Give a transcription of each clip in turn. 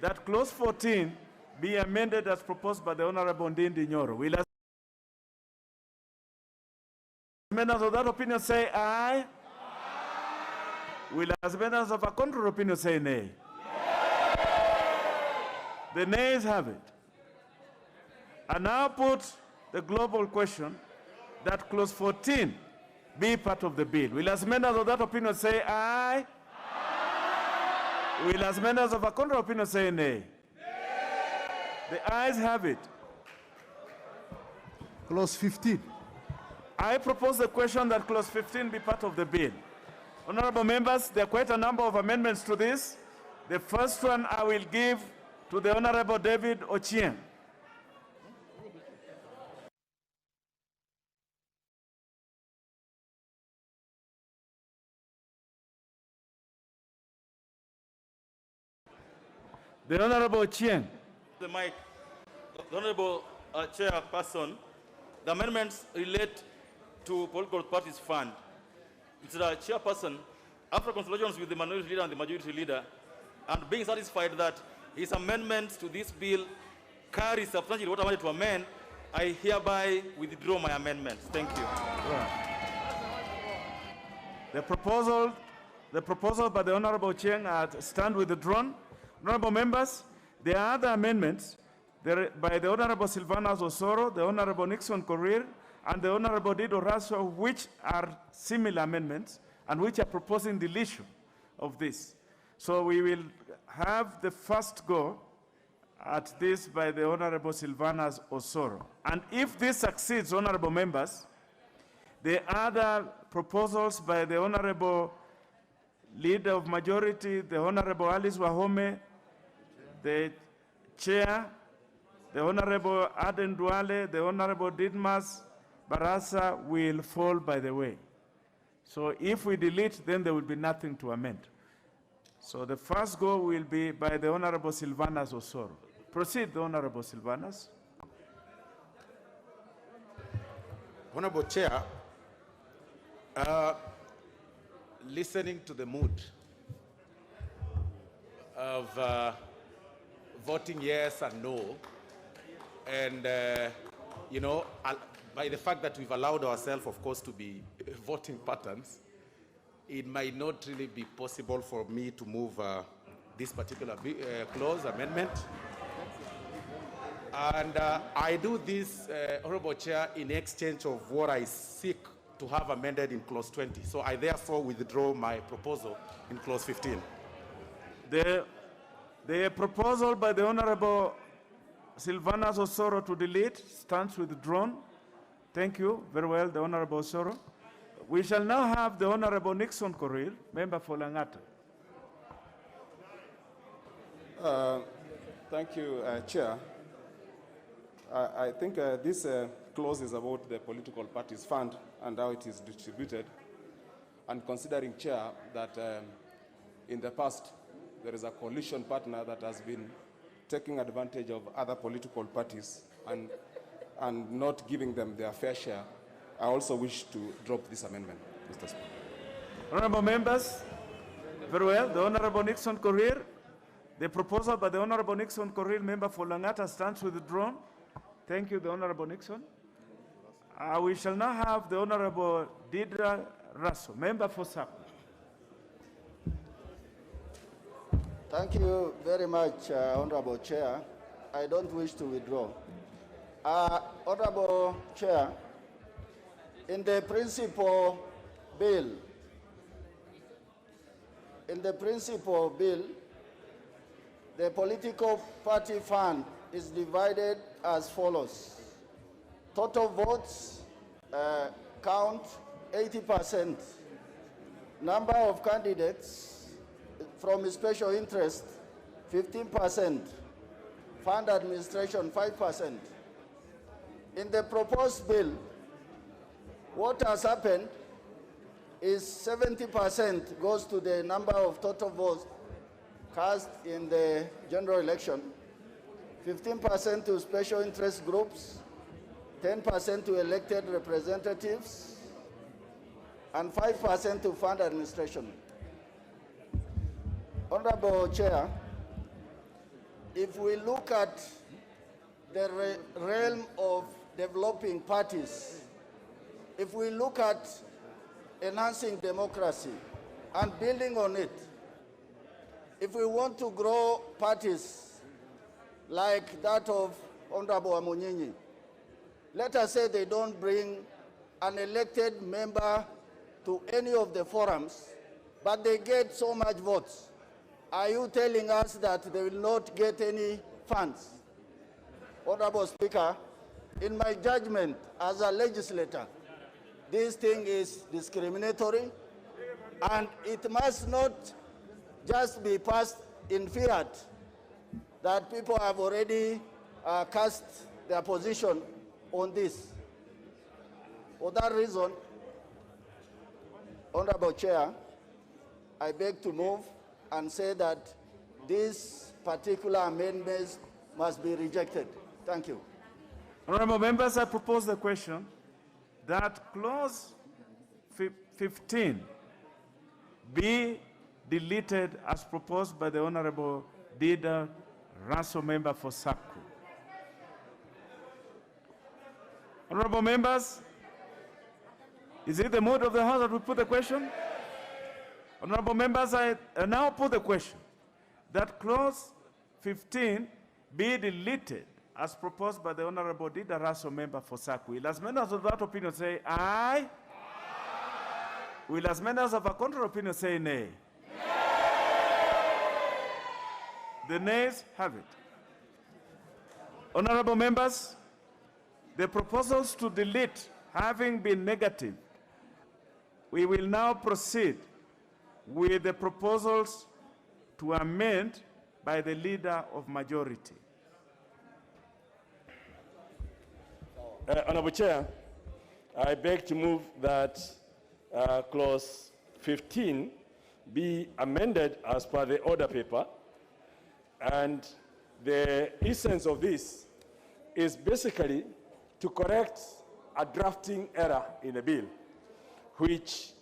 that clause 14 be amended as proposed by the Honorable Ndindi Nyoro. Will members of that opinion say aye? Aye. Will as members of a contrary opinion say nay? The nays have it. I now put the global question that clause 14 be part of the bill. Will as members of that opinion say aye? Aye. Will as members of a contrary opinion say nay? The ayes have it. Clause 15. I propose the question that clause 15 be part of the bill. Honorable members, there are quite a number of amendments to this. The first one I will give to the Honorable David Ochieng. The Honorable Ochieng. The mic. The Honorable Chairperson, the amendments relate to political parties fund. Mr. Chairperson, after consultations with the minority leader and the majority leader, and being satisfied that his amendments to this bill carry substantially what I wanted to amend, I hereby withdraw my amendments. Thank you. The proposal by the Honorable Chieng stand withdrawn. Honorable members, there are other amendments by the Honorable Silvanus Osoro, the Honorable Nixon Korir, and the Honorable Dido Raso, which are similar amendments and which are proposing deletion of this. So we will have the first go at this by the Honorable Silvanus Osoro. And if this succeeds, honorable members, the other proposals by the Honorable Leader of Majority, the Honorable Alice Wahome, the Chair, the Honorable Aden Duale, the Honorable Didmas Barasa will fall by the way. So if we delete, then there will be nothing to amend. So the first go will be by the Honorable Silvanus Osoro. Proceed, the Honorable Silvanus. Honorable Chair, listening to the mood of voting yes and no, and you know, by the fact that we've allowed ourselves, of course, to be voting patterns, it might not really be possible for me to move this particular clause amendment. And I do this, Honorable Chair, in exchange of what I seek to have amended in clause 20. So I therefore withdraw my proposal in clause 15. The proposal by the Honorable Silvanus Osoro to delete stands withdrawn. Thank you very well, the Honorable Osoro. We shall now have the Honorable Nixon Korir, member for Langata. Thank you, Chair. I think this clause is about the political parties fund and how it is distributed. And considering, Chair, that in the past there is a coalition partner that has been taking advantage of other political parties and not giving them their fair share, I also wish to drop this amendment, Mr. Speaker. Honorable members, very well, the Honorable Nixon Korir. The proposal by the Honorable Nixon Korir, member for Langata, stands withdrawn. Thank you, the Honorable Nixon. We shall now have the Honorable Didra Raso, member for SAP. Thank you very much, Honorable Chair. I don't wish to withdraw. Honorable Chair, in the principal bill, the political party fund is divided as follows. Total votes count 80%. Number of candidates from special interest, 15%. Fund administration, 5%. In the proposed bill, what has happened is 70% goes to the number of total votes cast in the general election, 15% to special interest groups, 10% to elected representatives, and 5% to fund administration. Honorable Chair, if we look at the realm of developing parties, if we look at enhancing democracy and building on it, if we want to grow parties like that of Honorable Amunyinyi, let us say they don't bring an elected member to any of the forums, but they get so much votes. Are you telling us that they will not get any funds? Honorable Speaker, in my judgment as a legislator, this thing is discriminatory, and it must not just be passed in fiat that people have already cast their position on this. For that reason, Honorable Chair, I beg to move and say that these particular amendments must be rejected. Thank you. Honorable members, I propose the question that clause 15 be deleted as proposed by the Honorable Dida Raso, member for Saku. Honorable members, is it the mood of the House that we put the question? Honorable members, I now put the question that clause 15 be deleted as proposed by the Honorable Dida Raso, member for Saku. Will as members of that opinion say aye? Aye. Will as members of a contrary opinion say nay? The nays have it. Honorable members, the proposals to delete having been negative, we will now proceed with the proposals to amend by the leader of majority. Honorable Chair, I beg to move that clause 15 be amended as per the order paper. And the essence of this is basically to correct a drafting error in a bill, which,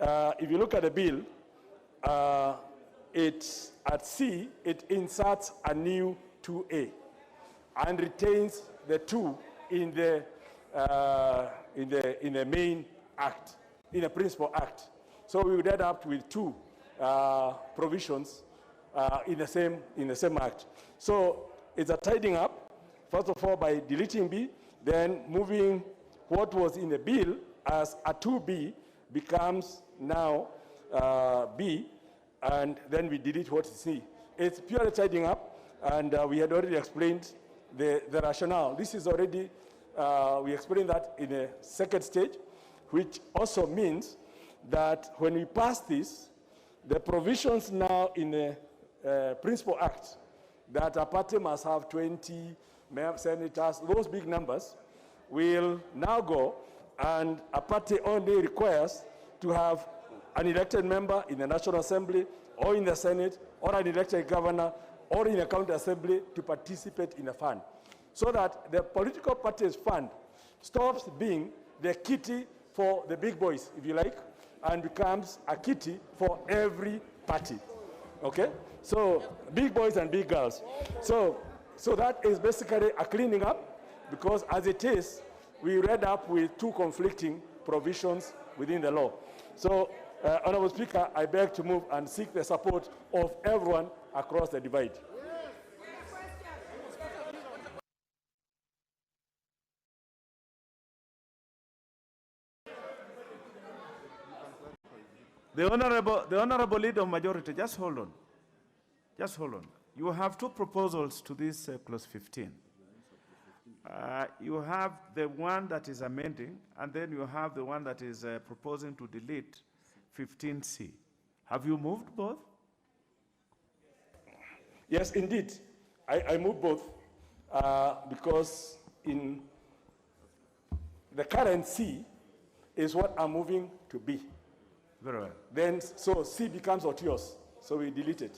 if you look at the bill, at C, it inserts a new 2A and retains the 2 in the main act, in the principal act. So we would end up with 2 provisions in the same act. So it's a tidying up, first of all, by deleting B, then moving what was in the bill as a 2B becomes now B, and then we delete what is C. It's purely tidying up, and we had already explained the rationale. This is already, we explained that in the second stage, which also means that when we pass this, the provisions now in the Principal Act that a party must have 20 senators, those big numbers, will now go, and a party only requires to have an elected member in the National Assembly or in the Senate or an elected governor or in a county assembly to participate in a fund, so that the political party's fund stops being the kitty for the big boys, if you like, and becomes a kitty for every party. Okay? So big boys and big girls. So that is basically a cleaning up, because as it is, we read up with 2 conflicting provisions within the law. So, Honorable Speaker, I beg to move and seek the support of everyone across the divide. The honorable leader of majority, just hold on. Just hold on. You have 2 proposals to this clause 15. You have the one that is amending, and then you have the one that is proposing to delete 15C. Have you moved both? Yes, indeed. I moved both because in the current C is what I'm moving to B. Very well. Then, so C becomes otious, so we delete it.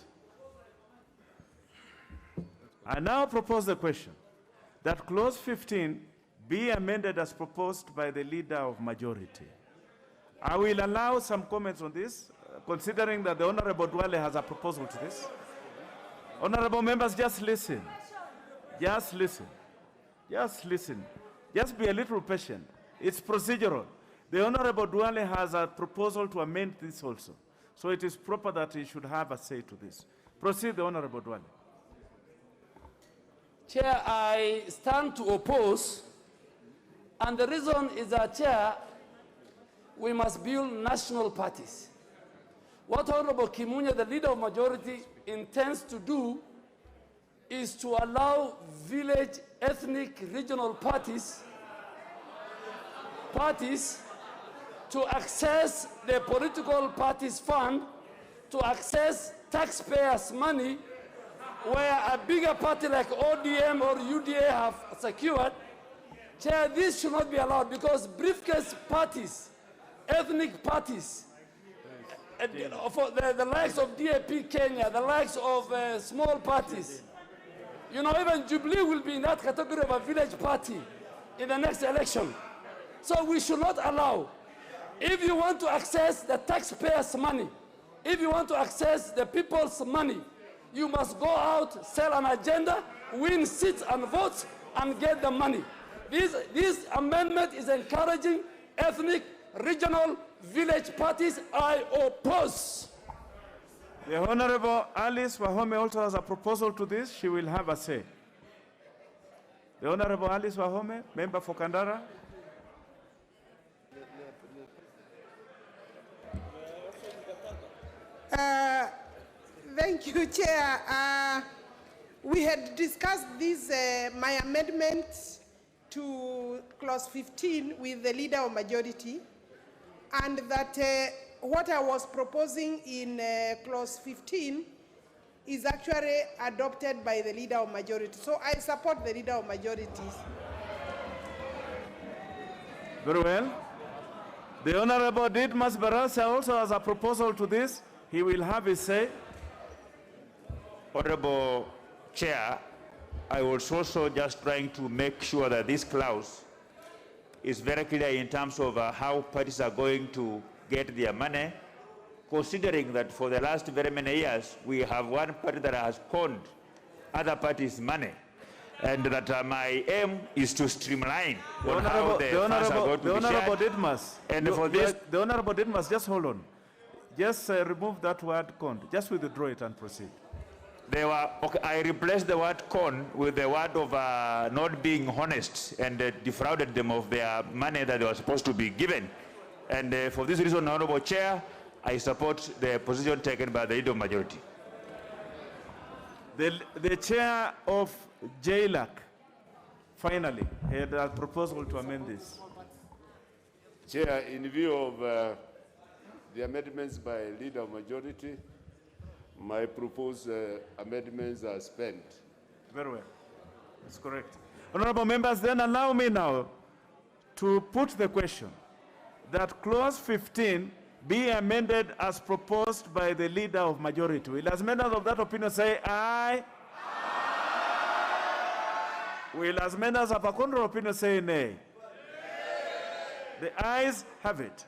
I now propose the question that clause 15 be amended as proposed by the leader of majority. I will allow some comments on this, considering that the Honorable Dwale has a proposal to this. Honorable members, just listen. Just listen. Just listen. Just be a little patient. It's procedural. The Honorable Duale has a proposal to amend this also. So it is proper that he should have a say to this. Proceed, the Honorable Duale. Chair, I stand to oppose, and the reason is that, Chair, we must build national parties. What Honorable Kimunya, the leader of majority, intends to do is to allow village, ethnic, regional parties to access the political parties fund, to access taxpayers' money, where a bigger party like ODM or UDA have secured. Chair, this should not be allowed because briefcase parties, ethnic parties, for the likes of DAP Kenya, the likes of small parties, you know, even Jubilee will be in that category of a village party in the next election. So we should not allow. If you want to access the taxpayers' money, if you want to access the people's money, you must go out, sell an agenda, win seats and votes, and get the money. This amendment is encouraging ethnic, regional, village parties. I oppose. The Honorable Alice Wahome also has a proposal to this. She will have a say. The Honorable Alice Wahome, member for Kandara. Thank you, Chair. We had discussed this, my amendment to clause 15 with the leader of majority, and that what I was proposing in clause 15 is actually adopted by the leader of majority. So I support the leader of majority. Very well. The Honorable Didmas Barasa also has a proposal to this. He will have his say. Honorable Chair, I was also just trying to make sure that this clause is very clear in terms of how parties are going to get their money, considering that for the last very many years, we have one party that has conned other parties' money. And that my aim is to streamline on how the funds are going to be shared. Didmas. And for this, the Honorable Didmas, just hold on. Just remove that word conned. Just withdraw it and proceed. okay, I replaced the word con with the word of not being honest and defrauded them of their money that they were supposed to be given. And for this reason, Honorable Chair, I support the position taken by the leader of majority. The chair of JLAC, finally, had a proposal to amend this. Chair, in view of the amendments by leader of majority, my proposed amendments are spent. Very well. That's correct. Honorable members, then allow me now to put the question that clause 15 be amended as proposed by the leader of majority. Will as members of that opinion say aye? Aye. Will as members of a contrary opinion say nay? The ayes have it.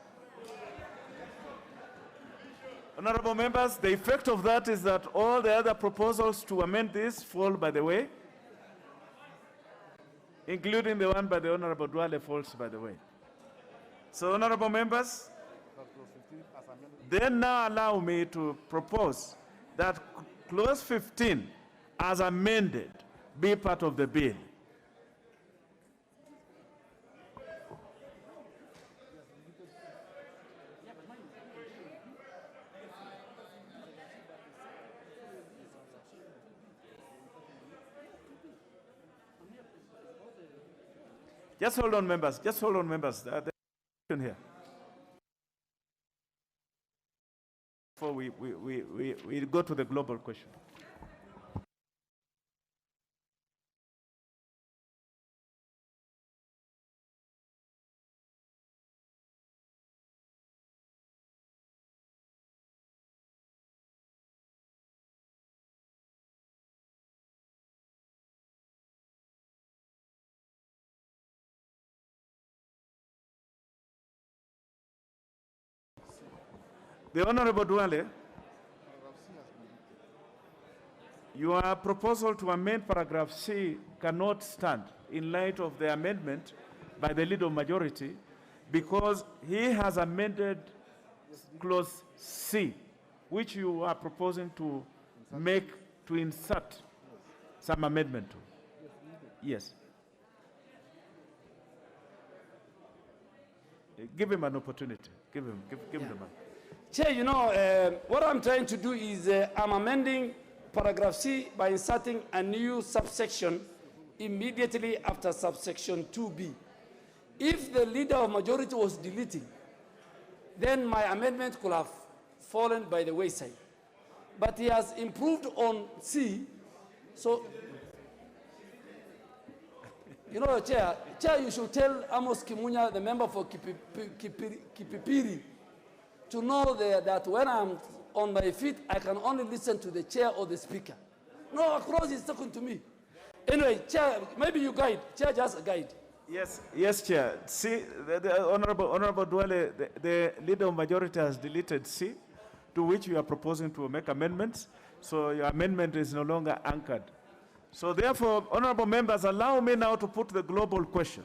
Honorable members, the effect of that is that all the other proposals to amend this fall by the way, including the one by the Honorable Duale falls by the way. So, honorable members, then now allow me to propose that clause 15 as amended be part of the bill. Just hold on, members. Just hold on, members. There's a question here. Before we go to the global question. The Honorable Duale, Your proposal to amend paragraph C cannot stand in light of the amendment by the leader of majority because he has amended clause C, which you are proposing to insert some amendment to. Yes. Give him an opportunity. Give him the mic. Chair, you know, what I'm trying to do is I'm amending paragraph C by inserting a new subsection immediately after subsection 2B. If the leader of majority was deleting, then my amendment could have fallen by the wayside. But he has improved on C, so, you know, Chair, you should tell Amos Kimunya, the member for Kipipiri, to know that when I'm on my feet, I can only listen to the chair or the speaker. No, Cross is talking to me. Anyway, Chair, maybe you guide. Chair, just a guide. Yes, Chair. See, the Honorable Dwele, the leader of majority has deleted C, to which you are proposing to make amendments. So your amendment is no longer anchored. So therefore, honorable members, allow me now to put the global question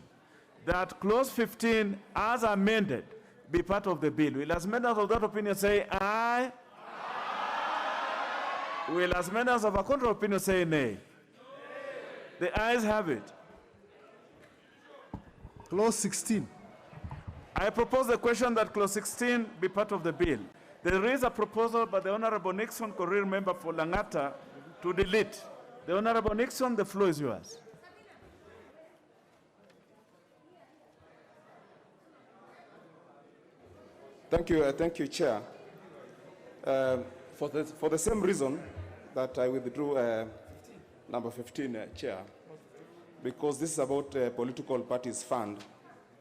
that clause 15 as amended be part of the bill. Will as members of that opinion say aye? Aye. Will as members of a contrary opinion say nay? The ayes have it. Clause 16. I propose the question that clause 16 be part of the bill. There is a proposal by the Honorable Nixon, Korir member for Langata, to delete. The Honorable Nixon, the floor is yours. Thank you, Chair. For the same reason that I withdrew number 15, Chair, because this is about political parties fund,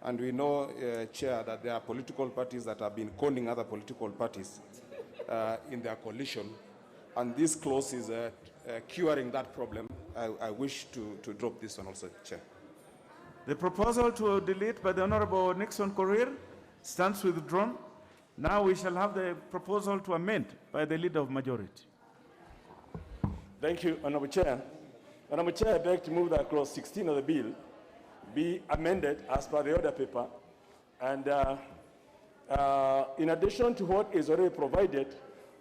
and we know, Chair, that there are political parties that have been conning other political parties in their coalition, and this clause is curing that problem. I wish to drop this one also, Chair. The proposal to delete by the Honorable Nixon Korir stands withdrawn. Now we shall have the proposal to amend by the leader of majority. Thank you, Honorable Chair. Honorable Chair, I beg to move that clause 16 of the bill be amended as per the order paper. And in addition to what is already provided,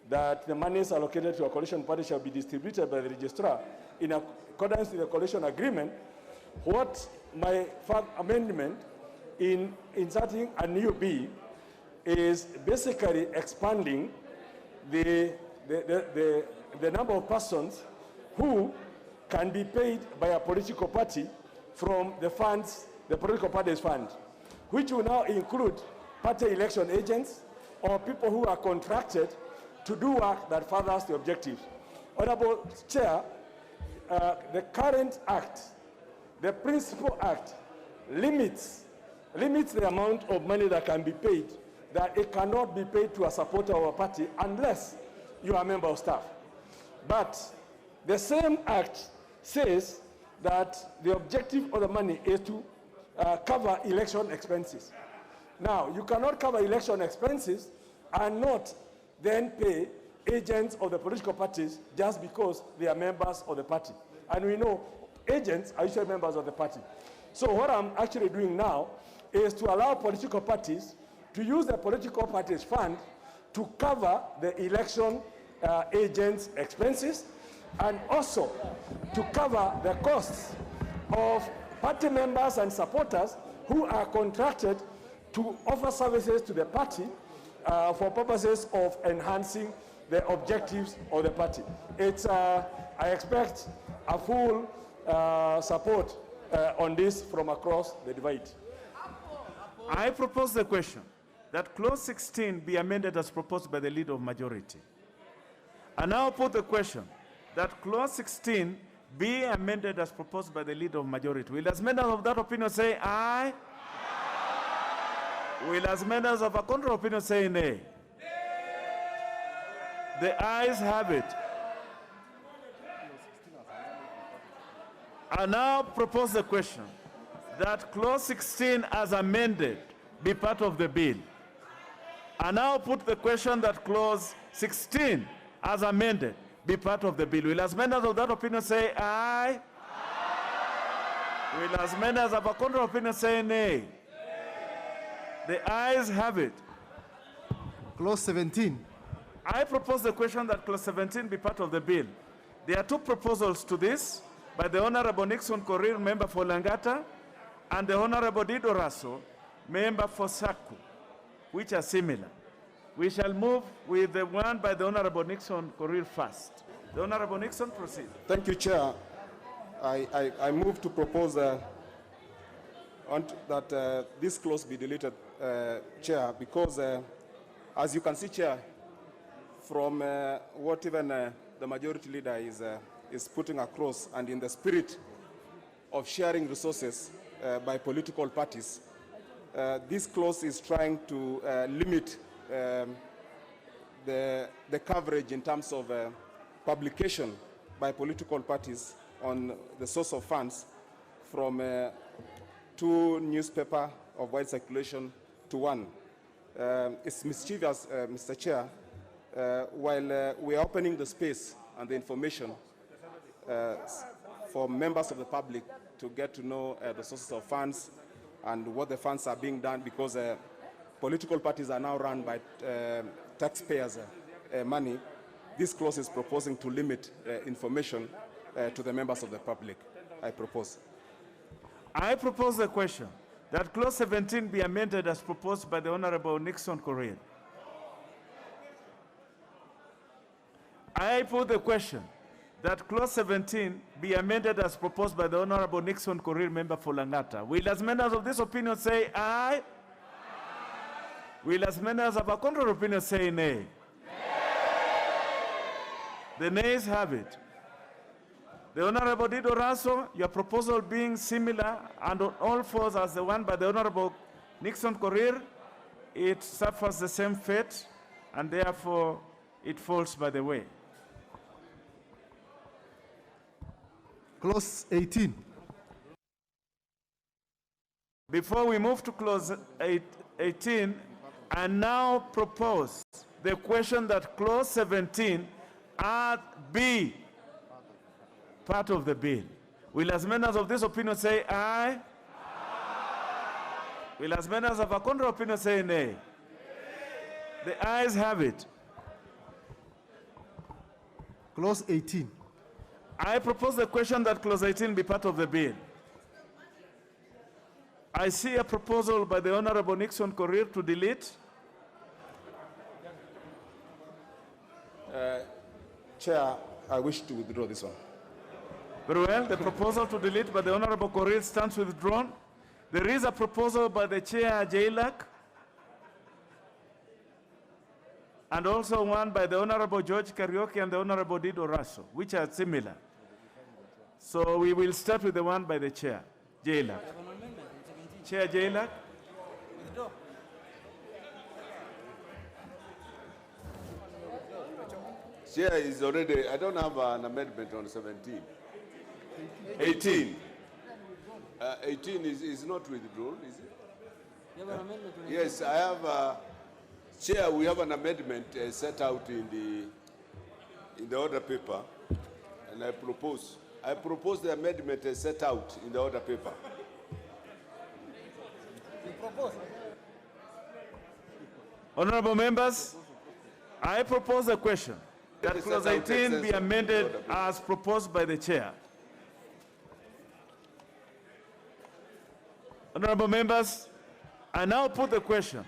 that the monies allocated to a coalition party shall be distributed by the registrar in accordance with the coalition agreement, what my amendment in inserting a new B is basically expanding the number of persons who can be paid by a political party from the funds, the political party's fund, which will now include party election agents or people who are contracted to do work that furthers the objectives. Honorable Chair, the current act, the principal act, limits the amount of money that can be paid, that it cannot be paid to a supporter of a party unless you are a member of staff. But the same act says that the objective of the money is to cover election expenses. Now, you cannot cover election expenses and not then pay agents of the political parties just because they are members of the party. And we know agents are usually members of the party. So what I'm actually doing now is to allow political parties to use the political parties fund to cover the election agents' expenses and also to cover the costs of party members and supporters who are contracted to offer services to the party for purposes of enhancing the objectives of the party. It's, I expect a full support on this from across the divide. I propose the question that clause 16 be amended as proposed by the leader of majority. I now put the question that clause 16 be amended as proposed by the leader of majority. Will as members of that opinion say aye? Aye. Will as members of a contrary opinion say nay? Nay. The ayes have it. I now propose the question that clause 16 as amended be part of the bill. I now put the question that clause 16 as amended be part of the bill. Will as many as of that opinion say aye? Will as many as of a contrary opinion say nay? The ayes have it. Clause 17. I propose the question that clause 17 be part of the bill. There are two proposals to this by the Honorable Nixon Korir, member for Langata, and the Honorable Dido Raso, member for Saku, which are similar. We shall move with the one by the Honorable Nixon Korir first. The Honorable Nixon, proceed. Thank you, Chair. I move to propose that this clause be deleted, Chair, because as you can see, Chair, from what even the majority leader is putting across, and in the spirit of sharing resources by political parties, this clause is trying to limit the coverage in terms of publication by political parties on the source of funds from 2 newspapers of wide circulation to 1. It's mischievous, Mr. Chair, while we are opening the space and the information for members of the public to get to know the sources of funds and what the funds are being done, because political parties are now run by taxpayers' money. This clause is proposing to limit information to the members of the public. I propose. I propose the question that clause 17 be amended as proposed by the Honorable Nixon Korir. I put the question that clause 17 be amended as proposed by the Honorable Nixon Korir, member for Langata. Will as many as of this opinion say aye? Will as many as of a contrary opinion say nay? The nays have it. The Honorable Dido Raso, your proposal being similar and on all fours as the one by the Honorable Nixon Korir, it suffers the same fate, and therefore it falls by the way. Clause 18. Before we move to clause 18, I now propose the question that clause 17 be part of the bill. Will as many as of this opinion say aye? Will as many as of a contrary opinion say nay? The ayes have it. Clause 18. I propose the question that clause 18 be part of the bill. I see a proposal by the Honorable Nixon Korir to delete. Chair, I wish to withdraw this one. Very well, the proposal to delete by the Honorable Korir stands withdrawn. There is a proposal by the Chair Jailak, and also one by the Honorable George Karaoke and the Honorable Dido Raso, which are similar. So we will start with the one by the Chair, Jailak. Chair Jailak. Chair is already, I don't have an amendment on 17. 18. 18 is not withdrawn, is it? You have an amendment on 18? Yes, I have, Chair, we have an amendment set out in the order paper, and I propose the amendment set out in the order paper. You propose? Honorable members, I propose a question that clause 18 be amended as proposed by the Chair. Honorable members, I now put the question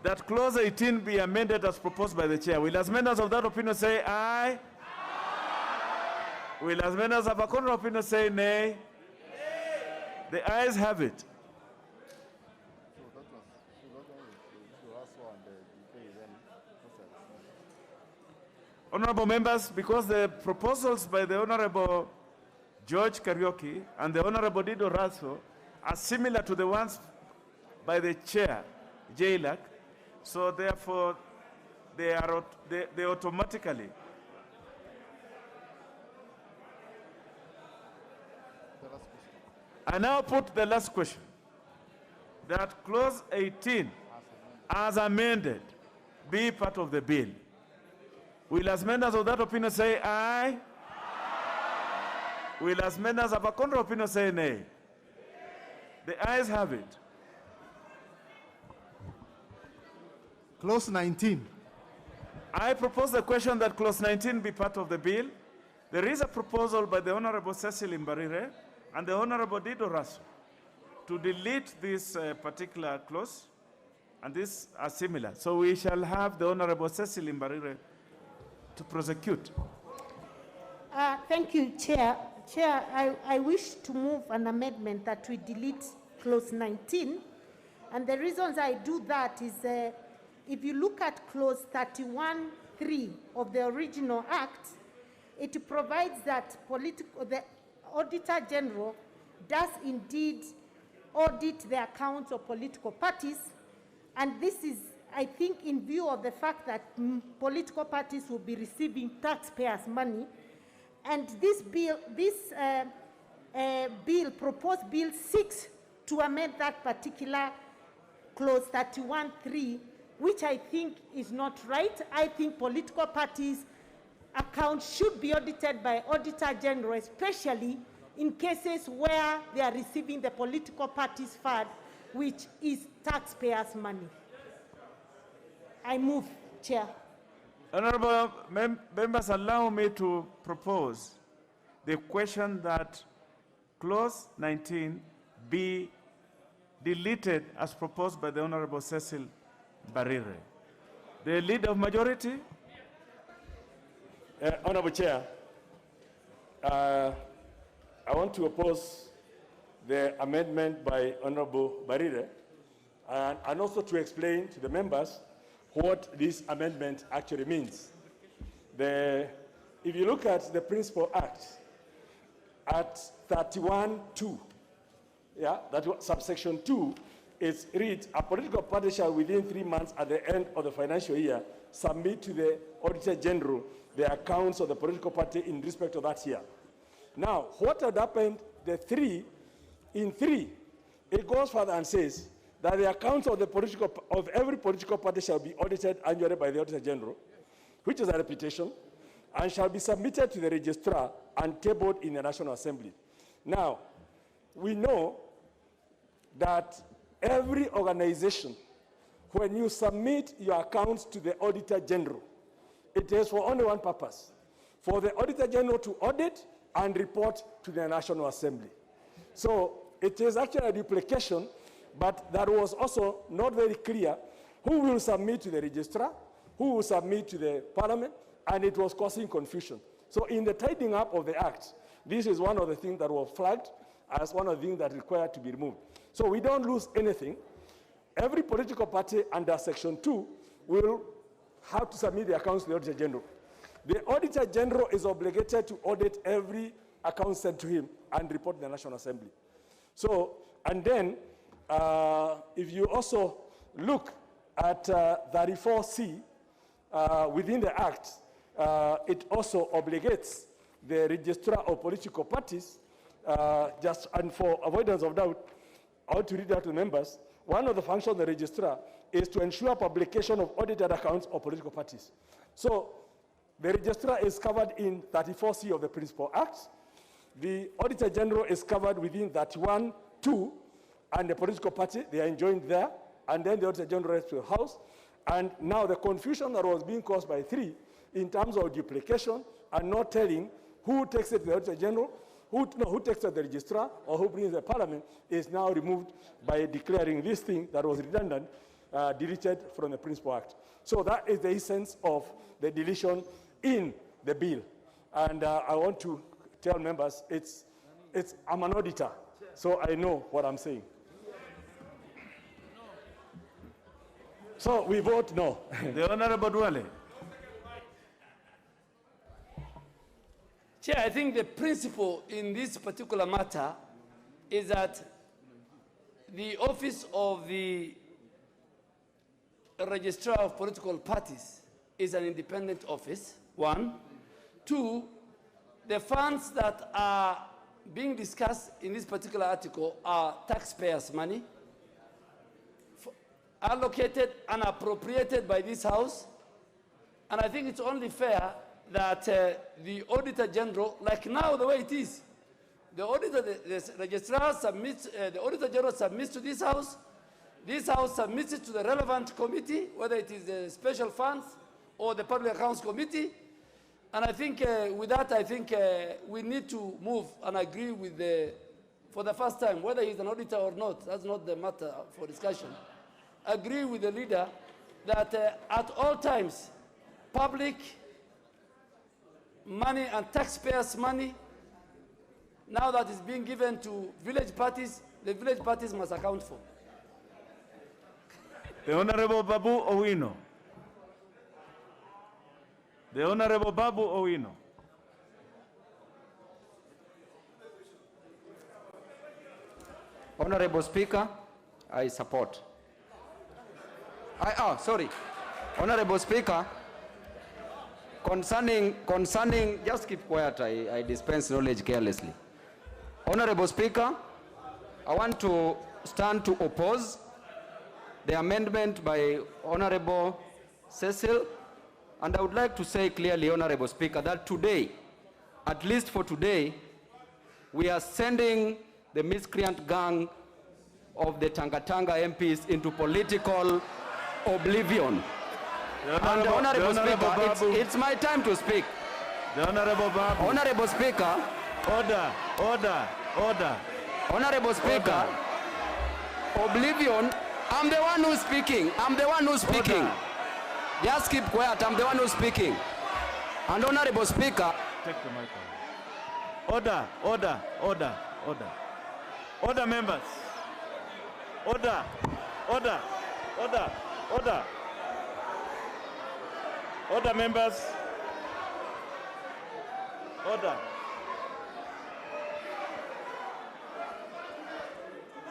that clause 18 be amended as proposed by the Chair. Will as many as of that opinion say aye? Will as many as of a contrary opinion say nay? The ayes have it. Honorable members, because the proposals by the Honorable George Karaoke and the Honorable Dido Raso are similar to the ones by the Chair, Jailak, so therefore they automatically. I now put the last question, that clause 18, as amended, be part of the bill. Will as members of that opinion say aye? Will as members of a contrary opinion say nay? The ayes have it. Clause 19. I propose the question that clause 19 be part of the bill. There is a proposal by the Honorable Cecil Mbarire and the Honorable Dido Raso to delete this particular clause, and these are similar. So we shall have the Honorable Cecil Mbarire to prosecute. Thank you, Chair. Chair, I wish to move an amendment that we delete clause 19. And the reasons I do that is if you look at clause 31(3) of the original act, it provides that the Auditor General does indeed audit the accounts of political parties. And this is, I think, in view of the fact that political parties will be receiving taxpayers' money. And this proposed bill seeks to amend that particular clause 31(3), which I think is not right. I think political parties' accounts should be audited by Auditor General, especially in cases where they are receiving the political parties' fund, which is taxpayers' money. I move, Chair. Honorable members, allow me to propose the question that clause 19 be deleted as proposed by the Honorable Cecil Mbarire. The Leader of Majority. Honorable Chair, I want to oppose the amendment by Honorable Mbarire and also to explain to the members what this amendment actually means. If you look at the Principal Act, at 31(2), that subsection 2, it reads, a political party shall within 3 months at the end of the financial year submit to the Auditor General the accounts of the political party in respect of that year. Now, what had happened, in 3, it goes further and says that the accounts of every political party shall be audited annually by the Auditor General, which is a repetition, and shall be submitted to the registrar and tabled in the National Assembly. Now, we know that every organization, when you submit your accounts to the Auditor General, it is for only one purpose, for the Auditor General to audit and report to the National Assembly. So it is actually a duplication, but that was also not very clear who will submit to the registrar, who will submit to the Parliament, and it was causing confusion. So in the tidying up of the Act, this is one of the things that was flagged as one of the things that required to be removed. So we don't lose anything. Every political party under Section 2 will have to submit the accounts to the Auditor General. The Auditor General is obligated to audit every account sent to him and report to the National Assembly. So, and then, if you also look at 34C within the Act, it also obligates the registrar of political parties, and for avoidance of doubt, I want to read that to the members. One of the functions of the registrar is to ensure publication of audited accounts of political parties. So the registrar is covered in 34C of the Principal Act. The Auditor General is covered within 31(2), and the political party, they are enjoined there, and then the Auditor General is to the House. And now the confusion that was being caused by 3 in terms of duplication and not telling who takes it to the Auditor General, who takes it to the registrar, or who brings the Parliament, is now removed by declaring this thing that was redundant, deleted from the Principal Act. So that is the essence of the deletion in the bill. And I want to tell members, I'm an auditor, so I know what I'm saying. So we vote no. The Honorable Duale. Chair, I think the principle in this particular matter is that the office of the Registrar of Political Parties is an independent office, 1. 2, the funds that are being discussed in this particular article are taxpayers' money, allocated and appropriated by this House, And I think it's only fair that the Auditor General, like now the way it is, the Auditor, the Registrar submits, the Auditor General submits to this House submits it to the relevant committee, whether it is the Special Funds or the Public Accounts Committee. And I think with that, I think we need to move and agree with for the first time, whether he's an auditor or not, that's not the matter for discussion. Agree with the leader that at all times, public money and taxpayers' money, now that is being given to village parties, the village parties must account for. The Honorable Babu Owino. The Honorable Babu Owino. Honorable Speaker, I support. Sorry. Honorable Speaker, concerning, just keep quiet, I dispense knowledge carelessly. Honorable Speaker, I want to stand to oppose the amendment by Honorable Cecil, and I would like to say clearly, Honorable Speaker, that today, at least for today, we are sending the miscreant gang of the Tangatanga MPs into political oblivion. And Honorable Speaker, it's my time to speak. The Honorable Babu. Honorable Speaker. Order, order, order. Honorable Speaker, oblivion, I'm the one who's speaking. I'm the one who's speaking. Order. Just keep quiet, I'm the one who's speaking. And Honorable Speaker. Take the mic. Order, order, order, order. Order, members. Order, order, order, order. Order, members. Order.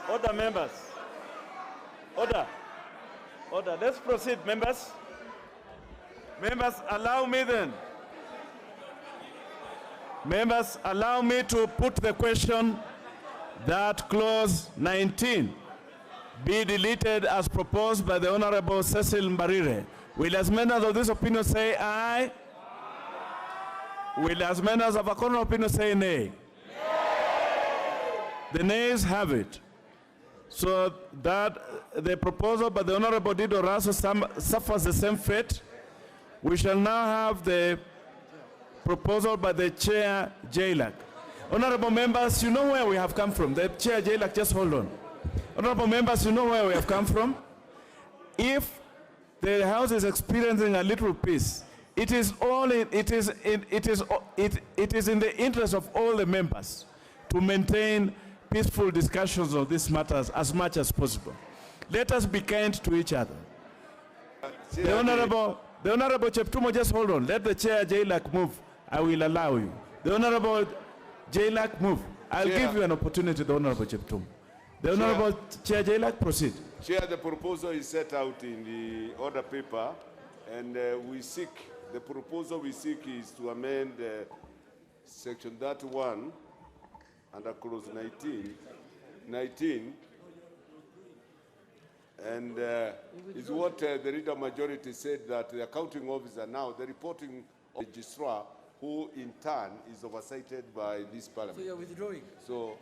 Order, members. Order. Order. Let's proceed, members. Members, allow me then. Members, allow me to put the question that clause 19 be deleted as proposed by the Honorable Cecil Mbarire. Will as members of this opinion say aye? Will as members of a contrary opinion say nay? The nays have it. So that the proposal by the Honorable Dido Raso suffers the same fate. We shall now have the proposal by the Chair Jailak. Honorable members, you know where we have come from. The Chair Jailak, just hold on. Honorable members, you know where we have come from. If the House is experiencing a little peace, it is in the interest of all the members to maintain peaceful discussions of these matters as much as possible. Let us be kind to each other. The Honorable Cheptumo, just hold on. Let the Chair Jailak move. I will allow you. The Honorable Jailak, move. I'll give you an opportunity, the Honorable Cheptumo. The Honorable Chair Jailak, proceed. Chair, the proposal is set out in the order paper, and the proposal we seek is to amend section 31 under clause 19, and is what the leader majority said, that the accounting officer now, the reporting registrar, who in turn is oversighted by this parliament. So you're withdrawing? So.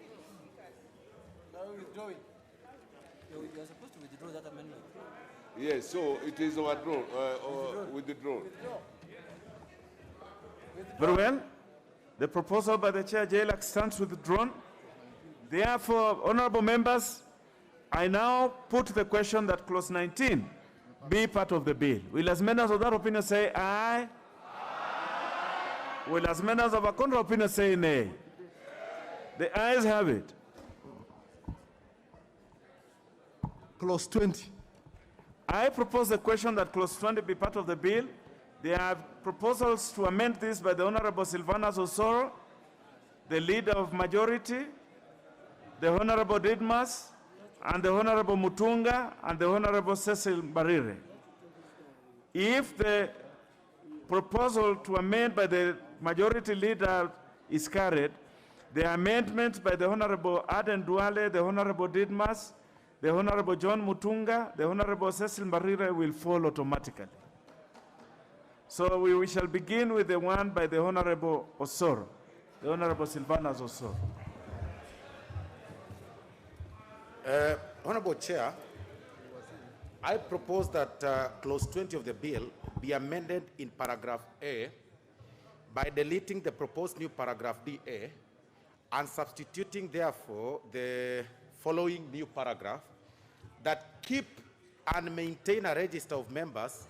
Now you're withdrawing. You're supposed to withdraw that amendment. Yes, so it is withdrawn. Withdrawn. Very well. The proposal by the Chair Jailak stands withdrawn. Therefore, honorable members, I now put the question that clause 19 be part of the bill. Will as members of that opinion say aye? Will as members of a contrary opinion say nay? The ayes have it. Clause 20. I propose the question that clause 20 be part of the bill. There are proposals to amend this by the Honorable Silvanus Osoro, the leader of majority, the Honorable Didmas, and the Honorable Mutunga, and the Honorable Cecil Mbarire. If the proposal to amend by the majority leader is carried, the amendment by the Honorable Aden Duale, the Honorable Didmas, the Honorable John Mutunga, the Honorable Cecil Mbarire will fall automatically. So we shall begin with the one by the Honorable Osoro, the Honorable Silvanus Osoro. Honorable Chair, I propose that clause 20 of the bill be amended in paragraph A by deleting the proposed new paragraph DA and substituting therefore the following new paragraph that keep and maintain a register of members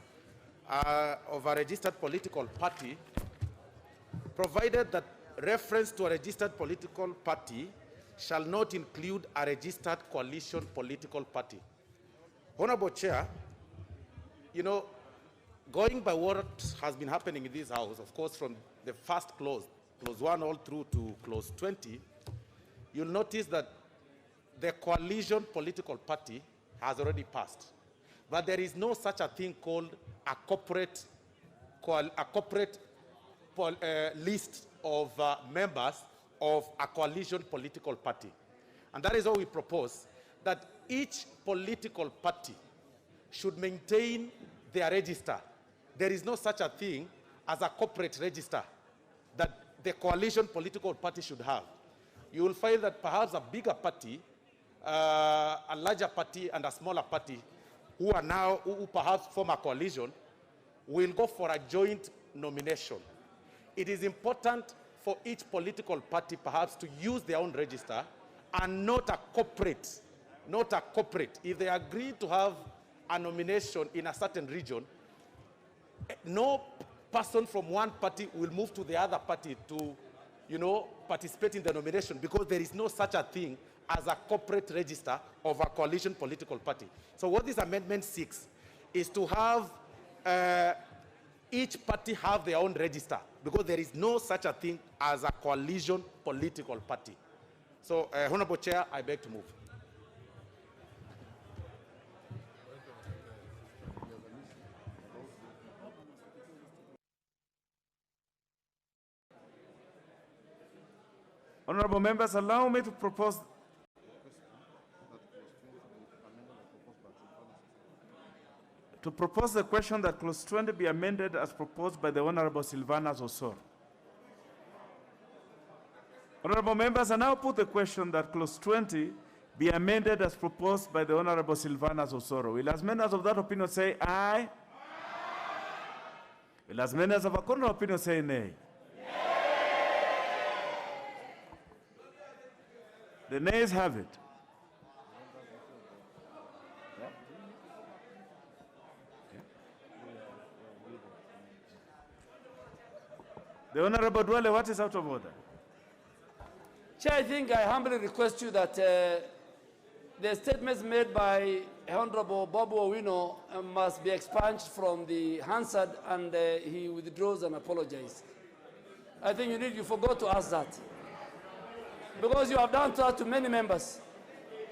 of a registered political party, provided that reference to a registered political party shall not include a registered coalition political party. Honorable Chair, you know, going by what has been happening in this House, of course, from the first clause, clause 1 all through to clause 20, you'll notice that the coalition political party has already passed. But there is no such a thing called a corporate list of members of a coalition political party. And that is what we propose, that each political party should maintain their register. There is no such a thing as a corporate register that the coalition political party should have. You will find that perhaps a bigger party, a larger party and a smaller party who perhaps form a coalition will go for a joint nomination. It is important for each political party perhaps to use their own register and not a corporate. If they agree to have a nomination in a certain region, no person from one party will move to the other party to, participate in the nomination, because there is no such a thing as a corporate register of a coalition political party. So what this amendment seeks is to have each party have their own register, because there is no such a thing as a coalition political party. So, Honorable Chair, I beg to move. Honorable members, allow me to propose the question that clause 20 be amended as proposed by the Honorable Silvanus Osoro. Honorable members, I now put the question that clause 20 be amended as proposed by the Honorable Silvanus Osoro. Will as many as of that opinion say aye? Aye. Will as many as of a contrary opinion say nay? The nays have it. The Honorable Dwale, what is out of order? Chair, I think I humbly request you that the statements made by Honorable Babu Owino must be expunged from the Hansard, and he withdraws and apologizes. I think you forgot to ask that, because you have done that to many members.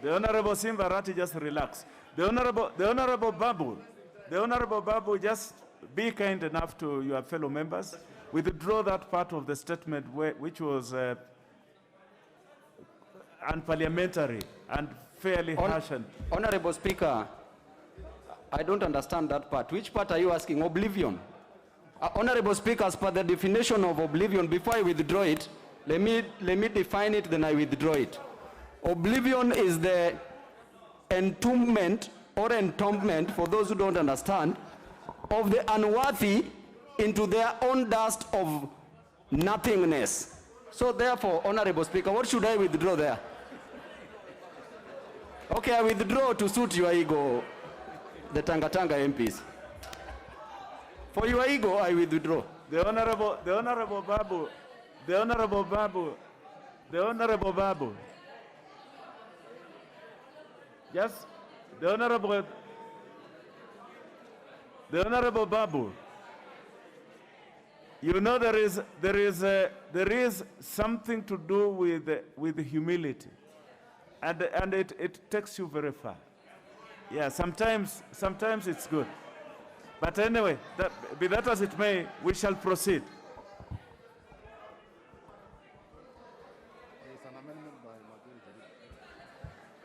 The Honorable Simbarati, just relax. The Honorable Babu, just be kind enough to your fellow members. Withdraw that part of the statement which was unparliamentary and fairly harsh. Honorable Speaker, I don't understand that part. Which part are you asking? Oblivion? Honorable Speaker, as per the definition of oblivion, before I withdraw it, let me define it, then I withdraw it. Oblivion is the entombment or entombment, for those who don't understand, of the unworthy into their own dust of nothingness. So therefore, Honorable Speaker, what should I withdraw there? Okay, I withdraw to suit your ego, the Tanga MPs. For your ego, I withdraw. The Honorable Babu. Yes, the Honorable Babu. You know, there is something to do with humility, and it takes you very far. Yeah, sometimes it's good. But anyway, be that as it may, we shall proceed.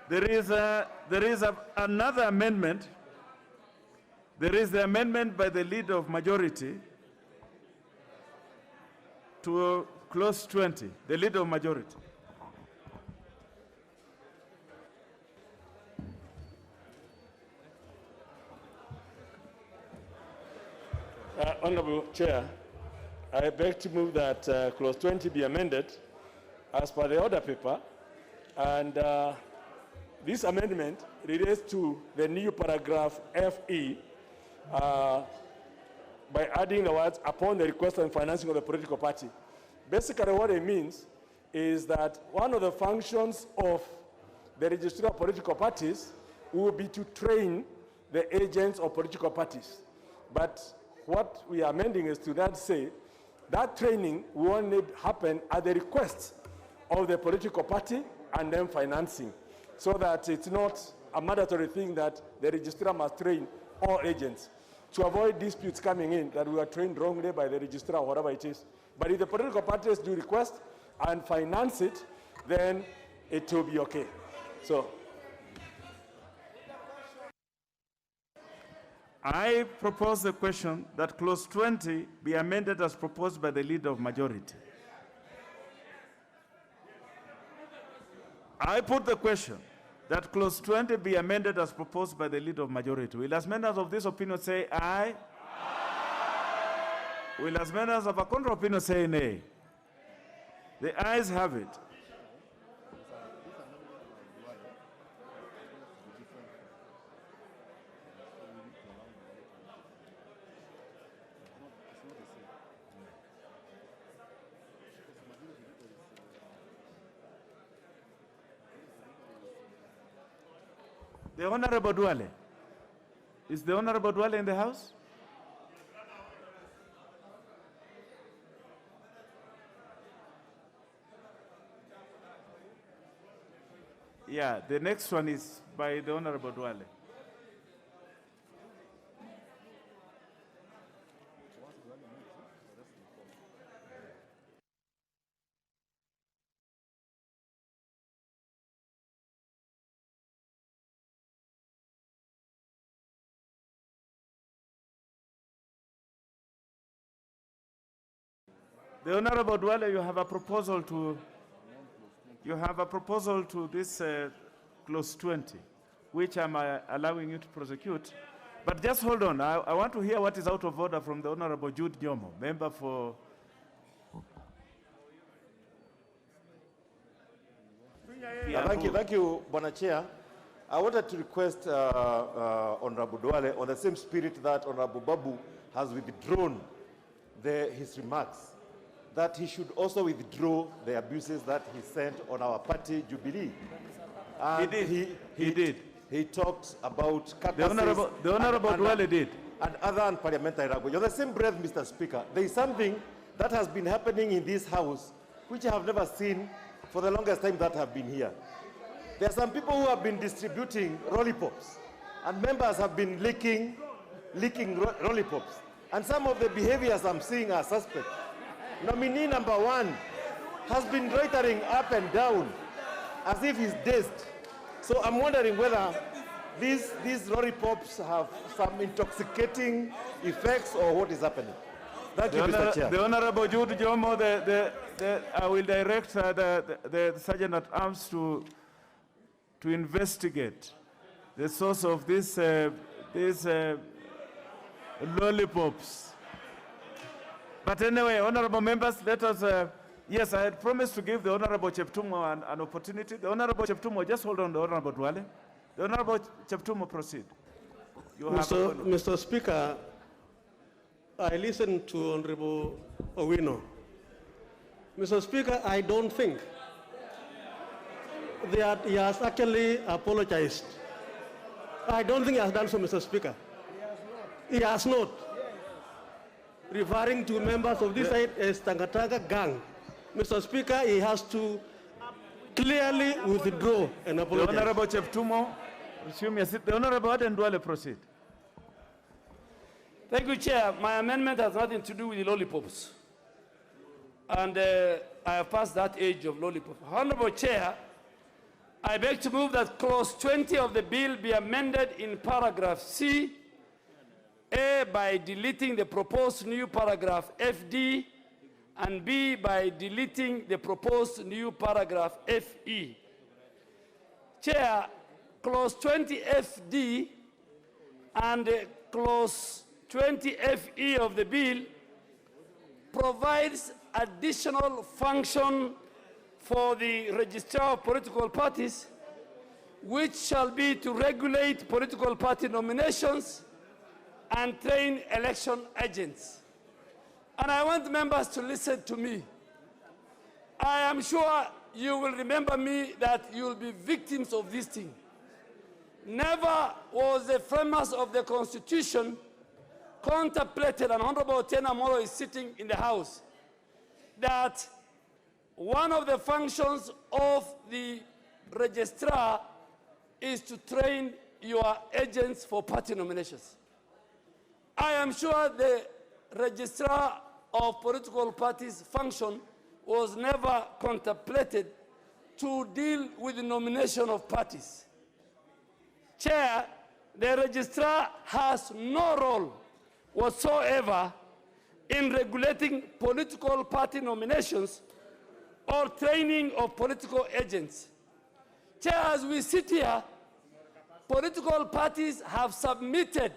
There is another amendment. There is the amendment by the leader of majority to clause 20, the leader of majority. Honorable Chair, I beg to move that clause 20 be amended as per the order paper, and this amendment relates to the new paragraph FE by adding the words upon the request and financing of the political party. Basically what it means is that one of the functions of the registrar of political parties will be to train the agents of political parties. But what we are amending is to then say that training will only happen at the request of the political party and then financing, so that it's not a mandatory thing that the registrar must train all agents, to avoid disputes coming in that we were trained wrongly by the registrar or whatever it is. But if the political parties do request and finance it, then it will be okay. So I propose the question that clause 20 be amended as proposed by the leader of majority. I put the question that clause 20 be amended as proposed by the leader of majority. Will as members of this opinion say aye? Aye. Will as members of a contrary opinion say nay? The ayes have it. The Honorable Duale. Is the Honorable Duale in the house? Yeah, the next one is by the Honorable Duale. The Honorable Duale, you have a proposal to this clause 20, which I'm allowing you to prosecute. But just hold on. I want to hear what is out of order from the Honorable Jude Nyomo, member for. Thank you, Bwana Chair. I wanted to request Honorable Duale, on the same spirit that Honorable Babu has withdrawn his remarks, that he should also withdraw the abuses that he sent on our party, Jubilee. And he did. He talked about the Honorable Duale did. And other unparliamentary language. On the same breath, Mr. Speaker, there is something that has been happening in this House which I have never seen for the longest time that have been here. There are some people who have been distributing lollipops, and members have been licking lollipops. And some of the behaviors I'm seeing are suspect. Nominee number 1 has been loitering up and down as if he's dazed. So I'm wondering whether these lollipops have some intoxicating effects or what is happening. Thank you, Mr. Chair. The Honorable Jude Jomo, I will direct the Sergeant at Arms to investigate the source of these lollipops. But anyway, honorable members, let us, yes, I had promised to give the Honorable Cheptumo an opportunity. The Honorable Cheptumo, just hold on, the Honorable Duale. The Honorable Cheptumo, proceed. Mr. Speaker, I listened to Honorable Owino. Mr. Speaker, I don't think that he has actually apologized. I don't think he has done so, Mr. Speaker. He has not. Referring to members of this side as Tangatanga gang. Mr. Speaker, he has to clearly withdraw and apologize. The Honorable Cheptumo, resume your seat. The Honorable Aden Duale, proceed. Thank you, Chair. My amendment has nothing to do with the lollipops. And I have passed that age of lollipop. Honorable Chair, I beg to move that clause 20 of the bill be amended in paragraph C, A, by deleting the proposed new paragraph FD and B, by deleting the proposed new paragraph FE. Chair, clause 20FD and clause 20FE of the bill provides additional function for the registrar of political parties, which shall be to regulate political party nominations and train election agents. And I want members to listen to me. I am sure you will remember me that you will be victims of this thing. Never was the framers of the Constitution contemplated, and Honorable Otieno Amolo is sitting in the House, that one of the functions of the registrar is to train your agents for party nominations. I am sure the registrar of political parties function was never contemplated to deal with the nomination of parties. Chair, the registrar has no role whatsoever in regulating political party nominations or training of political agents. Chair, as we sit here, political parties have submitted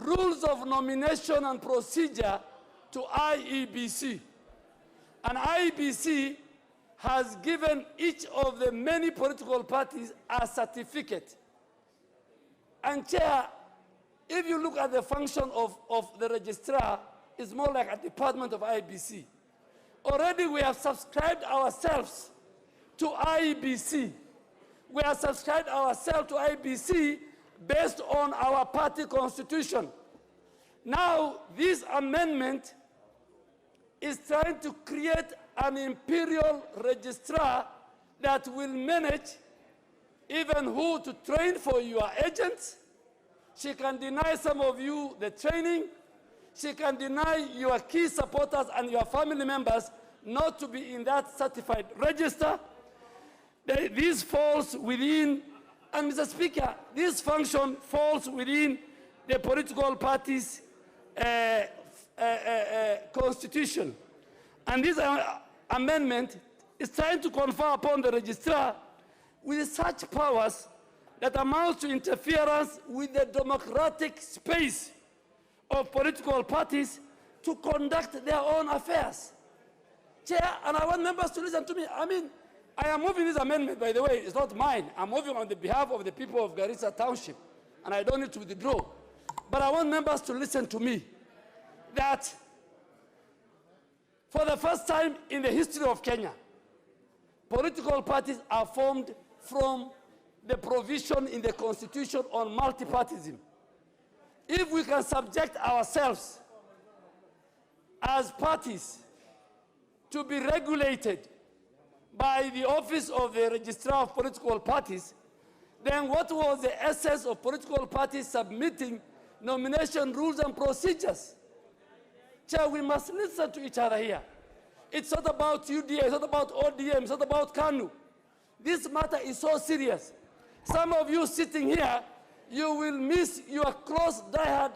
rules of nomination and procedure to IEBC. And IEBC has given each of the many political parties a certificate. And Chair, if you look at the function of the registrar, it's more like a department of IEBC. Already we have subscribed ourselves to IEBC. We have subscribed ourselves to IEBC based on our party constitution. Now, this amendment is trying to create an imperial registrar that will manage even who to train for your agents. She can deny some of you the training. She can deny your key supporters and your family members not to be in that certified register. This falls within, and Mr. Speaker, this function falls within the political party's constitution. And this amendment is trying to confer upon the registrar with such powers that amounts to interference with the democratic space of political parties to conduct their own affairs. Chair, and I want members to listen to me. I am moving this amendment, by the way, it's not mine. I'm moving on the behalf of the people of Garissa Township, and I don't need to withdraw. But I want members to listen to me, that for the first time in the history of Kenya, political parties are formed from the provision in the Constitution on multipartism. If we can subject ourselves as parties to be regulated by the office of the Registrar of Political Parties, then what was the essence of political parties submitting nomination rules and procedures? Chair, we must listen to each other here. It's not about UDA, it's not about ODM, it's not about KANU. This matter is so serious. Some of you sitting here, you will miss your close diehard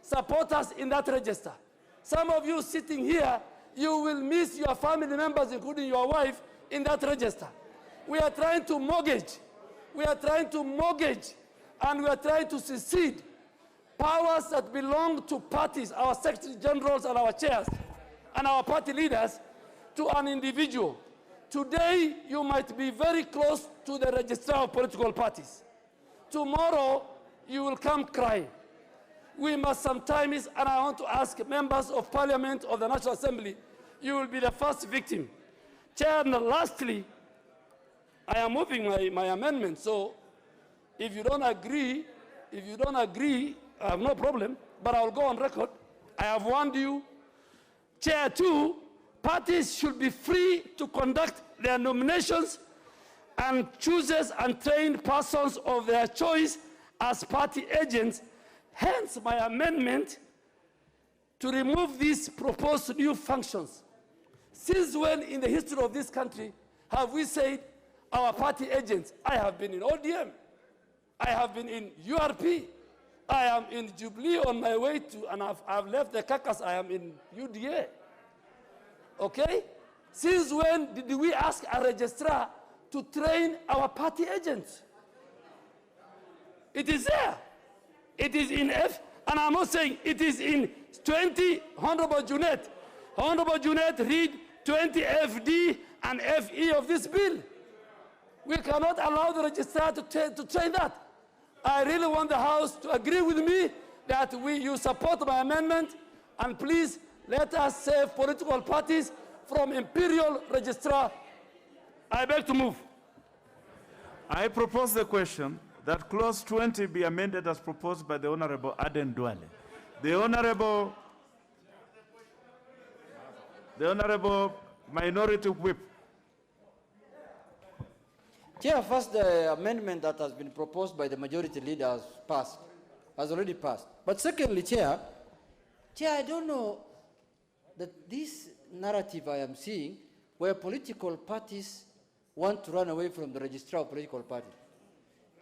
supporters in that register. Some of you sitting here, you will miss your family members, including your wife, in that register. We are trying to mortgage. We are trying to mortgage, and we are trying to secede powers that belong to parties, our secretary generals and our chairs, and our party leaders, to an individual. Today, you might be very close to the registrar of political parties. Tomorrow, you will come crying. We must sometimes, and I want to ask members of Parliament of the National Assembly, you will be the first victim. Chair, and lastly, I am moving my amendment, so if you don't agree, I have no problem, but I will go on record. I have warned you. Chair, 2, parties should be free to conduct their nominations and chooses and trained persons of their choice as party agents. Hence, my amendment to remove these proposed new functions. Since when in the history of this country have we said our party agents? I have been in ODM. I have been in URP. I am in Jubilee on my way to, and I've left the caucus, I am in UDA. Okay? Since when did we ask a registrar to train our party agents? It is there. It is in F, and I'm not saying it is in 20, Honorable Junet. Honorable Junet, read 20 FD and FE of this bill. We cannot allow the registrar to train that. I really want the House to agree with me that you support my amendment, and please let us save political parties from imperial registrar. I beg to move. I propose the question that clause 20 be amended as proposed by the Honorable Aden Duale. The Honorable Minority Whip. Chair, first the amendment that has been proposed by the majority leader has already passed. But secondly, Chair, I don't know that this narrative I am seeing where political parties want to run away from the registrar of political parties.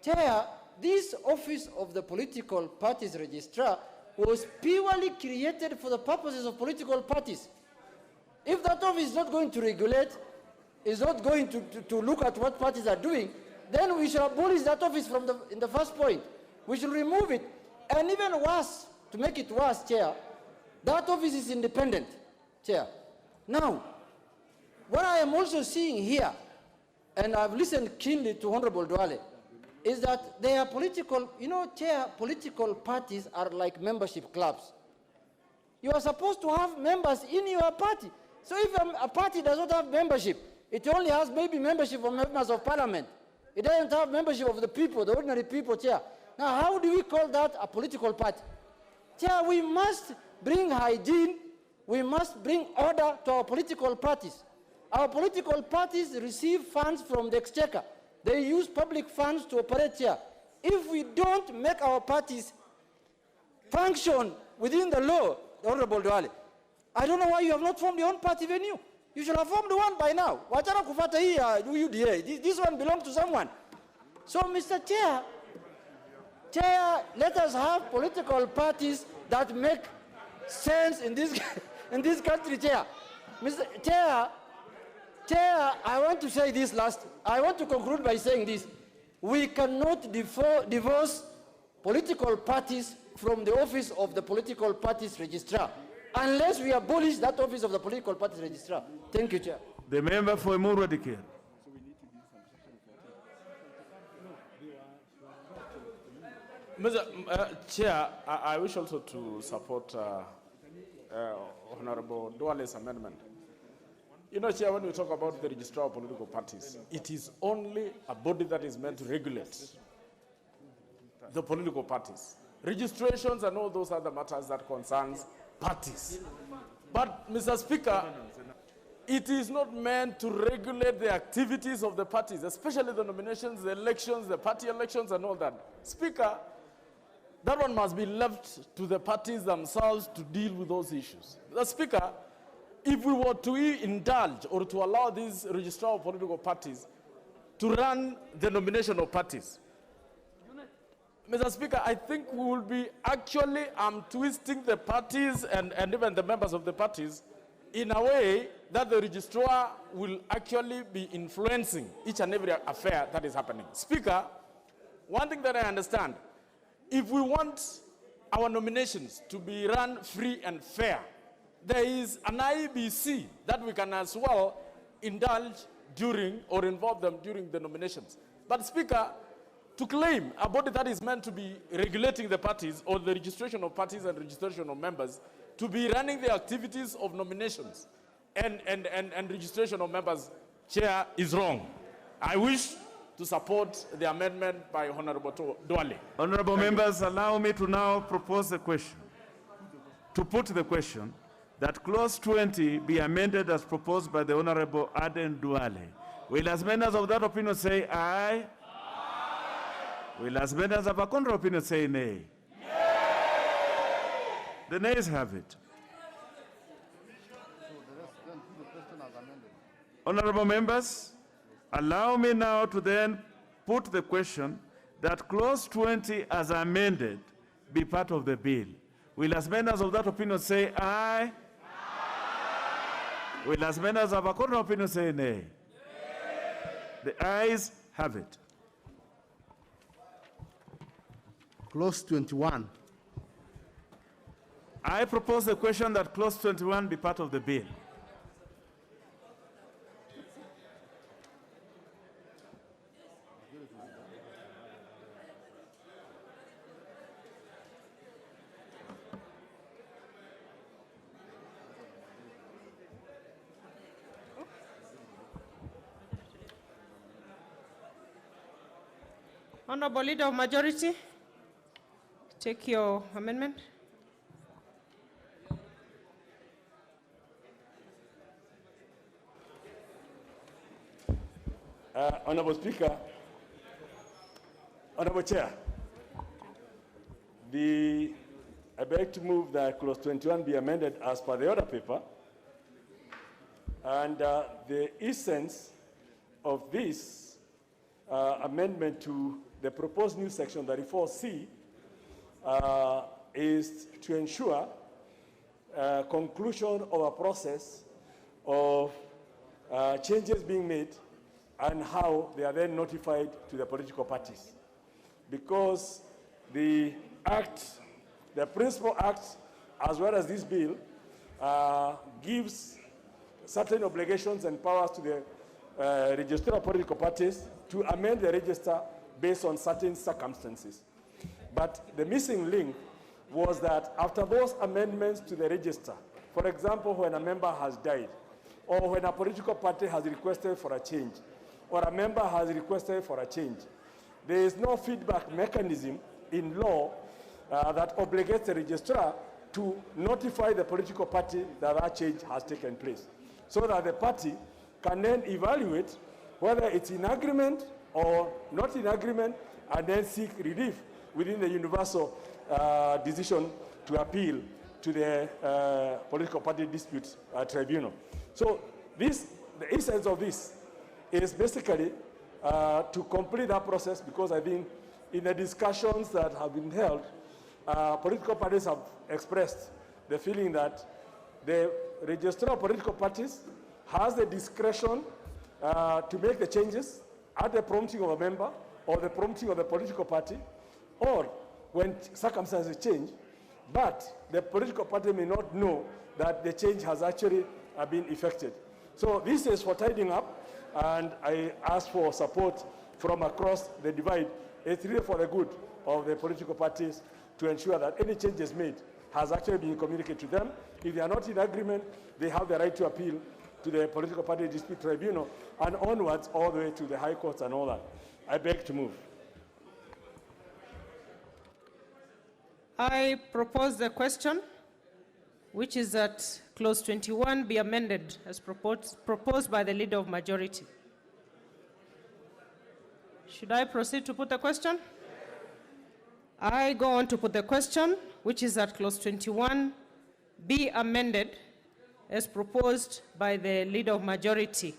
Chair, this office of the political parties registrar was purely created for the purposes of political parties. If that office is not going to regulate, is not going to look at what parties are doing, then we should abolish that office in the first point. We should remove it. And even worse, to make it worse, Chair, that office is independent, Chair. Now, what I am also seeing here, and I've listened keenly to Honorable Duale, is that they are political, Chair, political parties are like membership clubs. You are supposed to have members in your party. So if a party does not have membership, it only has maybe membership of members of parliament. It doesn't have membership of the people, the ordinary people, Chair. Now, how do we call that a political party? Chair, we must bring hygiene, we must bring order to our political parties. Our political parties receive funds from the exchequer. They use public funds to operate here. If we don't make our parties function within the law, Honorable Duale, I don't know why you have not formed your own party venue. You should have formed one by now. Wachana kufata hii UDA. This one belongs to someone. So, Mr. Chair, let us have political parties that make sense in this, in this country, Chair. Mr. Chair, I want to say this last. I want to conclude by saying this. We cannot divorce political parties from the office of the political parties registrar unless we abolish that office of the political parties registrar. Thank you, Chair. The member for Emuru Dikir. Mr. Chair, I wish also to support Honorable Duale's amendment. Chair, when we talk about the registrar of political parties, it is only a body that is meant to regulate the political parties. Registrations and all those other matters that concerns parties. But, Mr. Speaker, it is not meant to regulate the activities of the parties, especially the nominations, the elections, the party elections and all that. Speaker, that one must be left to the parties themselves to deal with those issues. The Speaker, if we were to indulge or to allow these registrar of political parties to run the nomination of parties, Mr. Speaker, I think we will be actually twisting the parties and even the members of the parties in a way that the registrar will actually be influencing each and every affair that is happening. Speaker, one thing that I understand, if we want our nominations to be run free and fair, there is an IBC that we can as well indulge during or involve them during the nominations. But Speaker, to claim a body that is meant to be regulating the parties or the registration of parties and registration of members to be running the activities of nominations and registration of members, Chair, is wrong. I wish to support the amendment by Honorable Duale. Honorable members, allow me to now propose the question. To put the question that clause 20 be amended as proposed by the Honorable Aden Duale. Will as members of that opinion say aye? Aye. Will as members of a contrary opinion say nay? The nays have it. Honorable members, allow me now to then put the question that clause 20 as amended be part of the bill. Will as members of that opinion say aye? Aye. Will as many as have a contrary opinion say nay? The ayes have it. Clause 21. I propose the question that clause 21 be part of the bill. Honorable Leader of Majority, take your amendment. Honorable Speaker, Honorable Chair, I beg to move that clause 21 be amended as per the order paper. And the essence of this amendment to the proposed new section 34C is to ensure conclusion of a process of changes being made and how they are then notified to the political parties. Because the act, the principal act, as well as this bill, gives certain obligations and powers to the registrar of political parties to amend the register based on certain circumstances. But the missing link was that after those amendments to the register, for example, when a member has died, or when a political party has requested for a change, or a member has requested for a change, there is no feedback mechanism in law that obligates the registrar to notify the political party that that change has taken place, so that the party can then evaluate whether it's in agreement or not in agreement, and then seek relief within the universal decision to appeal to the political party dispute tribunal. So the essence of this is basically to complete that process, because I think in the discussions that have been held, political parties have expressed the feeling that the registrar of political parties has the discretion to make the changes at the prompting of a member or the prompting of the political party, or when circumstances change, but the political party may not know that the change has actually been effected. So this is for tidying up, and I ask for support from across the divide. It's really for the good of the political parties to ensure that any changes made has actually been communicated to them. If they are not in agreement, they have the right to appeal to the political party dispute tribunal and onwards all the way to the high courts and all that. I beg to move. I propose the question, which is that clause 21 be amended as proposed by the Leader of Majority. Should I proceed to put the question? I go on to put the question, which is that clause 21 be amended as proposed by the Leader of Majority.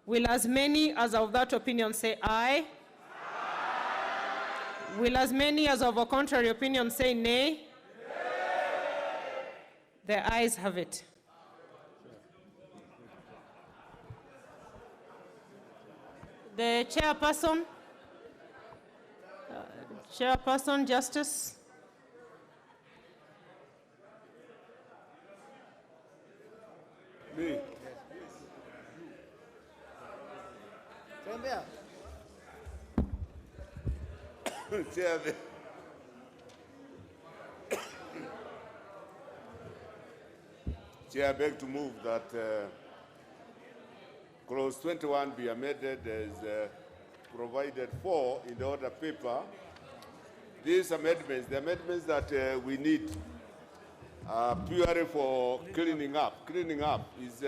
Will as many as of that opinion say aye? Aye. Will as many as of a contrary opinion say nay? Nay. The ayes have it. The chairperson, Chairperson, Justice. Me. Chairman. Chair, I beg to move that clause 21 be amended as provided for in the order paper. These amendments, the amendments that we need purely for cleaning up. Cleaning up is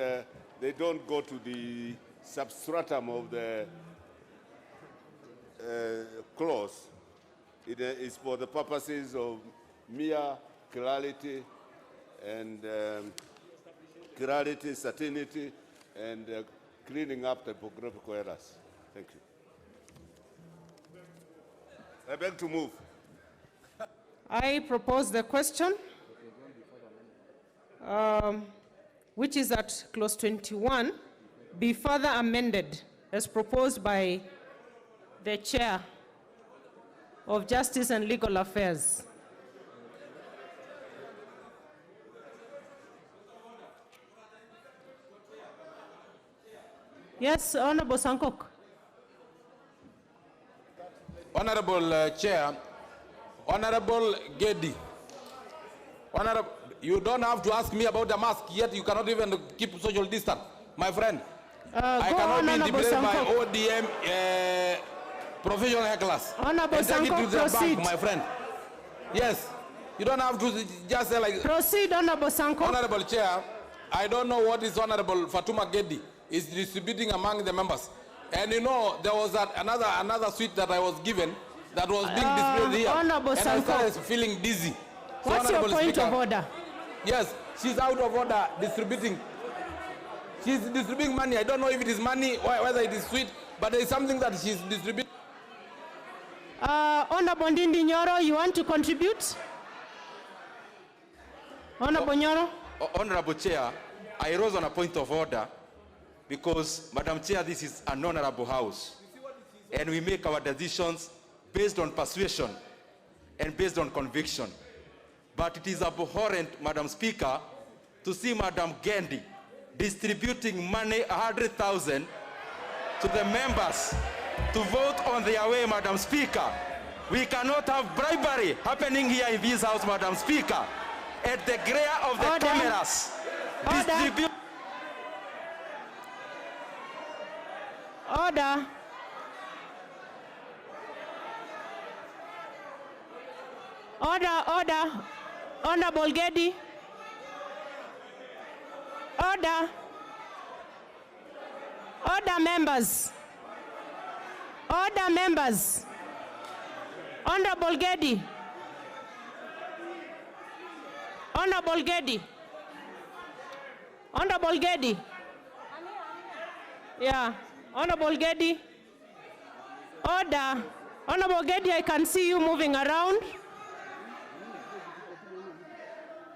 they don't go to the substratum of the clause. It is for the purposes of mere clarity and clarity, certainty, and cleaning up typographical errors. Thank you. I beg to move. I propose the question. which is at clause 21, be further amended as proposed by the Chair of Justice and Legal Affairs. Yes, Honorable Sankok. Honorable Chair, Honorable Gedi, Honorable, you don't have to ask me about the mask, yet you cannot even keep social distance. My friend, I cannot be intimidated by ODM professional hecklers. Honorable and take it to Sankok, the proceed. bank, my friend. Yes, you don't have to just say like... Proceed, Honorable Sankok. Honorable Chair, I don't know what is Honorable Fatuma Gedi is distributing among the members. And you know, there was another sweet that I was given that was being displayed here. Honorable and Sankok. I started feeling dizzy. So, What's your Honorable point Speaker, of order? Yes, she's out of order distributing. She's distributing money. I don't know if it is money or whether it is sweet, but there is something that she's distributing. Honorable Ndindi Nyoro, you want to contribute? Honorable Nyoro? Honorable Chair, I rose on a point of order because, Madam Chair, this is an honorable house. And we make our decisions based on persuasion and based on conviction. But it is abhorrent, Madam Speaker, to see Madam Gendi distributing money, 100,000, to the members to vote on their way, Madam Speaker. We cannot have bribery happening here in this house, Madam Speaker. At the glare of the cameras. Order. Order. Honorable Gedi. Order. Order, members. Order, members. Honorable Gedi. Honorable Gedi. Honorable Gedi. Yeah. Honorable Gedi. Order. Honorable Gedi, I can see you moving around.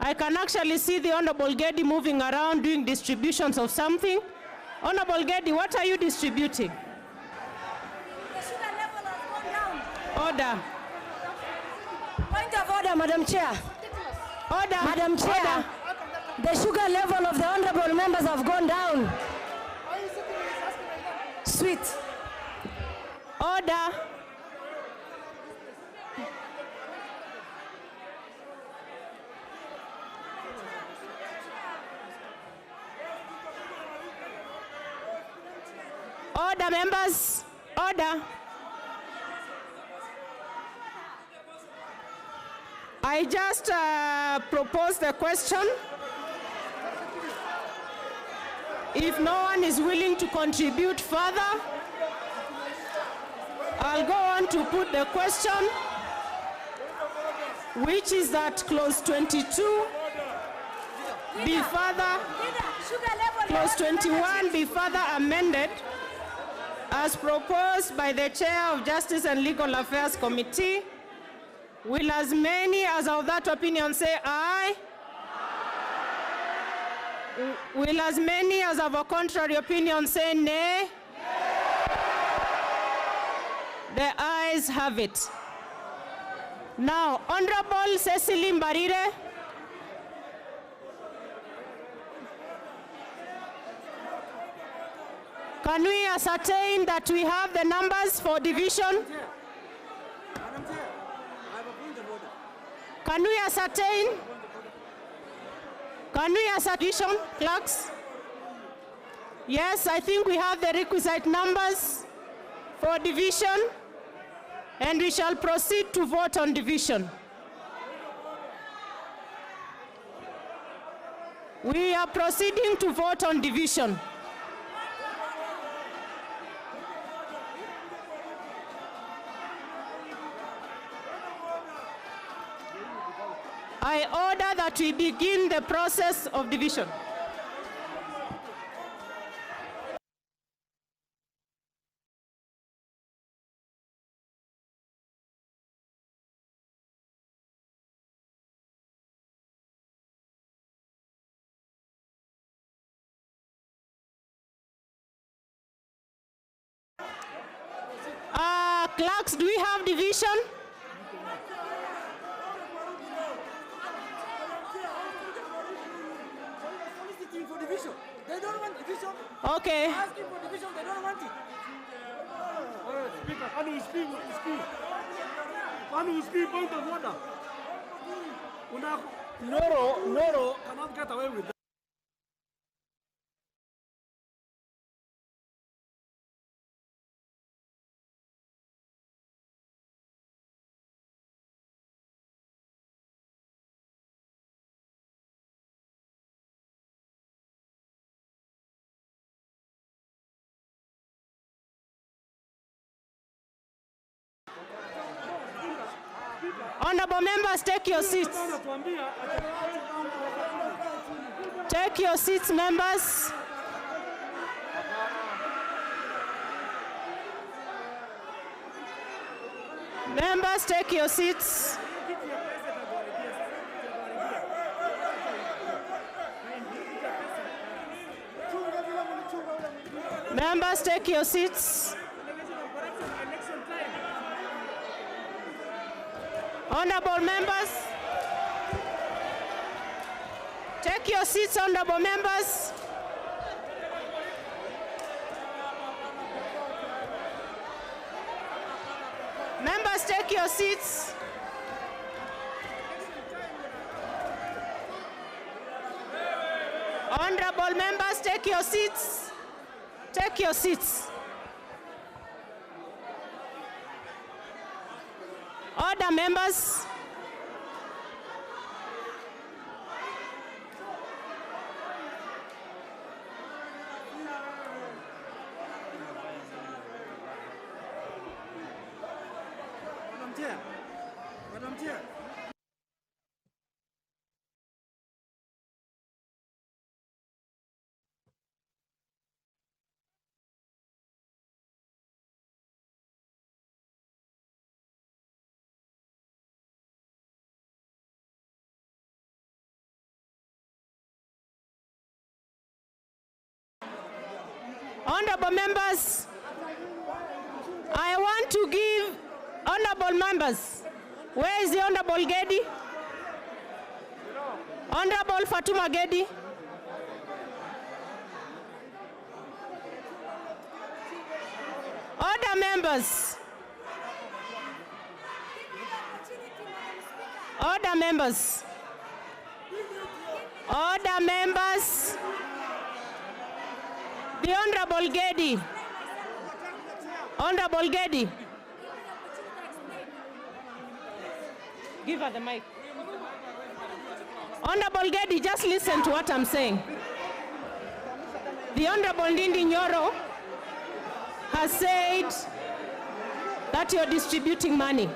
I can actually see the Honorable Gedi moving around doing distributions of something. Honorable Gedi, what are you distributing? The sugar level has gone down. Order. Point of order, Madam Chair. Order. Madam Chair, the sugar level of the honorable members have gone down. Sweet. Order. Order, members. Order. I just proposed a question. If no one is willing to contribute further, I'll go on to put the question, which is that clause 22 be further, clause 21 be further amended as proposed by the Chair of Justice and Legal Affairs Committee. Will as many as of that opinion say aye? Will as many as of a contrary opinion say nay? The ayes have it. Now, Honorable Cecily Mbarire. Can we ascertain that we have the numbers for division? Can we ascertain? Can we ascertain, clerks? Yes, I think we have the requisite numbers for division, and we shall proceed to vote on division. We are proceeding to vote on division. I order that we begin the process of division. Clerks, do we have division? They don't want division. Okay. Asking for division, they don't want it. Speaker, can you speak? Can you speak point of order? Noro cannot get away with that. Honorable members, take your seats. Take your seats, members. Members, take your seats. Members, take your seats. Honorable members, take your seats, honorable members. Members, take your seats. Honorable members, take your seats. Take your seats. Order, members. Madam Chair. Honorable members, I want to give honorable members. Where is the Honorable Gedi? Honorable Fatuma Gedi. Order, members. Order, members. Order, members. The Honorable Gedi. Honorable Gedi. Give her the mic. Honorable Gedi, just listen to what I'm saying. The Honorable Ndindi Nyoro has said that you're distributing money.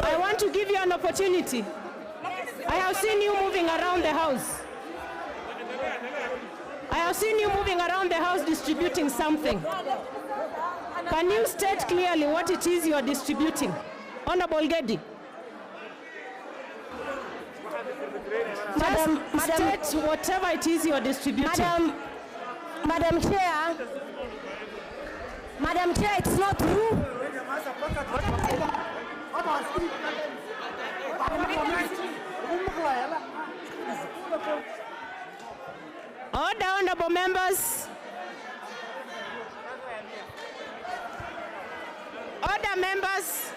I want to give you an opportunity. I have seen you moving around the house. I have seen you moving around the house distributing something. Can you state clearly what it is you are distributing? Honorable Gedi. Madam, State whatever it is you are distributing. Madam Chair, it's not true. Order, honorable members. Order, members.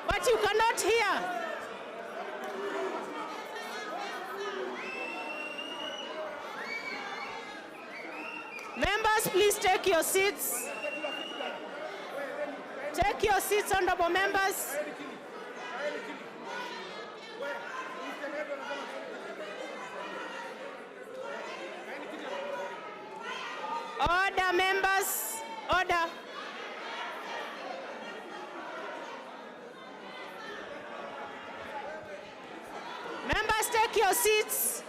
But you cannot hear. Members, please take your seats. Take your seats, honorable members. Order, members. Order. Members, take your seats.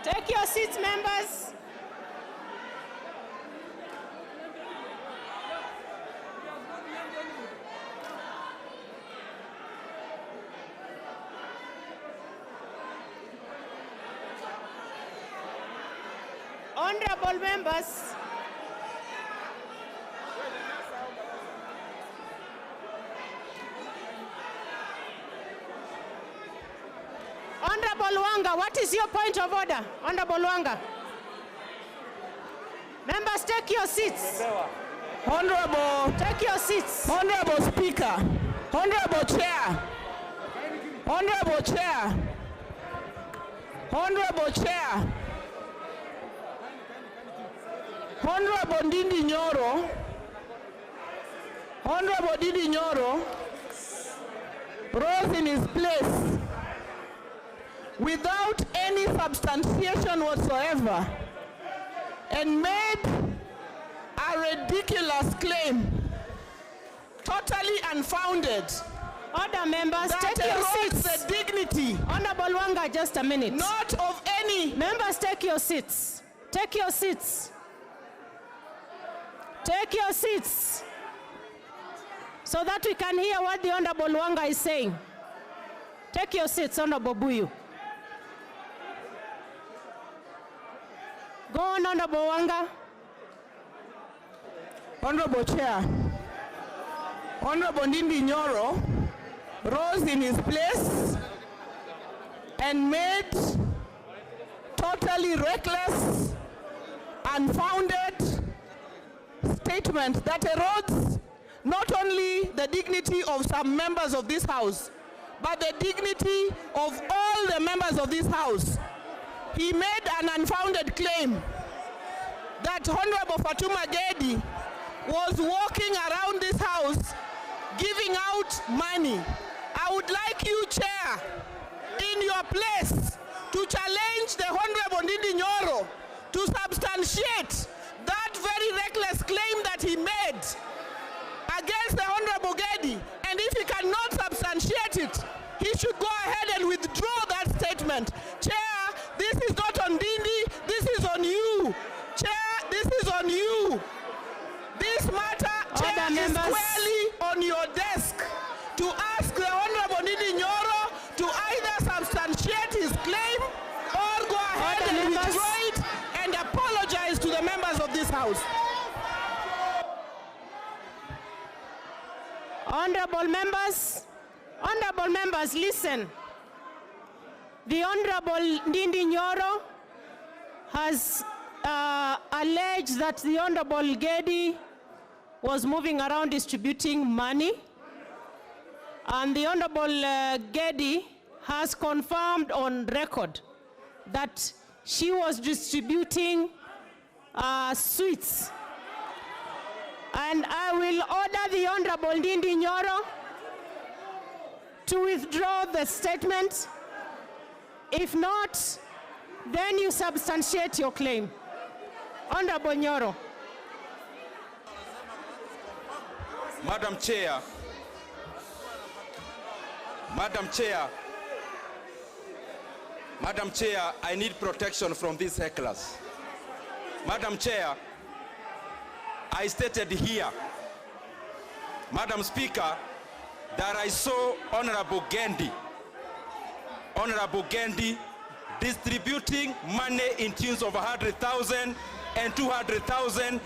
Take your seats, members. Honorable members, Honorable Wanga, what is your point of order? Honorable Wanga. Members, take your seats. Honorable, take your seats. Honorable Speaker, Honorable Chair, Honorable Chair, Honorable Chair, Honorable Ndindi Nyoro, Honorable Ndindi Nyoro rose in his place without any substantiation whatsoever and made a ridiculous claim, totally unfounded. Order, members, that take your seats. The dignity. Honorable Wanga, just a minute. Not of any. Members, take your seats. Take your seats. Take your seats so that we can hear what the Honorable Wanga is saying. Take your seats, Honorable Buyu. Go on, Honorable Wanga. Honorable Chair, Honorable Ndindi Nyoro rose in his place and made totally reckless, unfounded statement that erodes not only the dignity of some members of this House, but the dignity of all the members of this House. He made an unfounded claim that Honorable Fatuma Gedi was walking around this House giving out money. I would like you, Chair, in your place, to challenge the Honorable Ndindi Nyoro to substantiate that very reckless claim that he made against the Honorable Gedi. And if he cannot substantiate it, he should go ahead and withdraw that statement. Chair, this is not on Ndindi, this is on you. Chair, this is on you. This matter, Chair, is squarely on your desk to ask the Honorable Ndindi Nyoro to either substantiate his claim or go ahead and withdraw it and apologize to the members of this House. Honorable members, listen. The Honorable Ndindi Nyoro has alleged that the Honorable Gedi was moving around distributing money, and the Honorable Gedi has confirmed on record that she was distributing sweets. And I will order the Honorable Ndindi Nyoro to withdraw the statement. If not, then you substantiate your claim. Honorable Nyoro. Madam Chair, I need protection from these hecklers. Madam Chair, I stated here, Madam Speaker, that I saw Honorable Gendi distributing money in tunes of 100,000 and 200,000.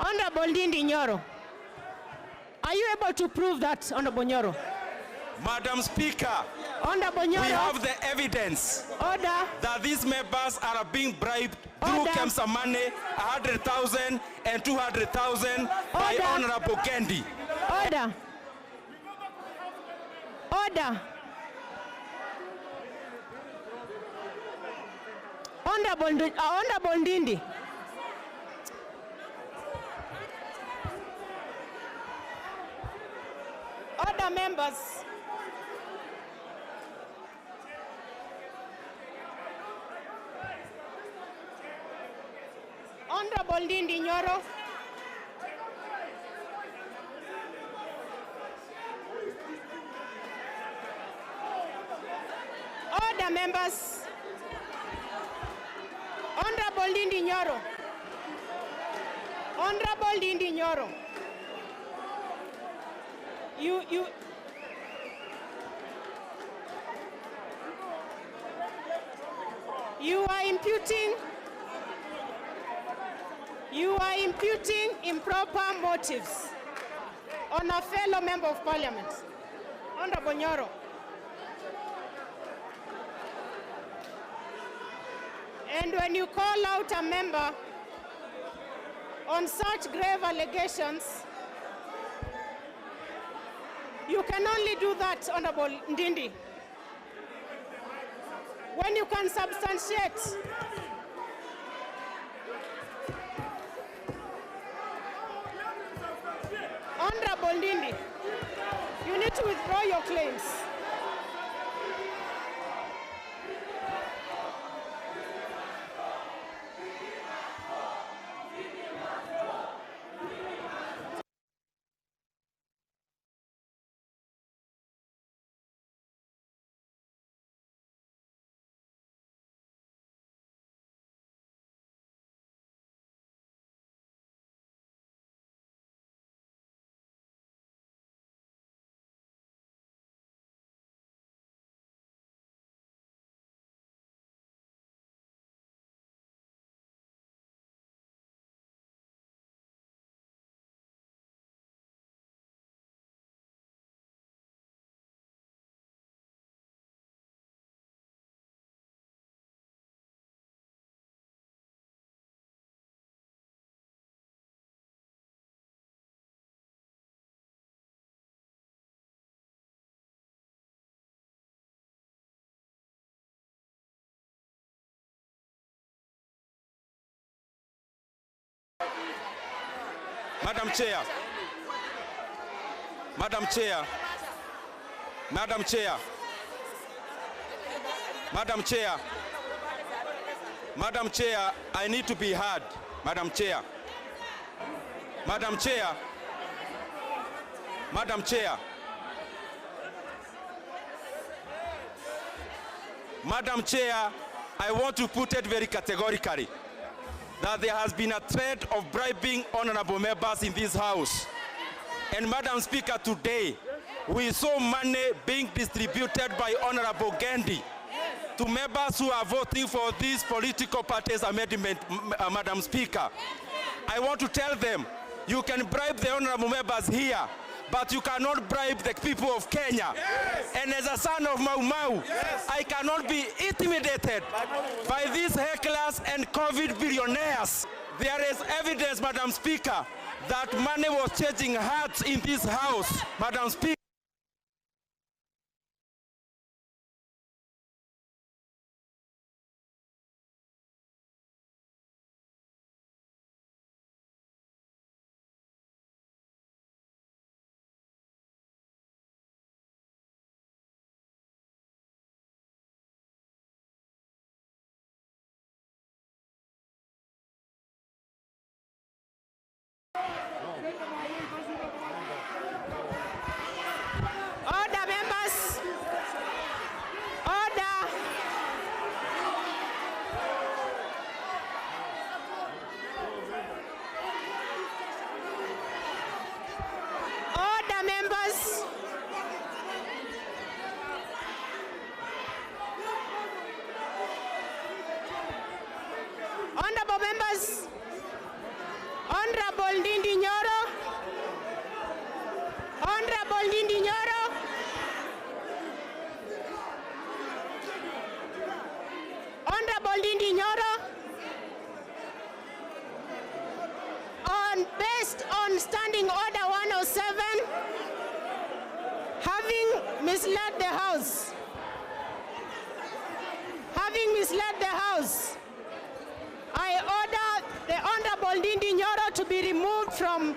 Honorable Ndindi Nyoro, are you able to prove that, Honorable Nyoro? Madam Speaker, Honorable Nyoro, we have the evidence that these members are being bribed through KEMSA money, 100,000 and 200,000 by Honorable Gendi. Order. Order. Honorable Ndindi. Order, members. Honorable Ndindi Nyoro. Order, members. Honorable Ndindi Nyoro. Honorable Ndindi Nyoro. You are imputing improper motives on a fellow member of parliament, Honorable Nyoro. And when you call out a member on such grave allegations, you can only do that, Honorable Ndindi, when you can substantiate. Honorable Ndindi, you need to withdraw your claims. Madam Chair, Madam Chair, Madam Chair, Madam Chair, Madam Chair, I need to be heard. Madam Chair, Madam Chair, Madam Chair, Madam Chair, I want to put it very categorically that there has been a threat of bribing honorable members in this house. And Madam Speaker, today we saw money being distributed by Honorable Gendi to members who are voting for this political party's amendment, Madam Speaker. I want to tell them, you can bribe the honorable members here, but you cannot bribe the people of Kenya. Yes. And as a son of Mau Mau, yes, I cannot be intimidated by these hecklers and COVID billionaires. There is evidence, Madam Speaker, that money was changing hearts in this house, Madam Speaker. Order, members. Order. Order, members. Honorable members. Honorable Ndindi Nyoro. Honorable Ndindi Nyoro. Honorable Ndindi Nyoro. Based on Standing Order 107, having misled the House, I order the Honorable Ndindi Nyoro to be removed from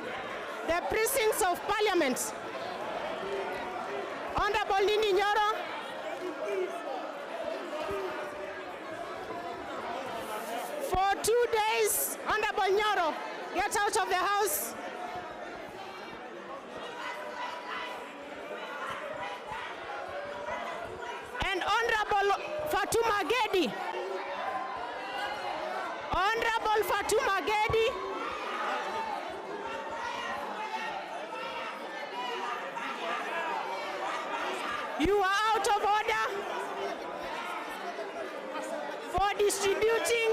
the precincts of Parliament. Honorable Ndindi Nyoro. For 2 days, Honorable Nyoro, get out of the House. And Honorable Fatuma Gedi. Honorable Fatuma Gedi. You are out of order. For for distributing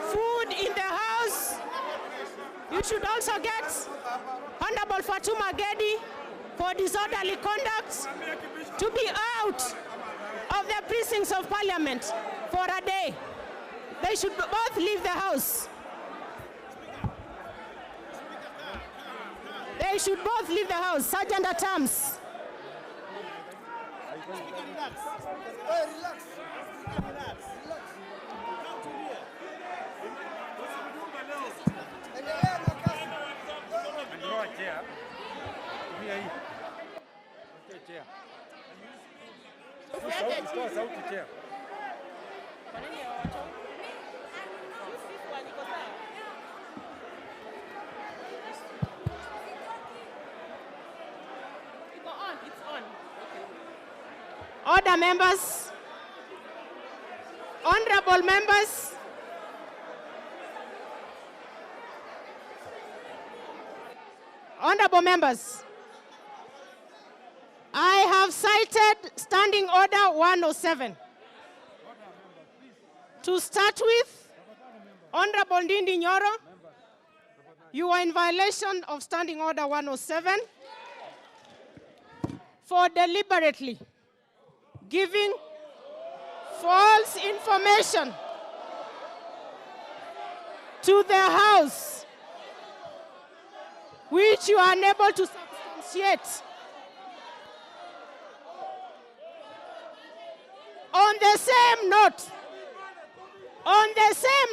food in the house. You should also get Honorable Fatuma Gedi for disorderly conduct to be out of the precincts of Parliament for a day. They should both leave the house. They should both leave the house. Sergeant at Arms. Order, members. Honorable members. Honorable members. I have cited Standing Order 107. To start with, Honorable Ndindi Nyoro, you are in violation of Standing Order 107 for deliberately giving false information to the House, which you are unable to substantiate. On the same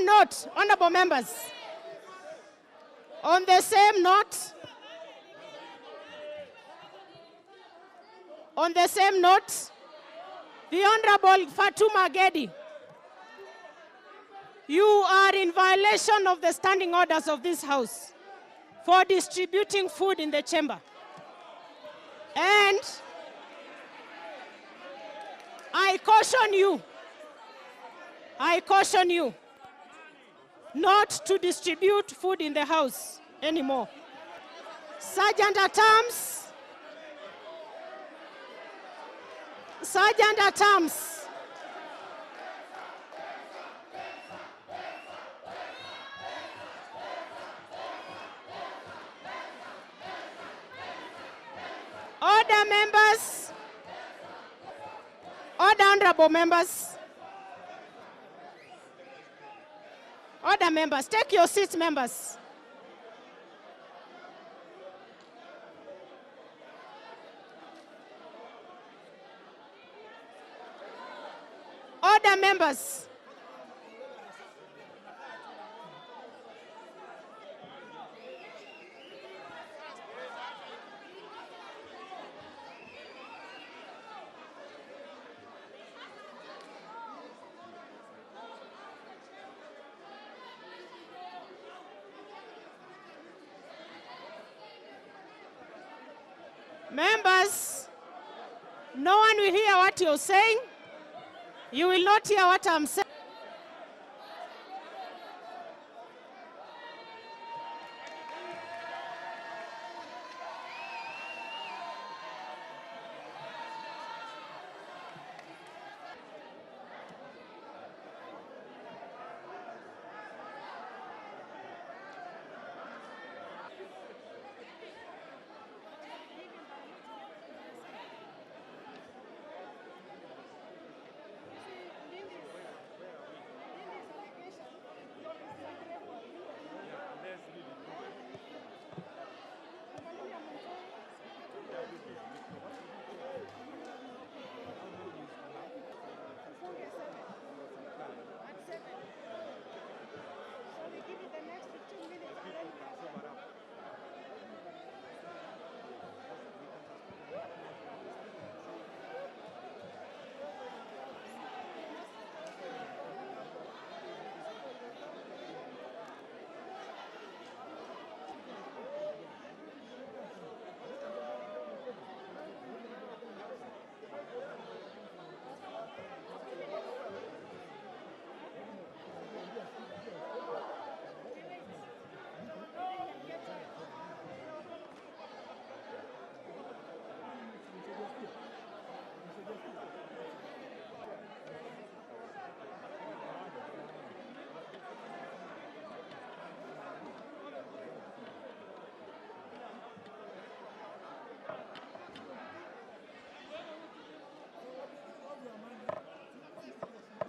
note, honorable members, on the same note, the Honorable Fatuma Gedi, you are in violation of the standing orders of this House for distributing food in the chamber. And I caution you not to distribute food in the House anymore. Sergeant at Arms. Sergeant at Arms. Order, members. Order, honorable members. Order, members. Take your seats, members. Order, members. Members, no one will hear what you're saying. You will not hear what I'm saying.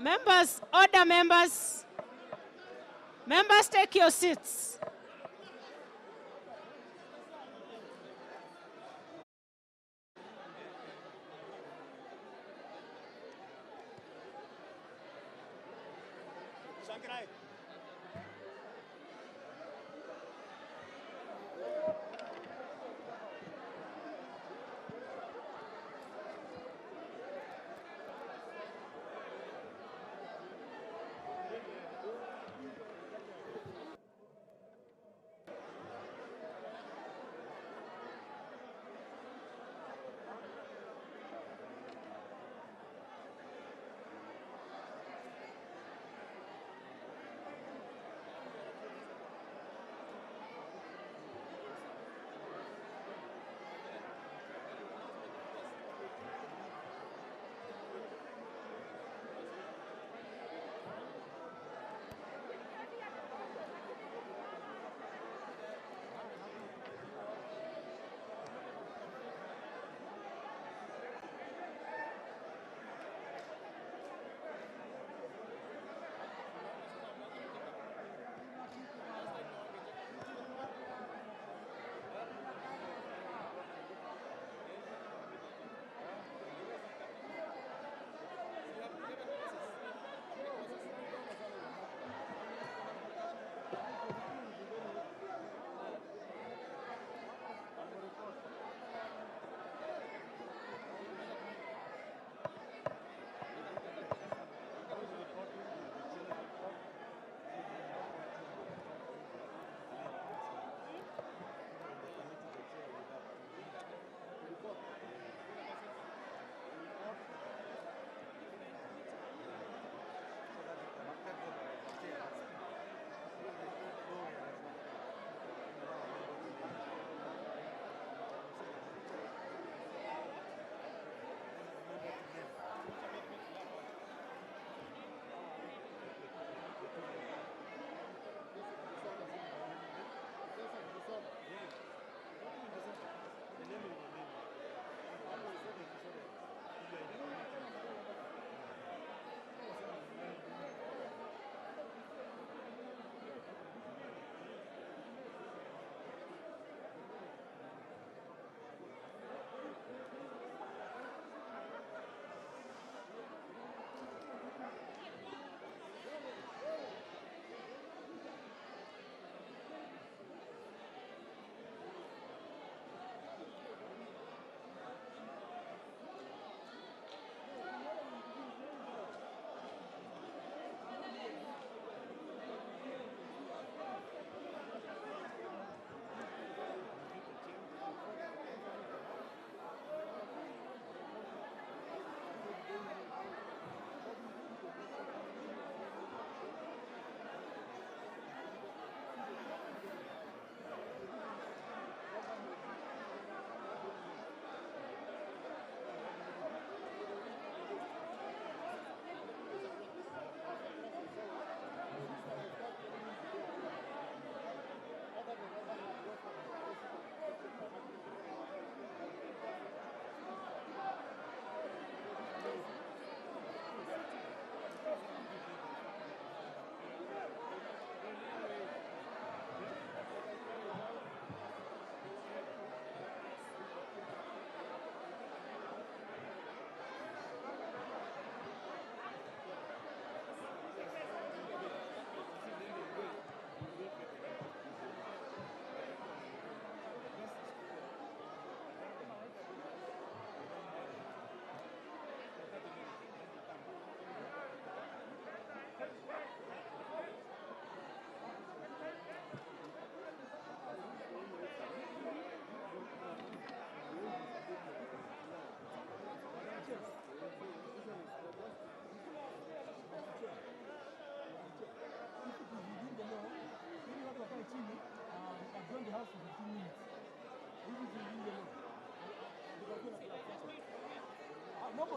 Members, order members. Members, take your seats.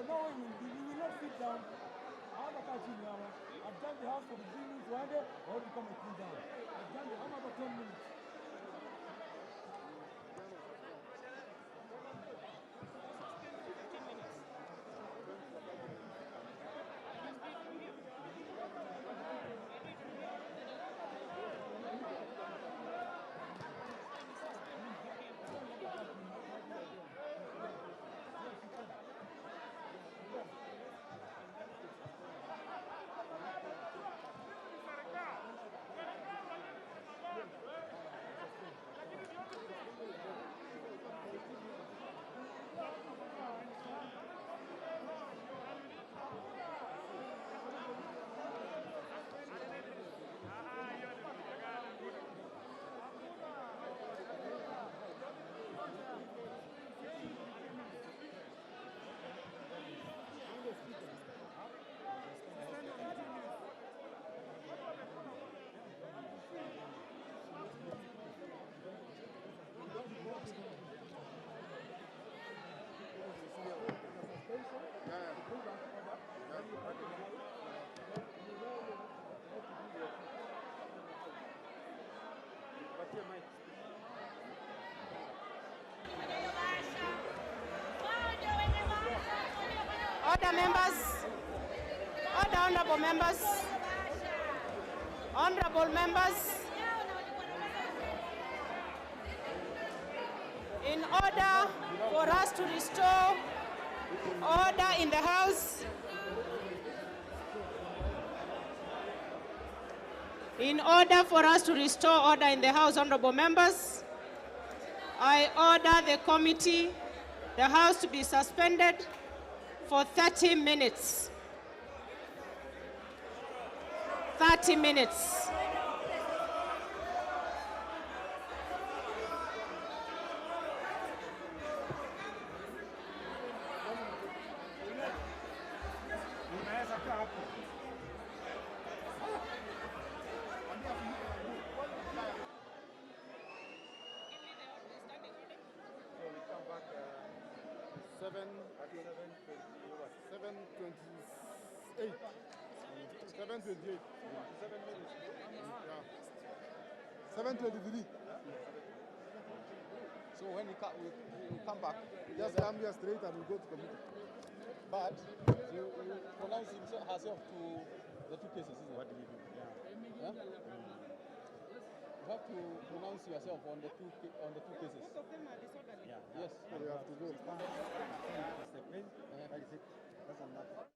No, we will not sit down. I've done the house for 15 minutes one day, or you come and cool down. I've done the house for 10 minutes. Order, members. Order, honorable members. Honorable members. In order for us to restore order in the House, in order for us to restore order in the House, honorable members, I order the committee, the House to be suspended for 30 minutes. 30 minutes. Seven 23. So when we come back, just come here straight and we go to committee. But you pronounce herself to the two cases, isn't it? What do you do? Yeah. You have to pronounce yourself on the two cases. Both of them are disorderly. Yeah. Yes. So you have to go. That's enough.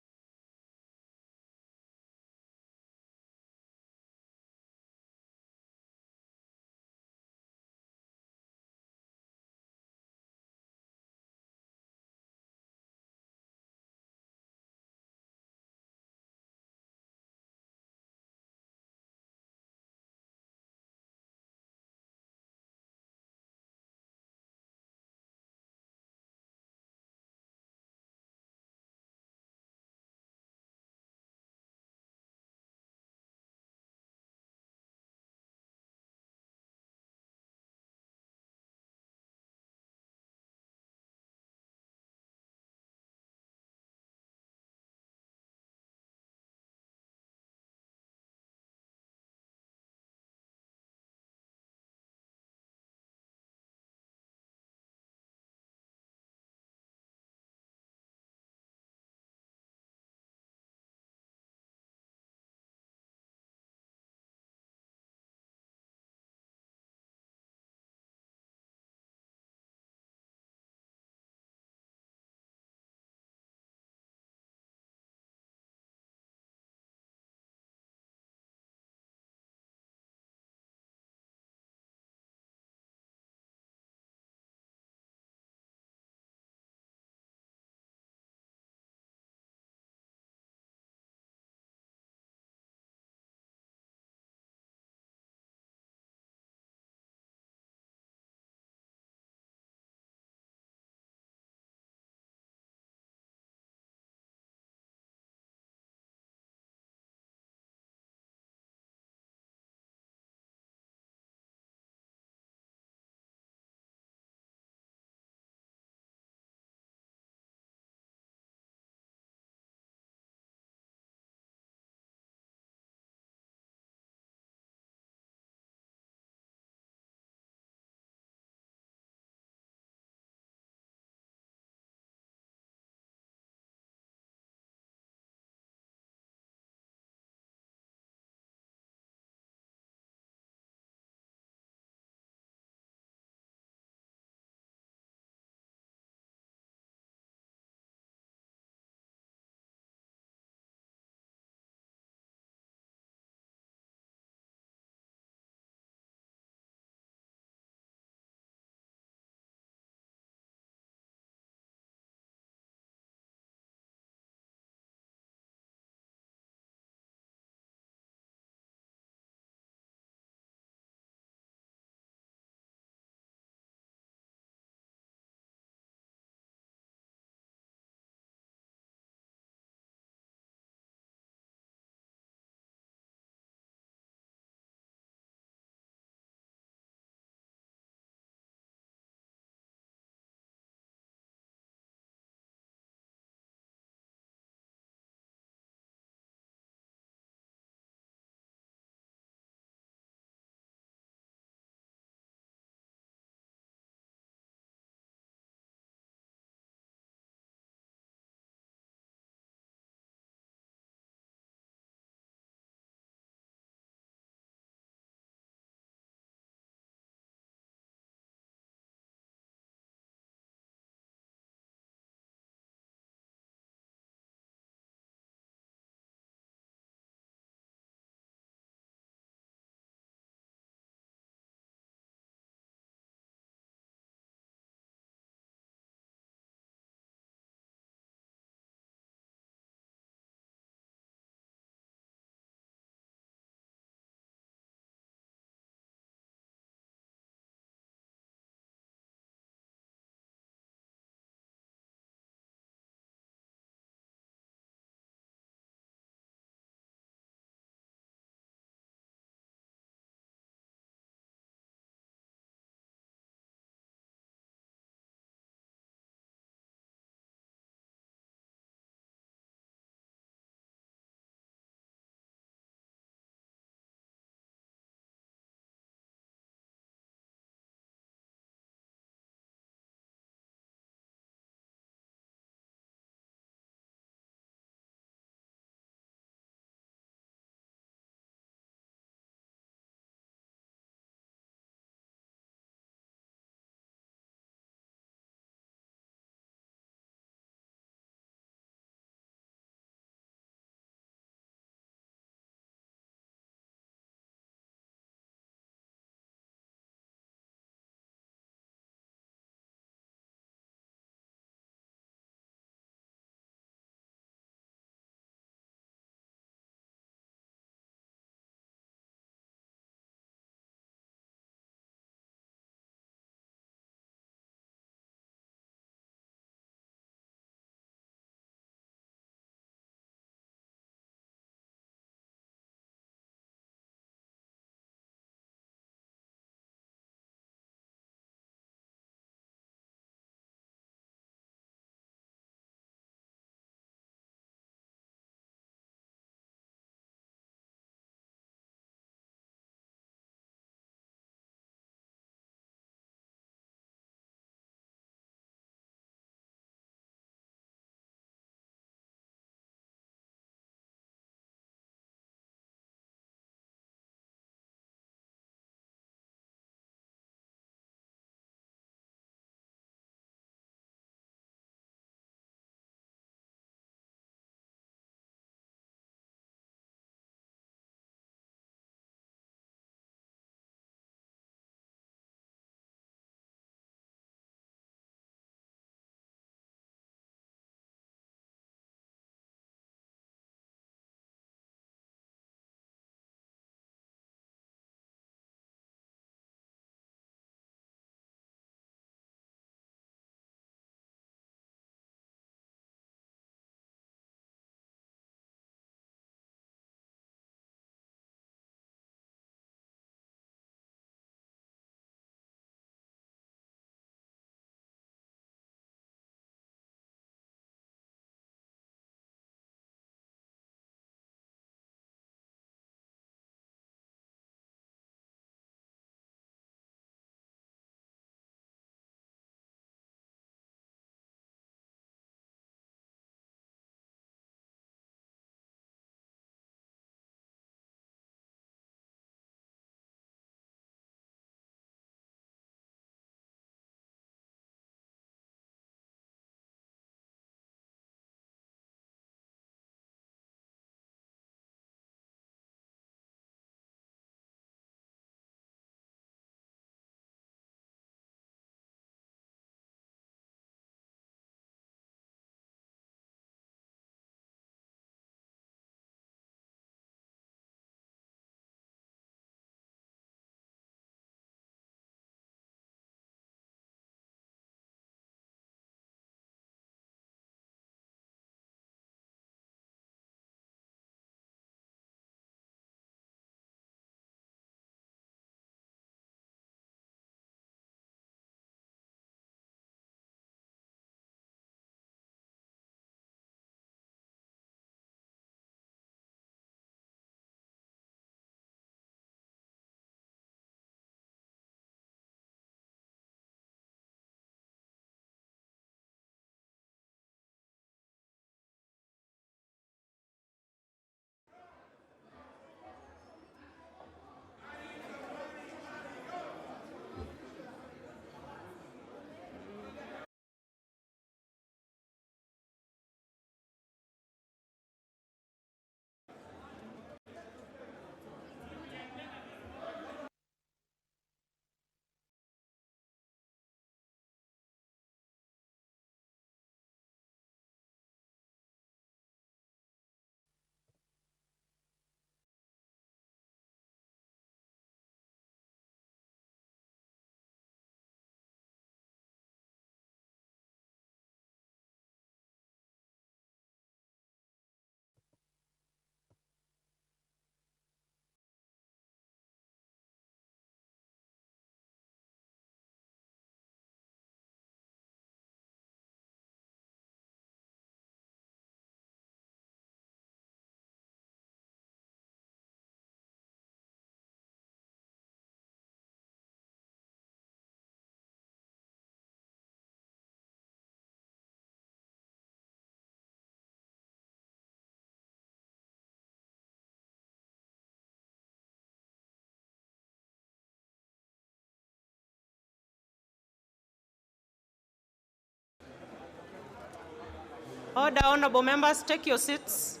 Order, honorable members, take your seats.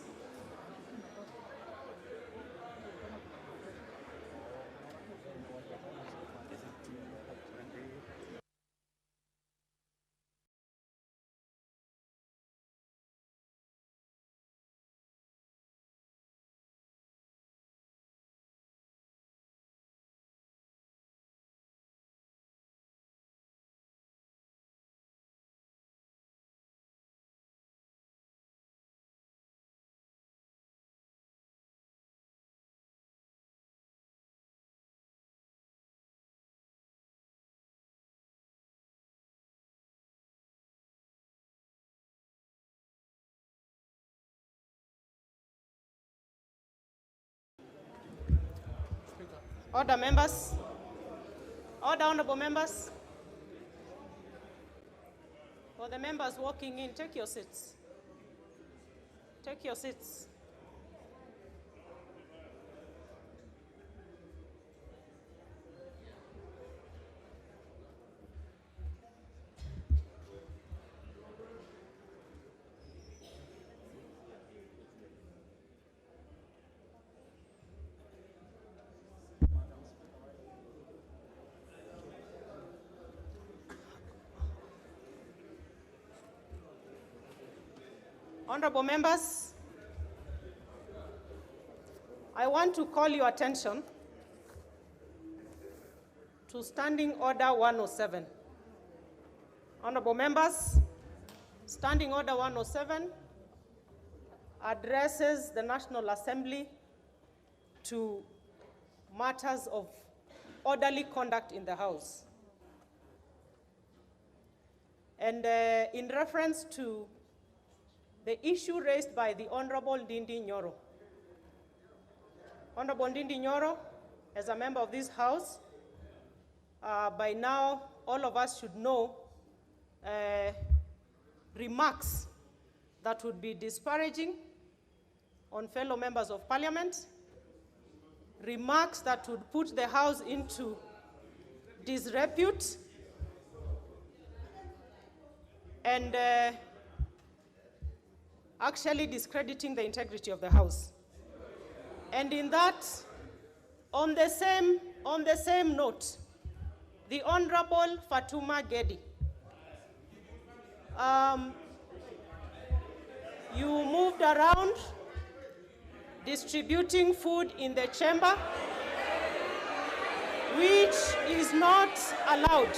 Order, members. Order, honorable members. For the members walking in, take your seats. Take your seats. Honorable members, I want to call your attention to Standing Order 107. Honorable members, Standing Order 107 addresses the National Assembly to matters of orderly conduct in the House. And in reference to the issue raised by the Honorable Ndindi Nyoro. Honorable Ndindi Nyoro, as a member of this House, by now all of us should know remarks that would be disparaging on fellow members of Parliament, remarks that would put the House into disrepute, and actually discrediting the integrity of the House. And in that, on the same note, the Honorable Fatuma Gedi, you moved around distributing food in the chamber, which is not allowed.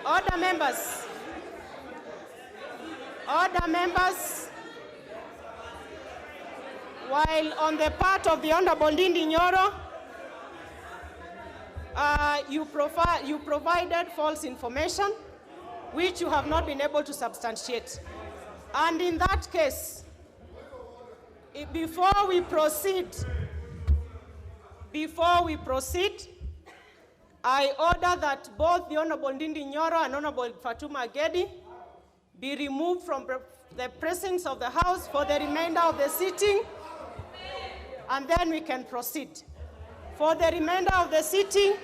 Order, members. Order, members. While on the part of the Honorable Ndindi Nyoro, you provided false information, which you have not been able to substantiate. And in that case, before we proceed, I order that both the Honorable Ndindi Nyoro and Honorable Fatuma Gedi be removed from the precincts of the House for the remainder of the sitting, and then we can proceed. For the remainder of the sitting,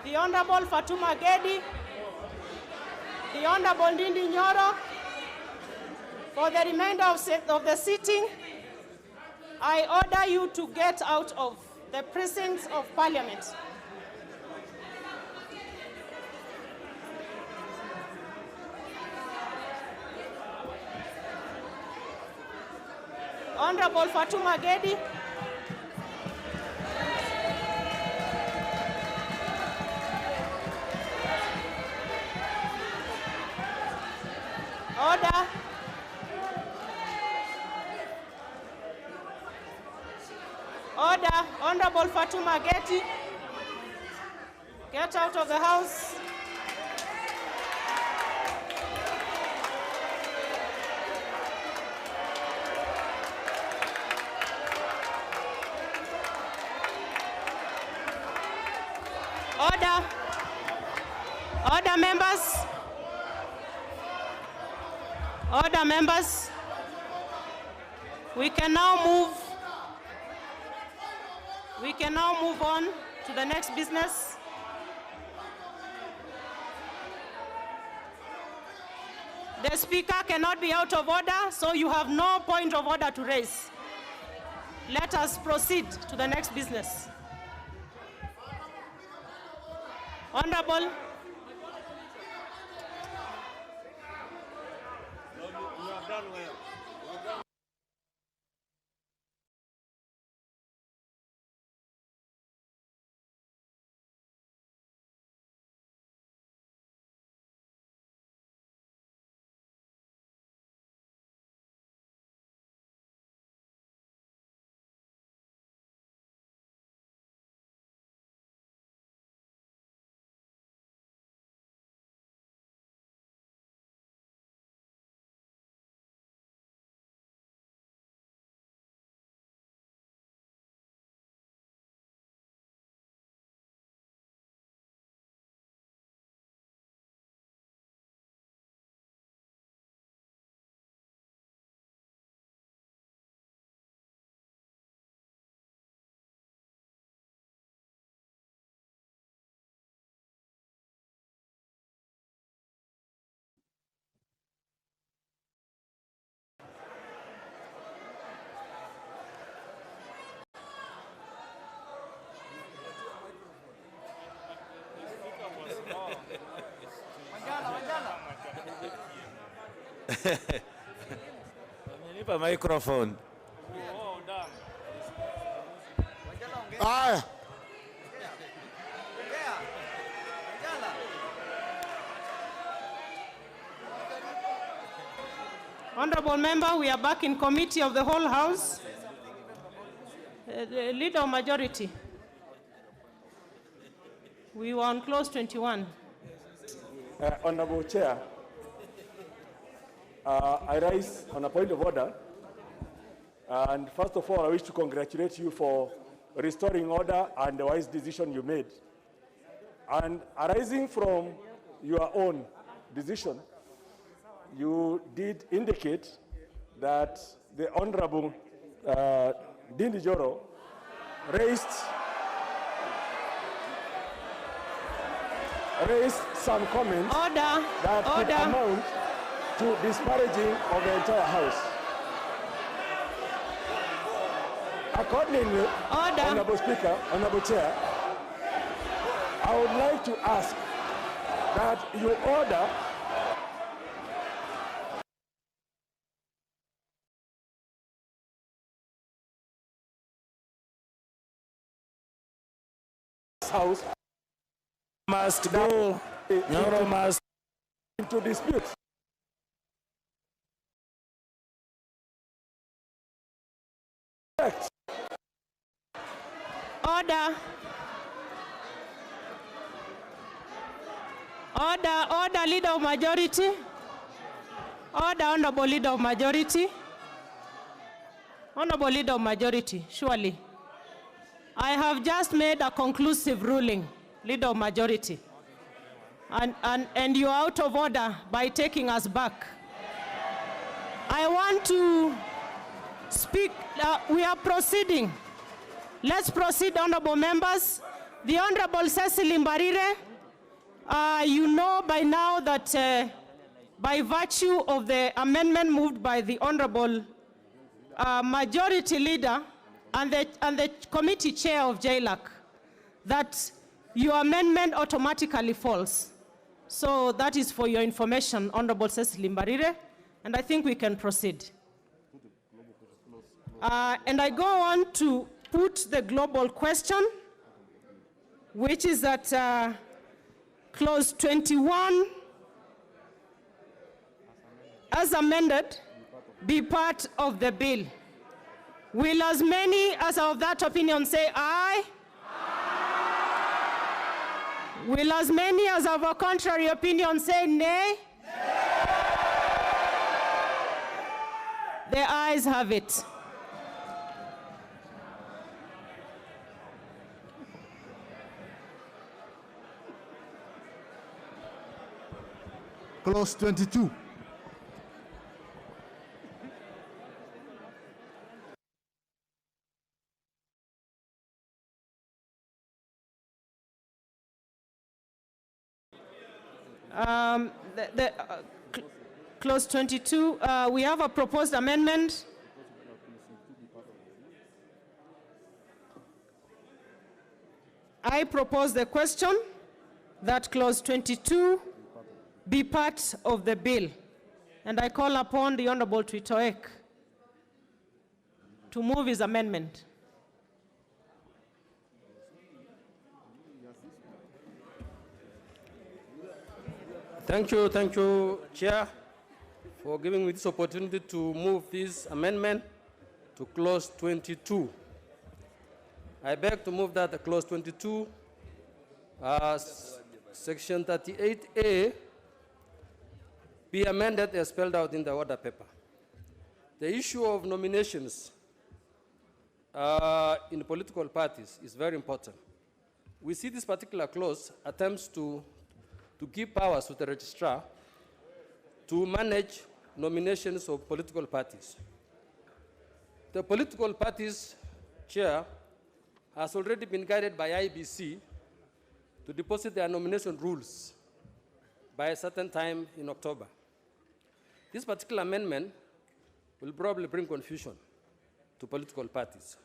the Honorable Fatuma Gedi, the Honorable Ndindi Nyoro, for the remainder of the sitting, I order you to get out of the precincts of Parliament. Honorable Fatuma Gedi. Order. Order. Honorable Fatuma Gedi, get out of the House. Order. Order, members. Order, members. We can now move on to the next business. The Speaker cannot be out of order, so you have no point of order to raise. Let us proceed to the next business. Honorable. Amenipa microphone. Aya. Honorable member, we are back in committee of the whole house. Leader of majority. We were on clause 21. Honorable Chair, I rise on a point of order. And first of all, I wish to congratulate you for restoring order and the wise decision you made. And arising from your own decision, you did indicate that the Honorable Dindi Joro raised some comments that could amount to disparaging of the entire House. Accordingly, Honorable Speaker, Honorable Chair, I would like to ask that you order House must go. Nyoro must into dispute. Order. Order, Leader of Majority. Order, Honorable Leader of Majority. Honorable Leader of Majority, surely. I have just made a conclusive ruling, Leader of Majority. And you are out of order by taking us back. I want to speak. We are proceeding. Let's proceed, honorable members. The Honorable Cecily Mbarire, you know by now that by virtue of the amendment moved by the Honorable Majority Leader and the Committee Chair of JLAC, that your amendment automatically falls. So that is for your information, Honorable Cecily Mbarire, and I think we can proceed. And I go on to put the global question, which is that clause 21, as amended, be part of the bill. Will as many as are of that opinion say aye? Aye. Will as many as of a contrary opinion say nay? Nay. The ayes have it. Clause 22. Clause 22, we have a proposed amendment. I propose the question that clause 22 be part of the bill. And I call upon the Honorable Twitoek to move his amendment. Thank you, Chair, for giving me this opportunity to move this amendment to clause 22. I beg to move that the clause 22, section 38A, be amended as spelled out in the order paper. The issue of nominations in political parties is very important. We see this particular clause attempts to give powers to the registrar to manage nominations of political parties. The political parties chair has already been guided by IBC to deposit their nomination rules by a certain time in October. This particular amendment will probably bring confusion to political parties.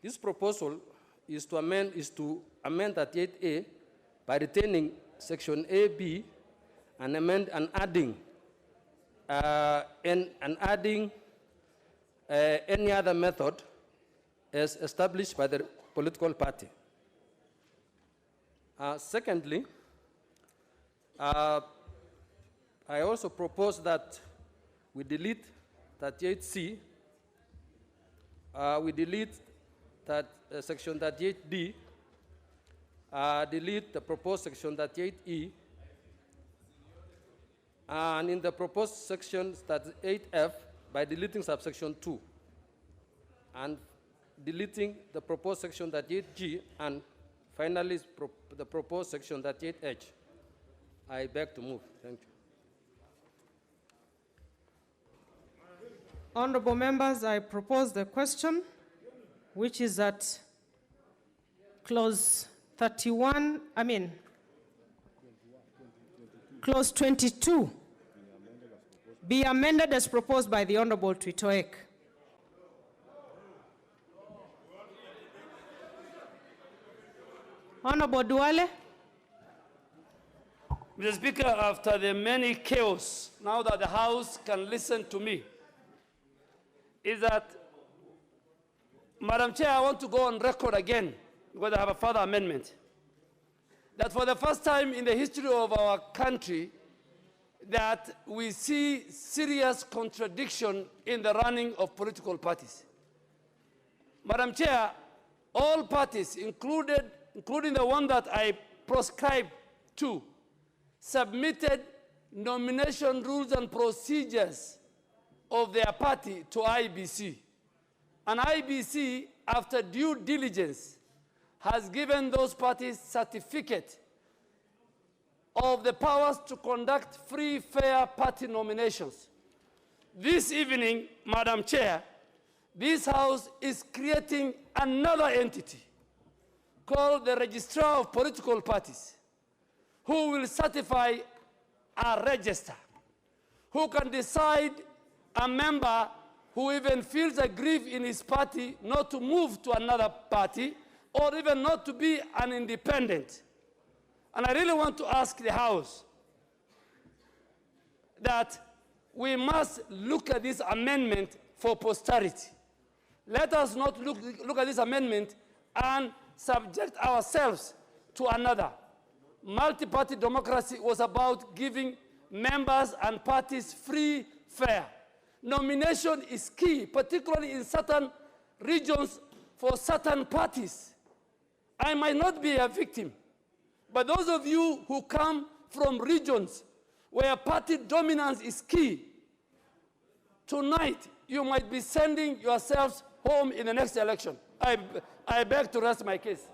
This proposal is to amend 38A by retaining section AB and adding any other method as established by the political party. Secondly, I also propose that we delete 38C, we delete section 38D, delete the proposed section 38E, and in the proposed section 38F by deleting subsection 2, and deleting the proposed section 38G, and finally the proposed section 38H. I beg to move. Thank you. Honorable members, I propose the question, which is that clause 22 be amended as proposed by the Honorable Twitoek. Honorable Duale. Mr. Speaker, after the many chaos, now that the House can listen to me, is that, Madam Chair, I want to go on record again, because I have a further amendment, that for the first time in the history of our country, that we see serious contradiction in the running of political parties. Madam Chair, all parties, including the one that I proscribed to, submitted nomination rules and procedures of their party to IBC. And IBC, after due diligence, has given those parties certificate of the powers to conduct free, fair party nominations. This evening, Madam Chair, this House is creating another entity called the Registrar of Political Parties, who will certify a register, who can decide a member who even feels a grief in his party not to move to another party or even not to be an independent. And I really want to ask the House that we must look at this amendment for posterity. Let us not look at this amendment and subject ourselves to another. Multi-party democracy was about giving members and parties free, fair. Nomination is key, particularly in certain regions for certain parties. I might not be a victim, but those of you who come from regions where party dominance is key, tonight you might be sending yourselves home in the next election. I beg to rest my case.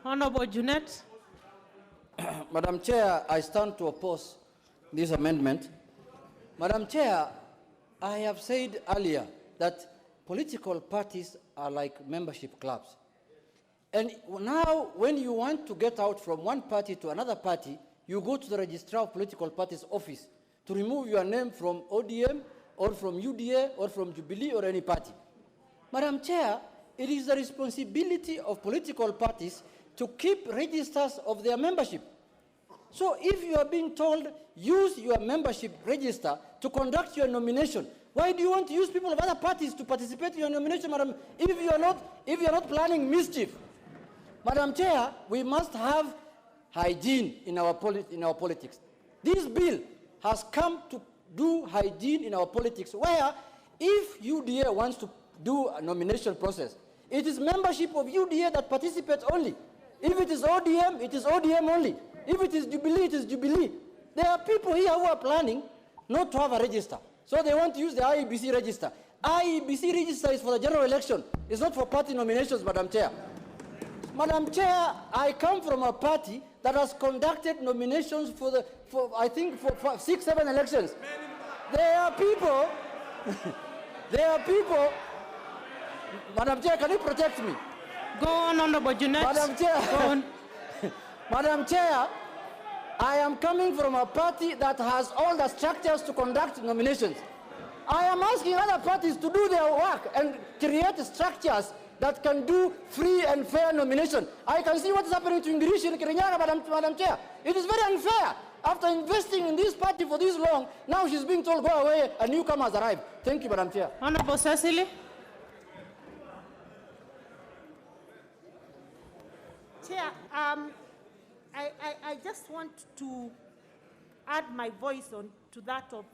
Honorable Junet. Madam Chair, I stand to oppose this amendment. Madam Chair, I have said earlier that political parties are like membership clubs. And now when you want to get out from one party to another party, you go to the Registrar of Political Parties office to remove your name from ODM or from UDA or from Jubilee or any party. Madam Chair, it is the responsibility of political parties to keep registers of their membership. So if you are being told, use your membership register to conduct your nomination, why do you want to use people of other parties to participate in your nomination, Madam, if you are not planning mischief? Madam Chair, we must have hygiene in our politics. This bill has come to do hygiene in our politics, where if UDA wants to do a nomination process, it is membership of UDA that participates only. If it is ODM, it is ODM only. If it is Jubilee, it is Jubilee. There are people here who are planning not to have a register. So they want to use the IEBC register. IEBC register is for the general election. It's not for party nominations, Madam Chair. Madam Chair, I come from a party that has conducted nominations for 6, 7 elections. There are people, Madam Chair, can you protect me? Go on, Honorable Junet. Madam Chair, go on. Madam Chair, I am coming from a party that has all the structures to conduct nominations. I am asking other parties to do their work and create structures that can do free and fair nomination. I can see what is happening to Ingirishi in Kirinyaga, Madam Chair. It is very unfair. After investing in this party for this long, now she's being told, go away, a newcomer has arrived. Thank you, Madam Chair. Honorable Cecily. Chair, I just want to add my voice on to that of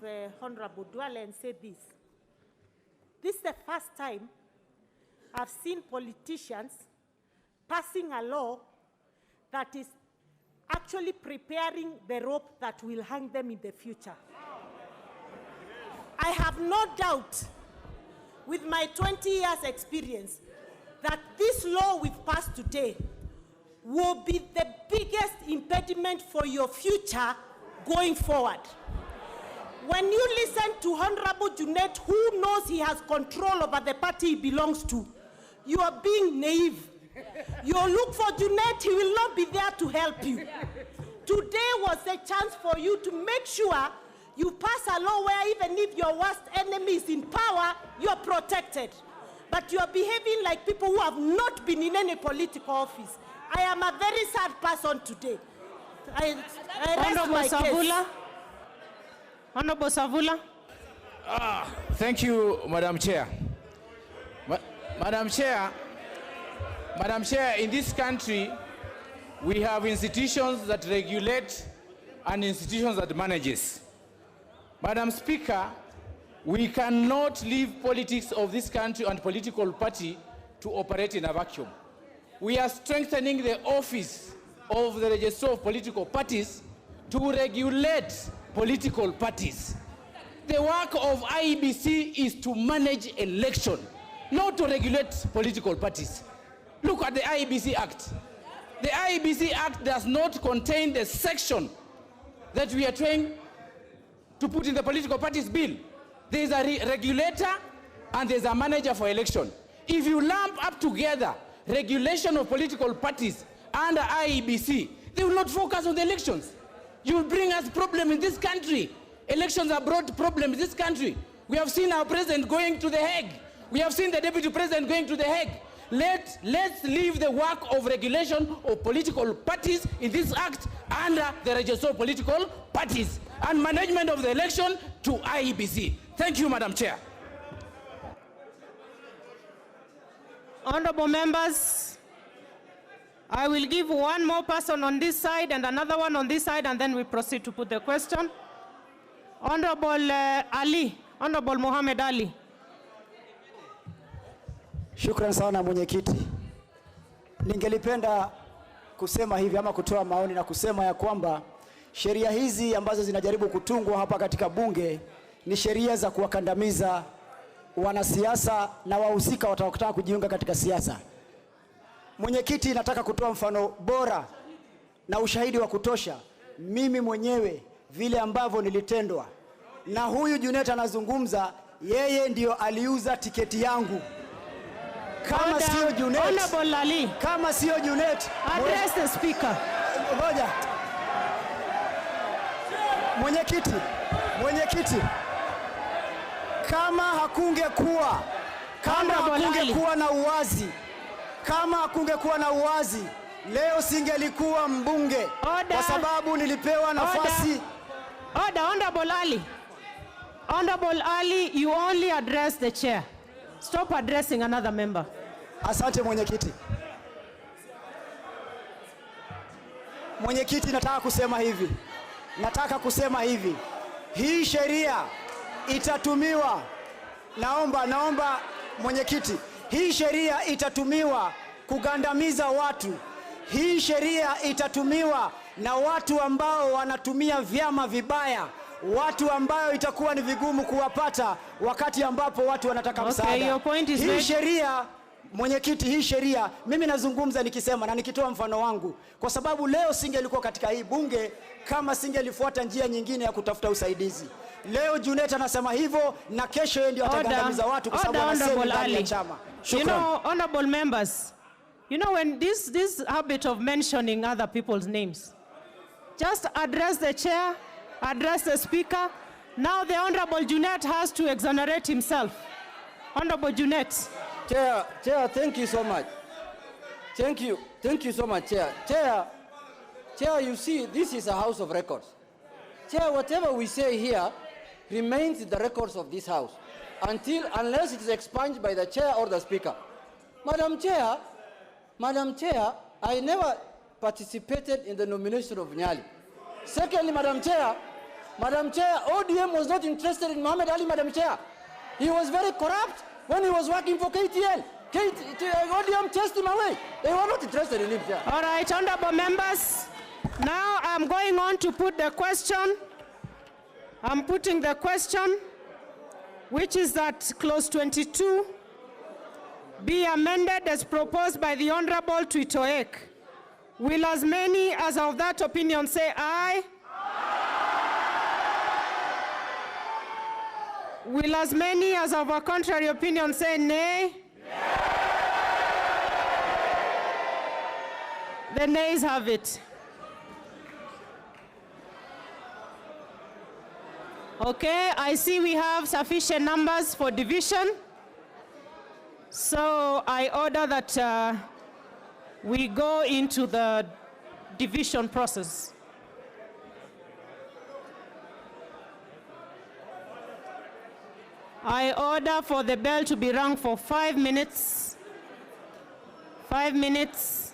Honorable Duale and say this. This is the first time I've seen politicians passing a law that is actually preparing the rope that will hang them in the future. I have no doubt, with my 20 years experience, that this law we've passed today will be the biggest impediment for your future going forward. When you listen to Honorable Junet, who knows he has control over the party he belongs to, you are being naive. You look for Junet, he will not be there to help you. Today was a chance for you to make sure you pass a law where even if your worst enemy is in power, you are protected. But you are behaving like people who have not been in any political office. I am a very sad person today. I rest my case. Honorable Savula. Thank you, Madam Chair. Madam Chair, in this country, we have institutions that regulate and institutions that manages. Madam Speaker, we cannot leave politics of this country and political party to operate in a vacuum. We are strengthening the office of the Registrar of Political Parties to regulate political parties. The work of IEBC is to manage election, not to regulate political parties. Look at the IEBC Act. The IEBC Act does not contain the section that we are trying to put in the political parties bill. There is a regulator and there is a manager for election. If you lump up together regulation of political parties under IEBC, they will not focus on the elections. You will bring us problems in this country. Elections have brought problems in this country. We have seen our president going to The Hague. We have seen the deputy president going to The Hague. Let's leave the work of regulation of political parties in this act under the Register of Political Parties and management of the election to IEBC. Thank you, Madam Chair. Honorable members, I will give one more person on this side and another one on this side, and then we proceed to put the question. Honorable Ali, Honorable Mohamed Ali. Shukran sana mwenyekiti. Ningelipenda kusema hivi ama kutoa maoni na kusema ya kwamba sheria hizi ambazo zinajaribu kutungwa hapa katika bunge ni sheria za kuwakandamiza wanasiasa na wahusika watakaotaka kujiunga katika siasa. Mwenyekiti, nataka kutoa mfano bora na ushahidi wa kutosha mimi mwenyewe vile ambavyo nilitendwa. Na huyu Junet anazungumza, yeye ndio aliuza tiketi yangu. Kama sio Junet, kama sio Junet, address the speaker. Ngoja. Mwenyekiti, kama hakungekuwa na uwazi, leo singelikuwa mbunge. Kwa sababu nilipewa nafasi. Honorable Ali, you only address the chair. Stop addressing another member. Asante mwenyekiti. Mwenyekiti, nataka kusema hivi. Hii sheria itatumiwa. Naomba mwenyekiti, hii sheria itatumiwa kugandamiza watu. Hii sheria itatumiwa na watu ambao wanatumia vyama vibaya, watu ambao itakuwa ni vigumu kuwapata wakati ambapo watu wanataka msaada. Your point is hii sheria, mwenyekiti, hii sheria, mimi nazungumza nikisema na nikitoa mfano wangu, kwa sababu leo singelikuwa katika hii bunge kama singelifuata njia nyingine ya kutafuta usaidizi. Leo Junet anasema hivyo na kesho yeye ndio atagandamiza watu kwa sababu anasema ndani ya chama. You know, honorable members, you know, when this habit of mentioning other people's names, just address the chair, address the speaker. Now the Honorable Junet has to exonerate himself. Honorable Junet. Chair, thank you so much. Thank you so much, Chair. Chair, you see, this is a house of records. Chair, whatever we say here remains in the records of this house unless it is expunged by the chair or the speaker. Madam Chair, I never participated in the nomination of Nyali. Secondly, Madam Chair, ODM was not interested in Muhammad Ali, Madam Chair. He was very corrupt when he was working for KTL. ODM chased him away. They were not interested in him, Chair. All right, honorable members. Now I'm going on to put the question. I'm putting the question, which is that clause 22 be amended as proposed by the Honorable Twitoek. Will as many as of that opinion say aye? Will as many as of a contrary opinion say nay? The nays have it. Okay, I see we have sufficient numbers for division. So I order that we go into the division process. I order for the bell to be rung for 5 minutes. 5 minutes.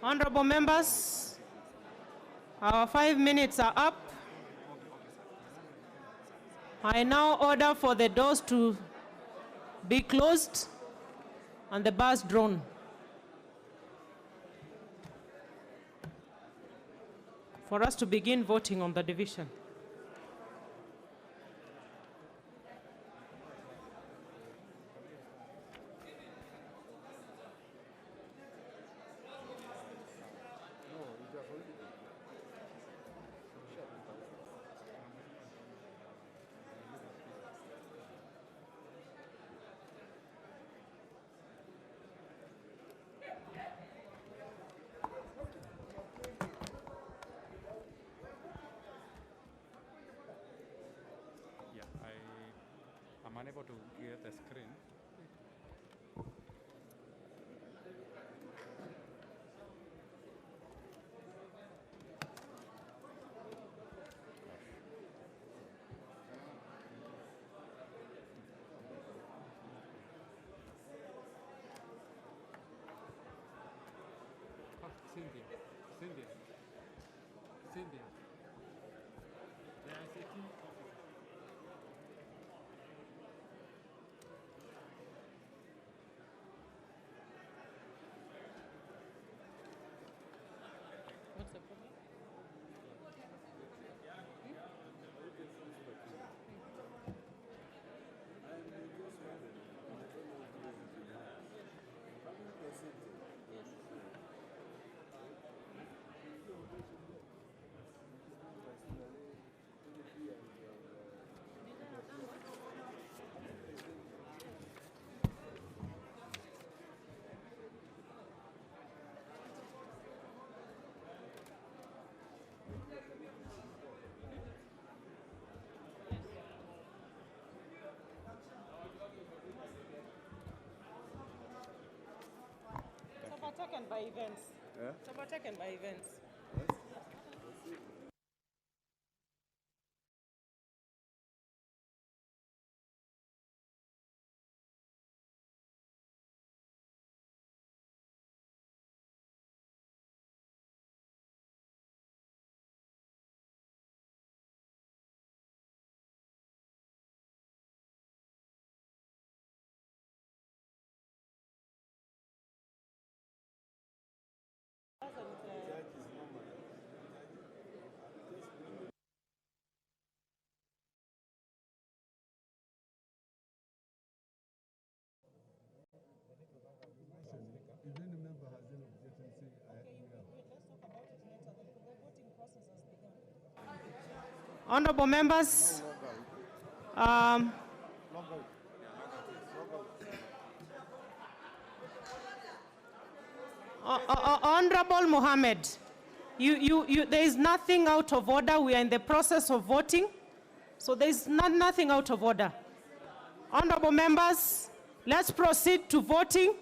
Honorable members, our 5 minutes are up. I now order for the doors to be closed and the bars drawn. For us to begin voting on the division. I'm unable to get the screen. Cynthia. Yeah, I see. Overtaken by events. Yeah? It's overtaken by events. Honorable members, Honorable Mohammed, there is nothing out of order. We are in the process of voting, so there is nothing out of order. Honorable members, let's proceed to voting.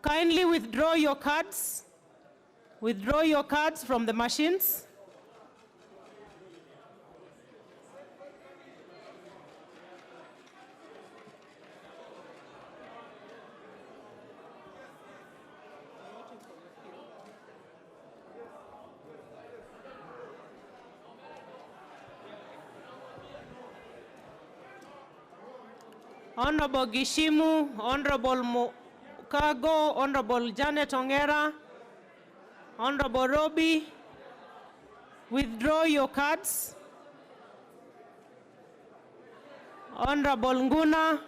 Kindly withdraw your cards. Withdraw your cards from the machines. Honorable Gishimu, Honorable Mukago, Honorable Janet Ongera, Honorable Robbie, withdraw your cards. Honorable Nguna,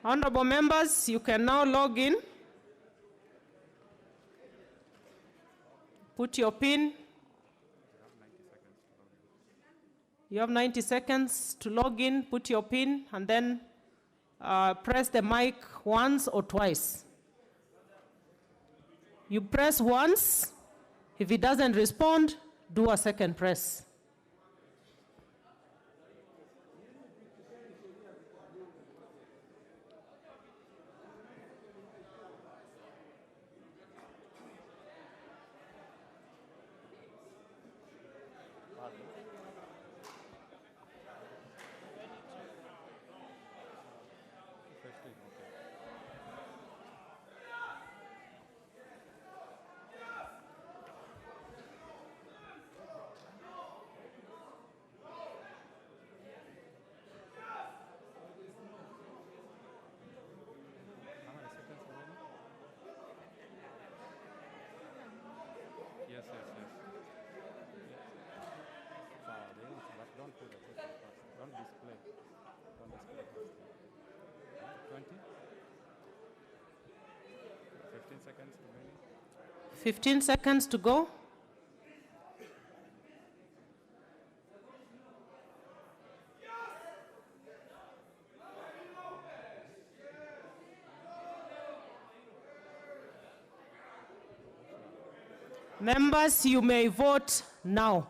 honorable members, you can now log in. Put your PIN. You have 90 seconds to log in, put your PIN, and then press the mic once or twice. You press once. If it doesn't respond, do a second press. Yes, yes, yes. But don't put the question first. Don't display. Don't display first. 20? 15 seconds remaining. 15 seconds to go. Members, you may vote now.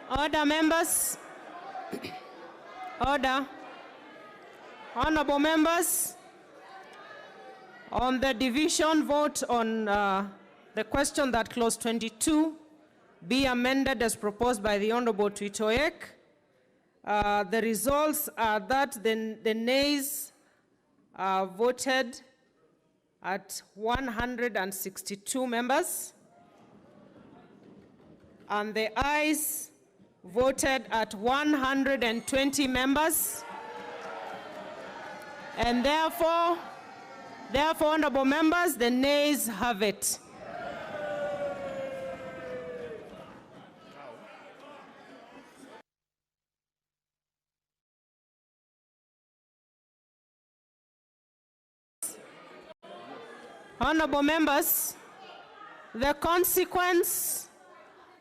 Order, members. Order. Honorable members, on the division vote on the question that clause 22 be amended as proposed by the Honorable Tuitoek, the results are that the nays voted at 162 members, and the ayes voted at 120 members, and therefore, honorable members, the nays have it. Honorable members, the consequence,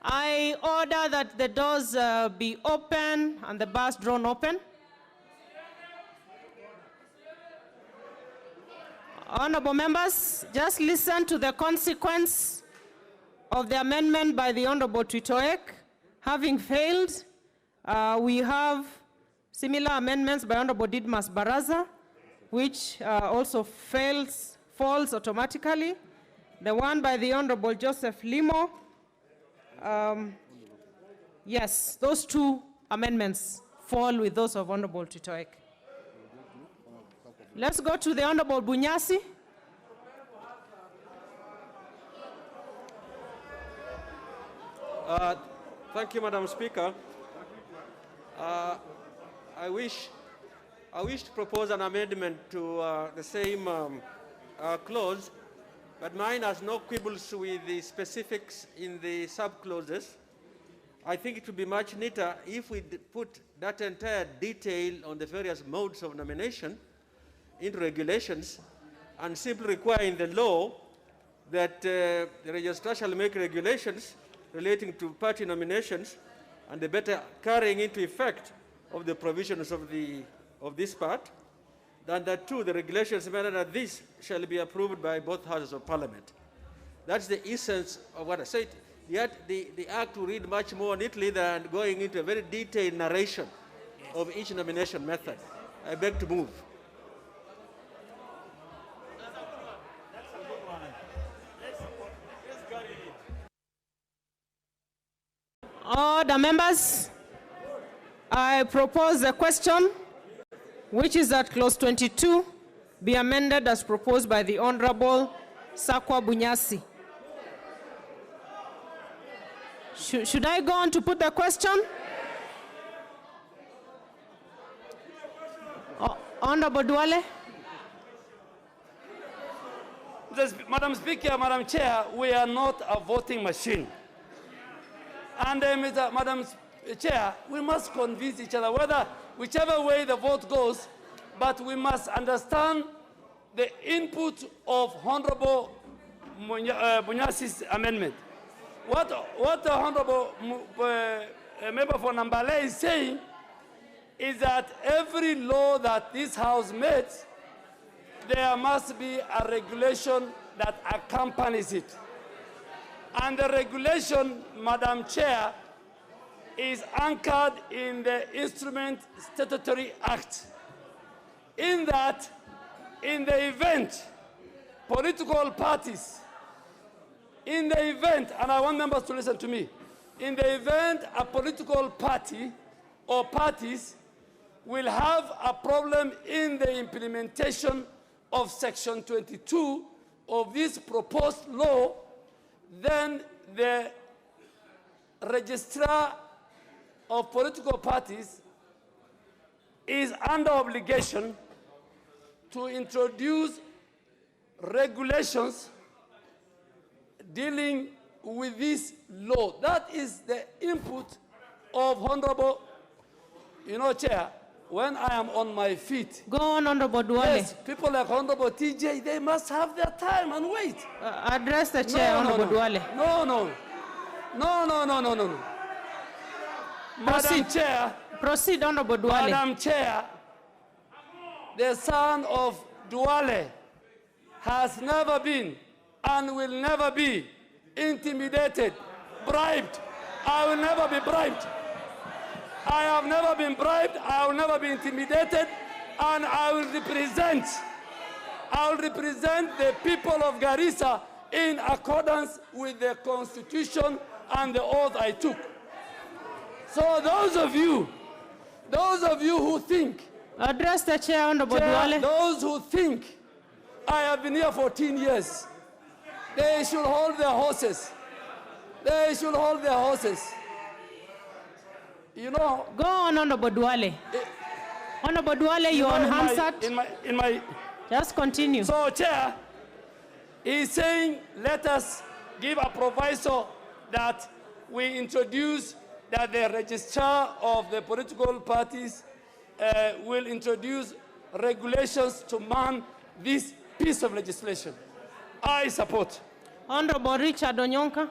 I order that the doors be open and the bars drawn open. Honorable members, just listen to the consequence of the amendment by the Honorable Tuitoek. Having failed, we have similar amendments by Honorable Didmas Baraza, which also falls automatically. The one by the Honorable Joseph Limo, yes, those two amendments fall with those of Honorable Tuitoek. Let's go to the Honorable Bunyasi. Thank you, Madam Speaker. I wish to propose an amendment to the same clause, but mine has no quibbles with the specifics in the sub-clauses. I think it would be much neater if we put that entire detail on the various modes of nomination into regulations and simply require in the law that the registrar shall make regulations relating to party nominations and the better carrying into effect of the provisions of this part, than that too the regulations manner that this shall be approved by both houses of parliament. That's the essence of what I said. Yet the act will read much more neatly than going into a very detailed narration of each nomination method. I beg to move. All the members, I propose a question, which is that clause 22 be amended as proposed by the Honorable Sakwa Bunyasi. Should I go on to put the question? Honorable Duale. Madam Speaker, Madam Chair, we are not a voting machine. And Madam Chair, we must convince each other, whichever way the vote goes, but we must understand the input of Honorable Bunyasi's amendment. What the Honorable Member for Nambale is saying is that every law that this House makes, there must be a regulation that accompanies it. And the regulation, Madam Chair, is anchored in the Instrument Statutory Act. In that, in the event, political parties, in the event, and I want members to listen to me, in the event a political party or parties will have a problem in the implementation of Section 22 of this proposed law, then the registrar of political parties is under obligation to introduce regulations dealing with this law. That is the input of Honorable, Chair, when I am on my feet. Go on, Honorable Duale. Yes, people like Honorable TJ, they must have their time and wait. Address the chair, Honorable Duale. No. Madam Chair. Proceed, Honorable Duale. Madam Chair, the son of Duale has never been and will never be intimidated, bribed. I will never be bribed. I have never been bribed, I will never be intimidated, and I will represent the people of Garissa in accordance with the Constitution and the oath I took. So those of you who think, address the chair, Honorable Duale. Those who think I have been here 14 years, they should hold their horses. They should hold their horses. Go on, Honorable Duale. Honorable Duale, you're unanswered. Just continue. So, Chair, he's saying let us give a proviso that we introduce that the registrar of the political parties will introduce regulations to man this piece of legislation. I support. Honorable Richard Onyonka.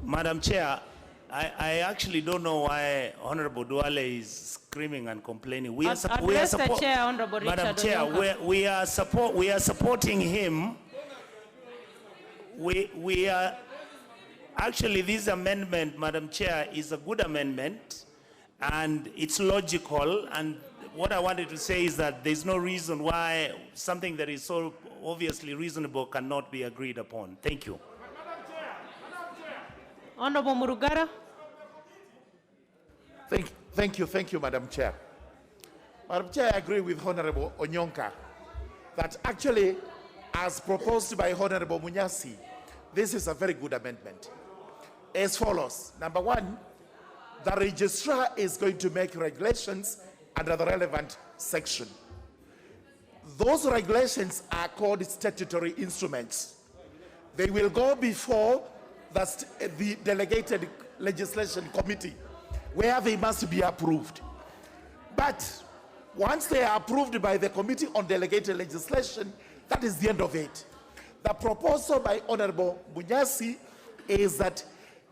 Madam Chair, I actually don't know why Honorable Duale is screaming and complaining. We are the chair, Honorable Richard Madam Chair, we are supporting him. We are actually, this amendment, Madam Chair, is a good amendment and it's logical. And what I wanted to say is that there's no reason why something that is so obviously reasonable cannot be agreed upon. Thank you. Honorable Murugara. Thank you, Madam Chair. Madam Chair, I agree with Honorable Onyonka that actually, as proposed by Honorable Munyasi, this is a very good amendment. As follows. Number one, the registrar is going to make regulations under the relevant section. Those regulations are called statutory instruments. They will go before the delegated legislation committee, where they must be approved. But once they are approved by the Committee on Delegated Legislation, that is the end of it. The proposal by Honorable Bunyasi is that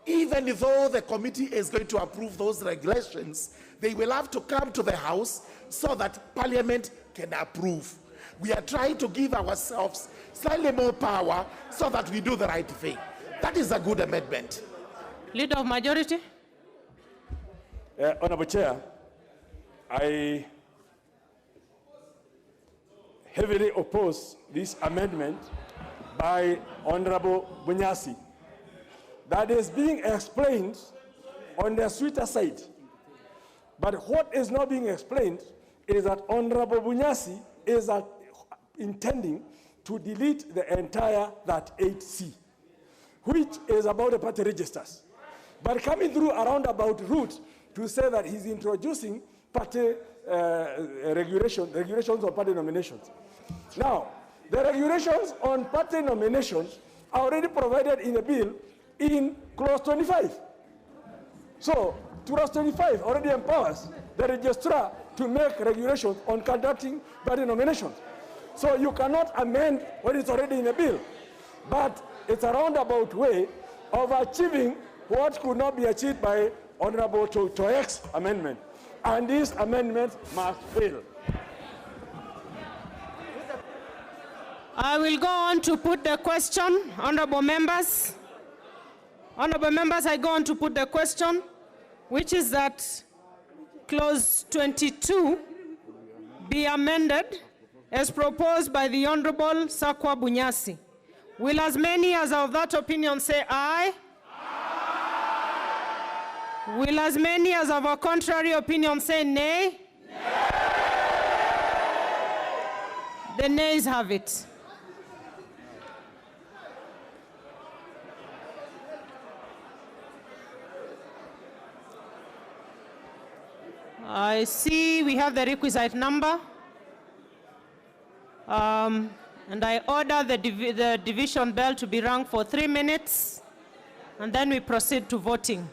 even though the committee is going to approve those regulations, they will have to come to the House so that Parliament can approve. We are trying to give ourselves slightly more power so that we do the right thing. That is a good amendment. Leader of Majority. Honorable Chair, I heavily oppose this amendment by Honorable Bunyasi. That is being explained on the sweeter side. But what is not being explained is that Honorable Bunyasi is intending to delete the entire that 8C, which is about the party registers. But coming through a roundabout route to say that he's introducing party regulations on party nominations. Now, the regulations on party nominations are already provided in the bill in clause 25. So, clause 25 already empowers the registrar to make regulations on conducting party nominations. So you cannot amend what is already in the bill. But it's a roundabout way of achieving what could not be achieved by Honorable Toek's amendment. And this amendment must fail. I will go on to put the question, honorable members. Honorable members, I go on to put the question, which is that clause 22 be amended as proposed by the Honorable Sakwa Bunyasi. Will as many as of that opinion say aye? Aye. Will as many as of a contrary opinion say nay? Nay. The nays have it. I see we have the requisite number. And I order the division bell to be rung for 3 minutes, and then we proceed to voting.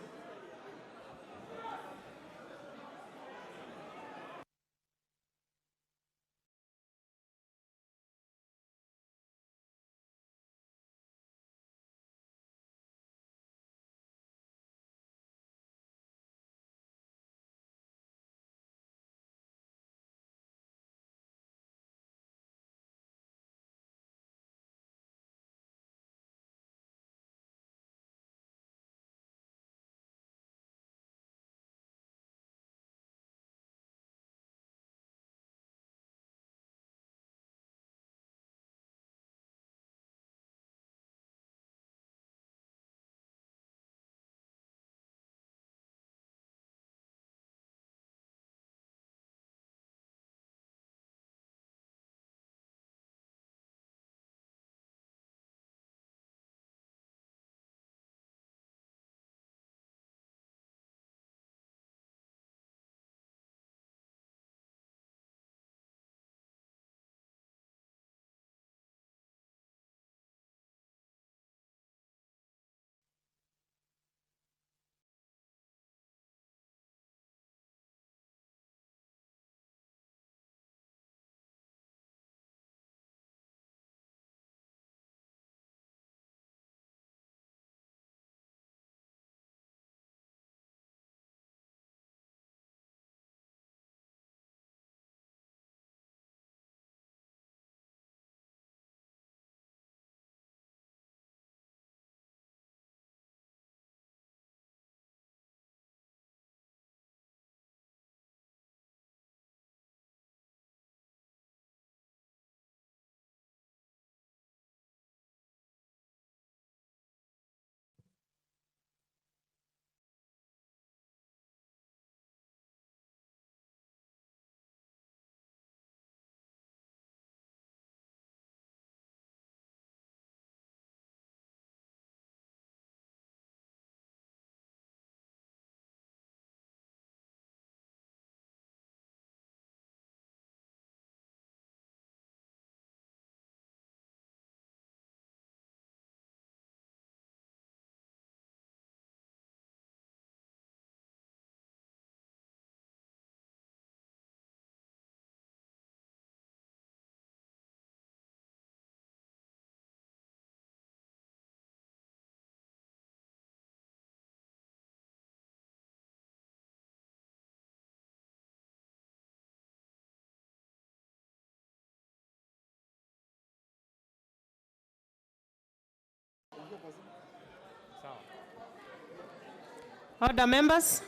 Order, members.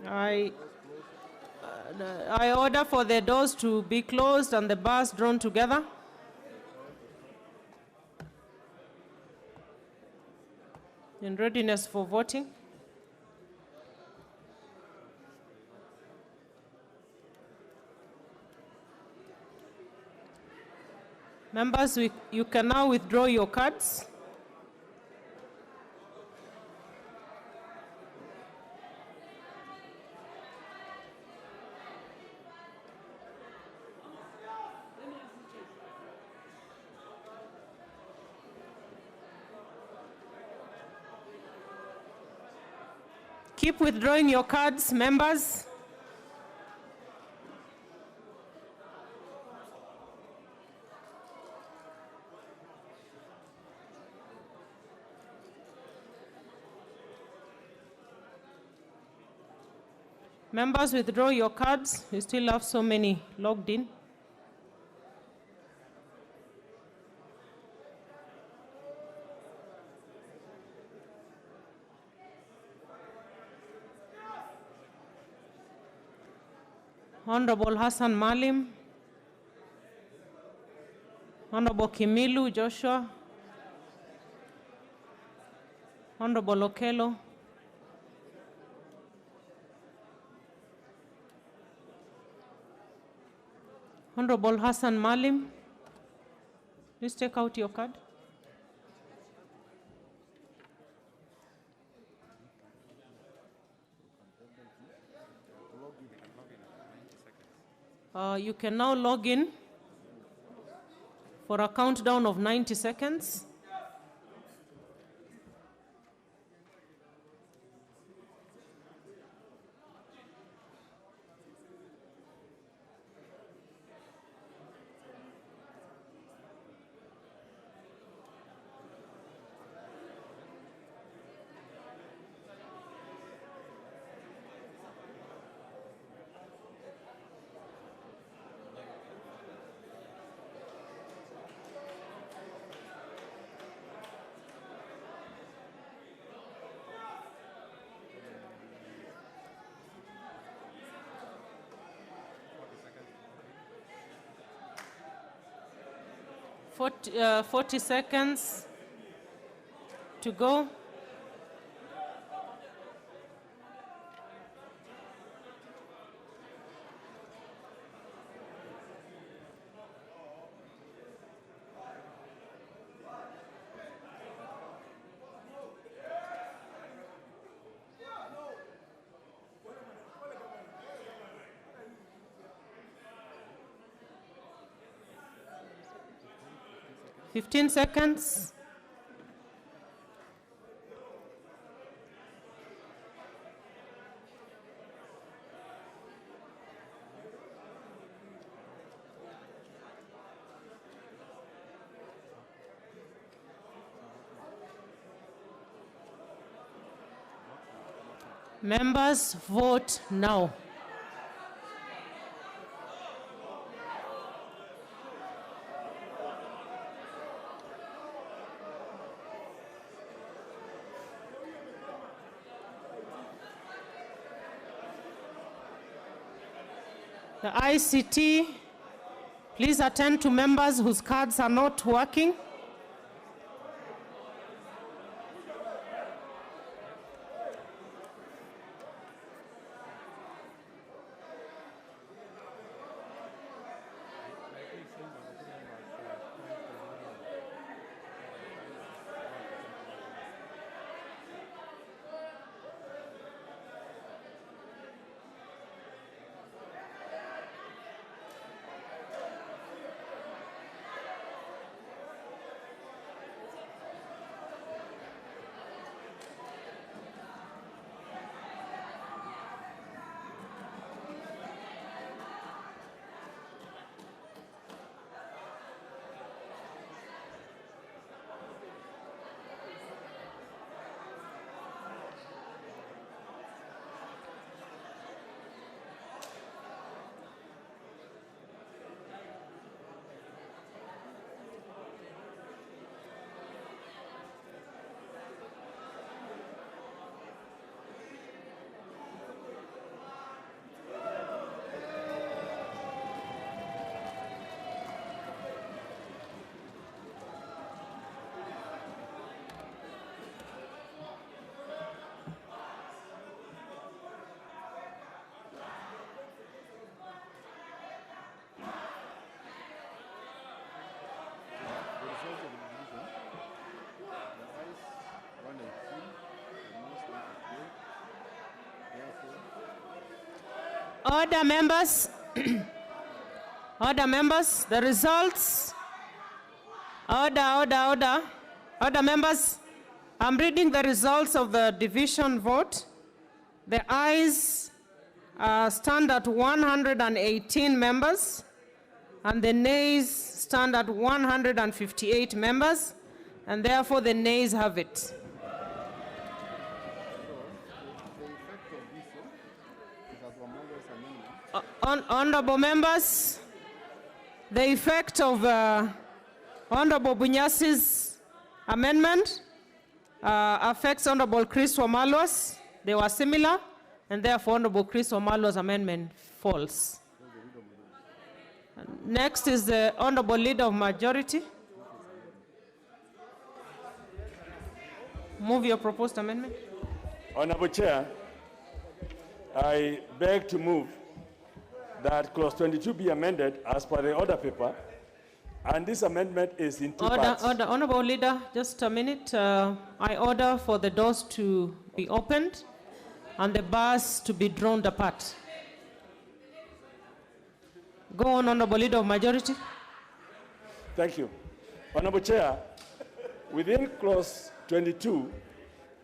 I order for the doors to be closed and the bars drawn together. In readiness for voting. Members, you can now withdraw your cards. Keep withdrawing your cards, members. Members, withdraw your cards. You still have so many logged in. Honorable Hassan Malim, Honorable Kimilu Joshua, Honorable Okello, Honorable Hassan Malim, please take out your card. You can now log in for a countdown of 90 seconds. Forty seconds to go. Fifteen seconds. Members, vote now. The ICT, please attend to members whose cards are not working. Order, members. Order, members. The results. Order, members. I'm reading the results of the division vote. The ayes stand at 118 members, and the nays stand at 158 members, and therefore the nays have it. Honorable members, the effect of Honorable Bunyasi's amendment affects Honorable Chris Wamalwa's. They were similar, and therefore Honorable Chris Wamalwa's amendment falls. Next is the Honorable Leader of Majority. Move your proposed amendment. Honorable Chair, I beg to move that clause 22 be amended as per the order paper, and this amendment is in two parts. Order, Honorable Leader, just a minute. I order for the doors to be opened and the bars to be drawn apart. Go on, Honorable Leader of Majority. Thank you. Honorable Chair, within clause 22,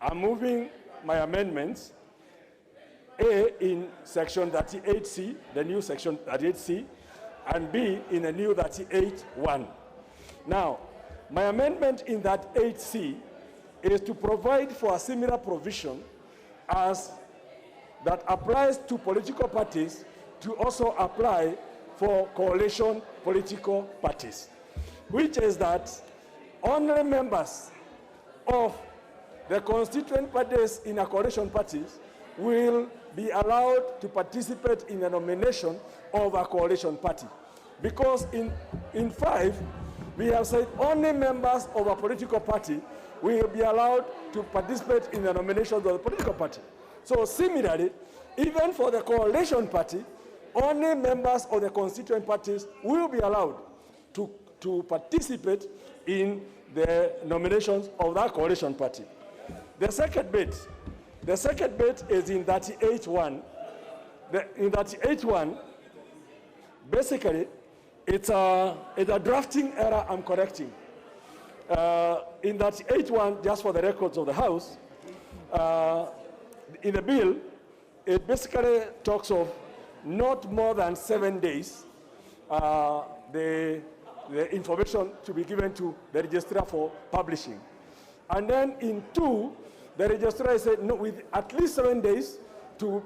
I'm moving my amendments A in section 38C, the new section 38C, and B in a new 38(1). Now, my amendment in that 8C is to provide for a similar provision as that applies to political parties to also apply for coalition political parties, which is that only members of the constituent parties in a coalition parties will be allowed to participate in the nomination of a coalition party. Because in 5, we have said only members of a political party will be allowed to participate in the nominations of the political party. So similarly, even for the coalition party, only members of the constituent parties will be allowed to participate in the nominations of that coalition party. The second bit is in 38(1). In 38(1), basically, it's a drafting error I'm correcting. In 38(1), just for the records of the House, in the bill, it basically talks of not more than 7 days the information to be given to the registrar for publishing. And then in 2, the registrar said no, with at least 7 days to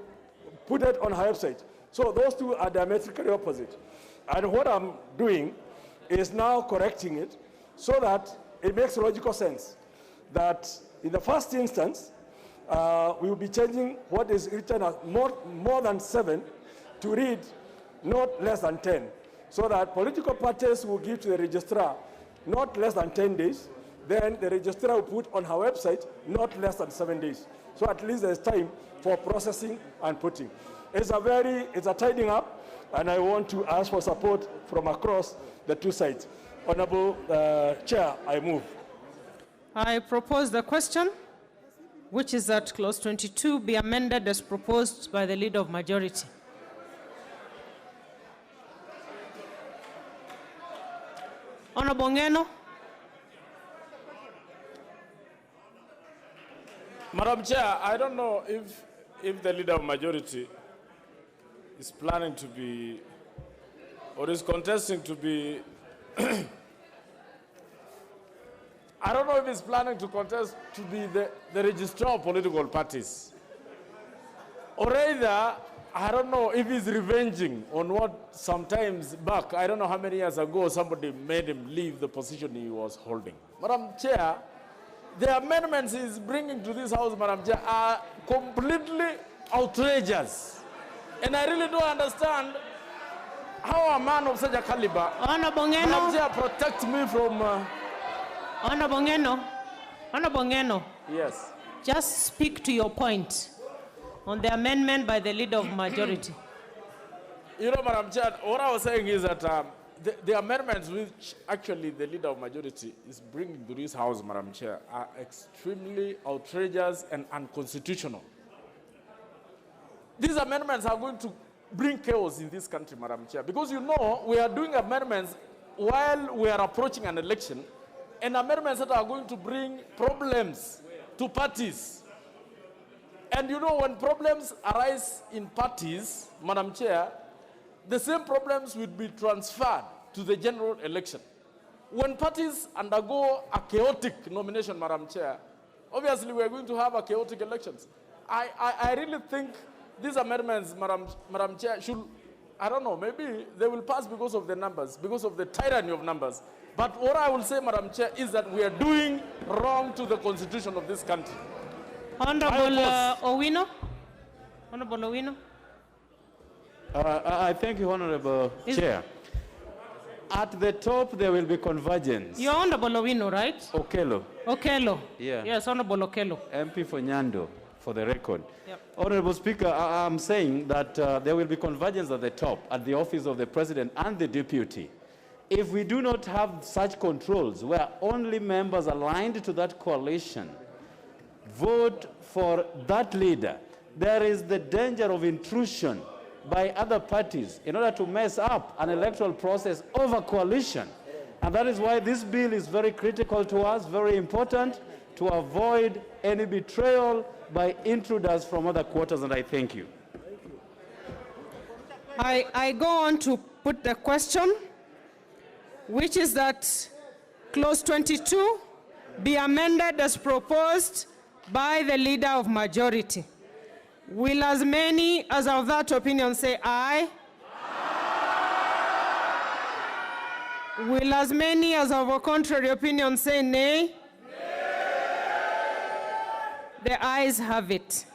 put it on her website. So those two are diametrically opposite. And what I'm doing is now correcting it so that it makes logical sense that in the first instance, we will be changing what is written as more than 7 to read not less than 10, so that political parties will give to the registrar not less than 10 days, then the registrar will put on her website not less than 7 days. So at least there's time for processing and putting. It's a tidying up, and I want to ask for support from across the two sides. Honorable Chair, I move. I propose the question, which is that clause 22 be amended as proposed by the Leader of Majority. Honorable Ngeno. Madam Chair, I don't know if the Leader of Majority is planning to be, or is contesting to be, I don't know if he's planning to contest to be the registrar of political parties. Or either, I don't know if he's revenging on what sometimes back, I don't know how many years ago, somebody made him leave the position he was holding. Madam Chair, the amendments he's bringing to this House, Madam Chair, are completely outrageous. And I really don't understand how a man of such a caliber, Madam Chair, protect me from... Honorable Ngeno. Yes. Just speak to your point on the amendment by the Leader of Majority. You know, Madam Chair, what I was saying is that the amendments which actually the Leader of Majority is bringing to this House, Madam Chair, are extremely outrageous and unconstitutional. These amendments are going to bring chaos in this country, Madam Chair. Because you know, we are doing amendments while we are approaching an election, and amendments that are going to bring problems to parties. And you know, when problems arise in parties, Madam Chair, the same problems will be transferred to the general election. When parties undergo a chaotic nomination, Madam Chair, obviously we are going to have a chaotic elections. I really think these amendments, Madam Chair, should, I don't know, maybe they will pass because of the numbers, because of the tyranny of numbers. But what I will say, Madam Chair, is that we are doing wrong to the constitution of this country. Honorable Owino. Honorable Owino. I thank you, Honorable Chair. At the top, there will be convergence. You're Honorable Owino, right? Okello. Okello. Yeah. Yes, Honorable Okello. MP for Nyando, for the record. Yep. Honorable Speaker, I'm saying that there will be convergence at the top, at the office of the President and the Deputy. If we do not have such controls where only members aligned to that coalition vote for that leader, there is the danger of intrusion by other parties in order to mess up an electoral process over coalition. And that is why this bill is very critical to us, very important, to avoid any betrayal by intruders from other quarters, and I thank you. I go on to put the question, which is that clause 22 be amended as proposed by the leader of majority. Will as many as of that opinion say aye? Aye. Will as many as of a contrary opinion say nay? Nay. The ayes have it.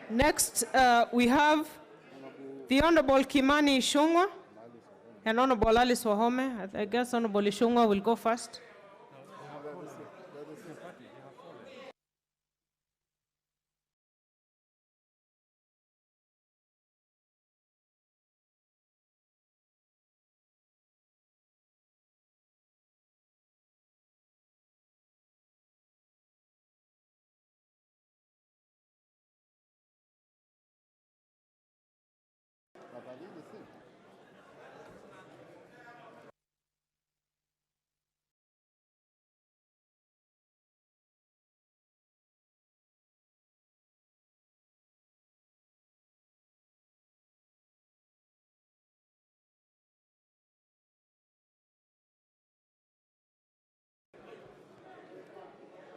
Next, we have the Honorable Kimani Ichung'wah and Honorable Alice Wahome. I guess Honorable Ichung'wah will go first.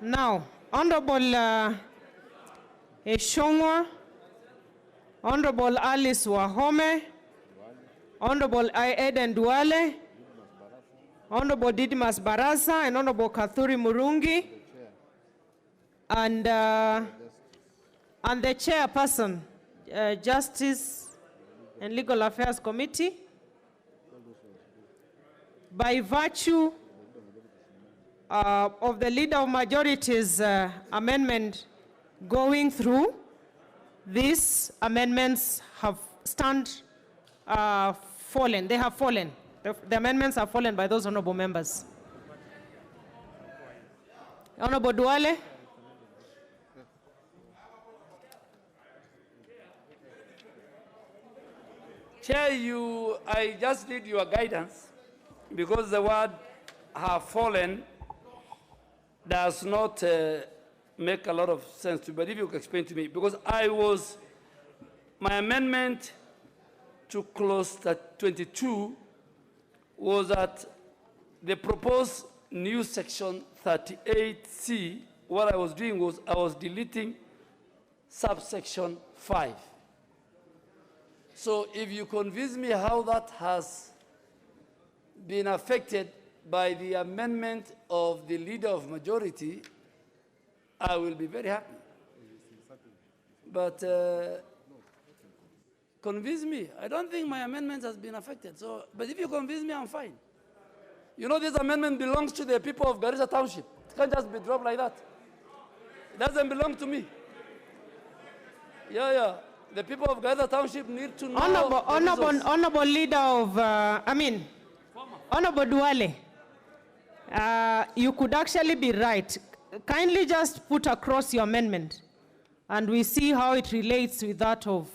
Now, Honorable Ichung'wah, Honorable Alice Wahome, Honorable Eden Duale, Honorable Didmas Barasa, and Honorable Kathuri Murungi, and the chairperson, Justice and Legal Affairs Committee, by virtue of the Leader of Majority's amendment going through, these amendments have fallen. They have fallen. The amendments have fallen by those honorable members. Honorable Duale. Chair, I just need your guidance because the word have fallen does not make a lot of sense to me, but if you can explain to me, because my amendment to clause 22 was that the proposed new section 38C, what I was doing was I was deleting subsection 5. So if you convince me how that has been affected by the amendment of the Leader of Majority, I will be very happy. But convince me. I don't think my amendment has been affected. So, but if you convince me, I'm fine. You know, this amendment belongs to the people of Garissa Township. It can't just be dropped like that. It doesn't belong to me. Yeah. The people of Garissa Township need to know. Honorable Leader of, Honorable Duale, you could actually be right. Kindly just put across your amendment and we see how it relates with that of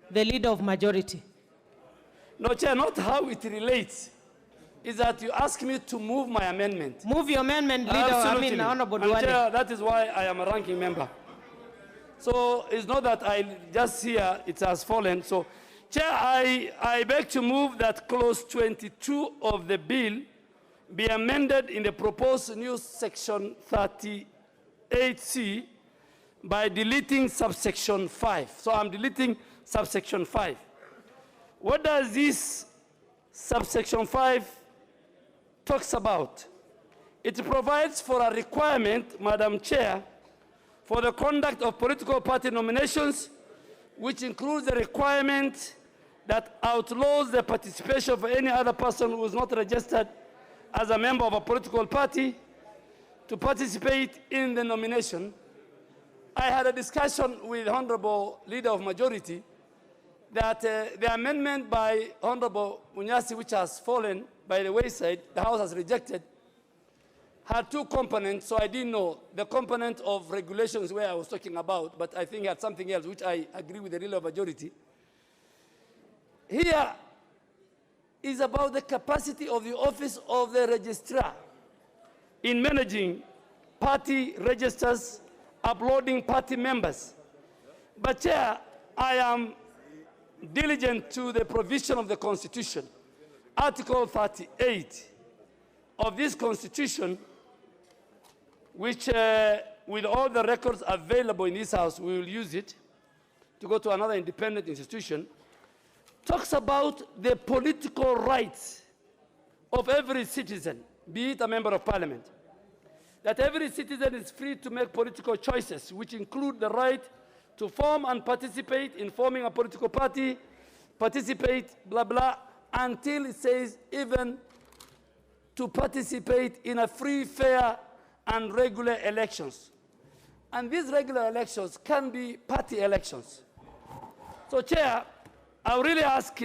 the leader of majority. No, Chair, not how it relates. Is that you ask me to move my amendment. Move your amendment, Leader. Absolutely. Honorable And Duale. Chair, that is why I am a ranking member. So it's not that I just here, it has fallen. So, Chair, I beg to move that clause 22 of the bill be amended in the proposed new section 38C by deleting subsection 5. So I'm deleting subsection 5. What does this subsection 5 talks about? It provides for a requirement, Madam Chair, for the conduct of political party nominations, which includes the requirement that outlaws the participation of any other person who is not registered as a member of a political party to participate in the nomination. I had a discussion with the Honorable Leader of Majority that the amendment by Honorable Munyasi, which has fallen by the wayside, the House has rejected, had two components, so I didn't know the component of regulations where I was talking about, but I think it had something else, which I agree with the Leader of Majority. Here is about the capacity of the office of the registrar in managing party registers, uploading party members. But Chair, I am diligent to the provision of the Constitution. Article 38 of this Constitution, which with all the records available in this House, we will use it to go to another independent institution, talks about the political rights of every citizen, be it a member of parliament. That every citizen is free to make political choices, which include the right to form and participate in forming a political party, participate, blah, blah, until it says even to participate in a free, fair, and regular elections. And these regular elections can be party elections. So, Chair, I really ask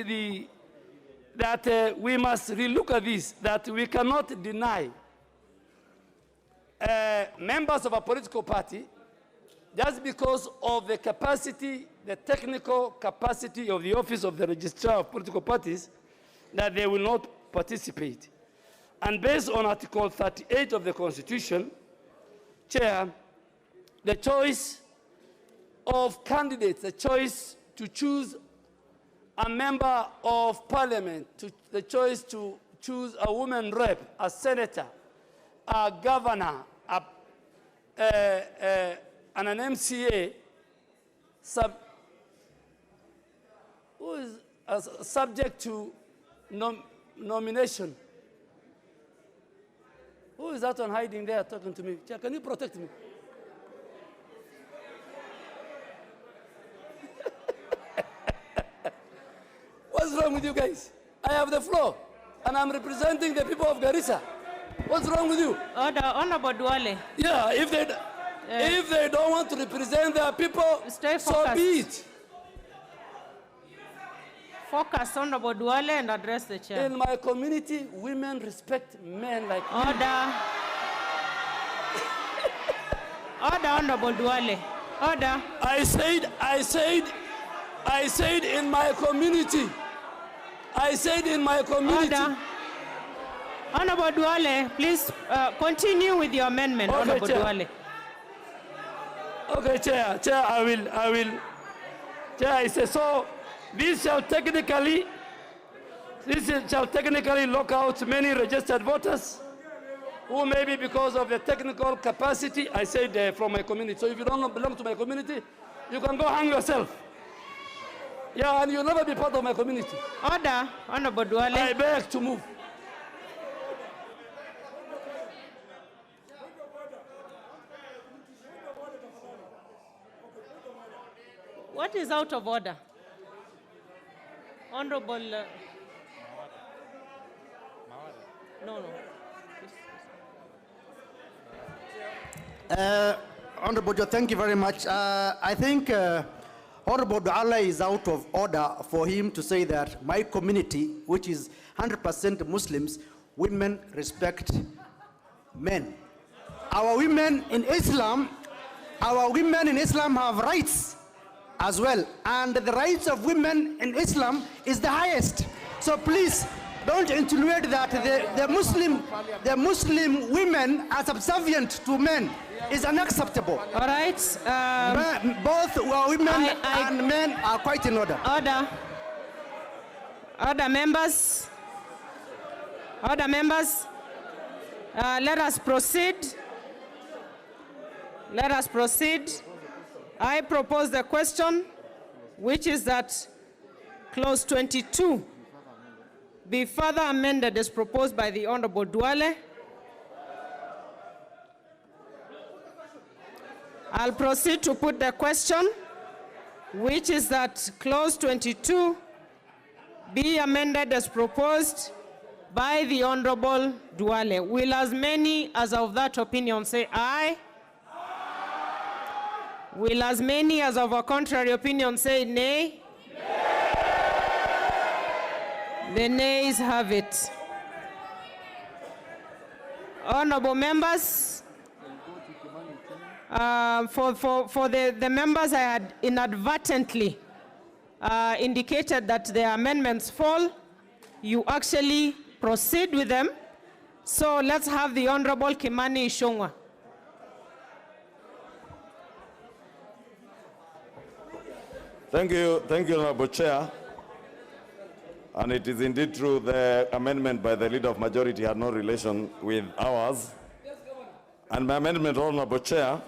that we must relook at this, that we cannot deny members of a political party just because of the capacity, the technical capacity of the office of the registrar of political parties, that they will not participate. And based on Article 38 of the Constitution, Chair, the choice of candidates, the choice to choose a member of parliament, the choice to choose a woman rep, a senator, a governor, and an MCA, who is subject to nomination. Who is that one hiding there talking to me? Chair, can you protect me? What's wrong with you guys? I have the floor, and I'm representing the people of Garissa. What's wrong with you? Order, Honorable Duale. Yeah, if they don't want to represent their people, so be it. Focus, Honorable Duale, and address the chair. In my community, women respect men like Order. Order, Honorable Duale. Order. I said in my community. I said in my community. Order. Honorable Duale, please continue with your amendment, Okay, Honorable Chair. Duale. Okay, Chair, I will. Chair, I say so. This shall technically lock out many registered voters who maybe because of the technical capacity, I said from my community. So if you don't belong to my community, you can go hang yourself. Yeah, and you'll never be part of my community. Order, Honorable Duale. I beg to move. What is out of order? Honorable. No. Honorable Joe, thank you very much. I think Honorable Duale is out of order for him to say that my community, which is 100% Muslims, women respect men. Our women in Islam our women in Islam have rights as well, and the rights of women in Islam is the highest. So please, don't insinuate that the Muslim women are subservient to men. Is unacceptable. All right. Both women and men are quite in order. Order. Order, members. Order, members. Let us proceed. Let us proceed. I propose the question, which is that clause 22 be further amended as proposed by the Honorable Duale. I'll proceed to put the question, which is that clause 22 be amended as proposed by the Honorable Duale. Will as many as of that opinion say aye? Will as many as of a contrary opinion say nay? The nays have it. Honorable members, for the members I had inadvertently indicated that their amendments fall, you actually proceed with them. So let's have the Honorable Kimani Ichung'wah. Thank you, Honorable Chair. And it is indeed true the amendment by the Leader of Majority had no relation with ours. And my amendment, Honorable Chair,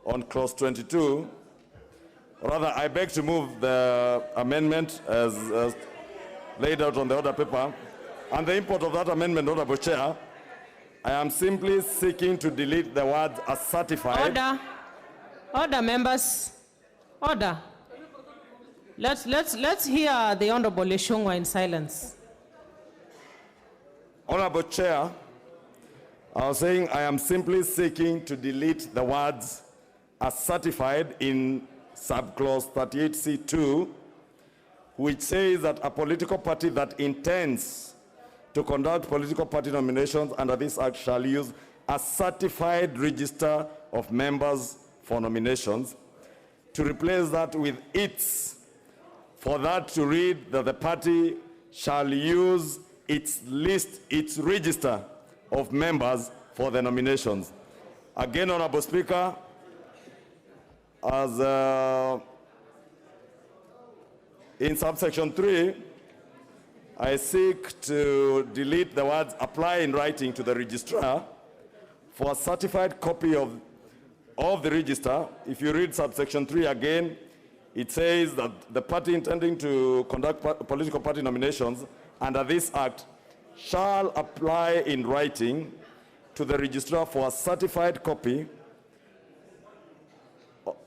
on clause 22, rather I beg to move the amendment as laid out on the order paper. And the import of that amendment, Honorable Chair, I am simply seeking to delete the words as certified. Order. Order, members. Order. Let's hear the Honorable Ichung'wah in silence. Honorable Chair, I was saying I am simply seeking to delete the words as certified in subclause 38C2, which says that a political party that intends to conduct political party nominations under this act shall use a certified register of members for nominations, to replace that with its, for that to read that the party shall use its list, its register of members for the nominations. Again, Honorable Speaker, as in subsection 3, I seek to delete the words apply in writing to the registrar for a certified copy of the register. If you read subsection 3 again, it says that the party intending to conduct political party nominations under this act shall apply in writing to the registrar for a certified copy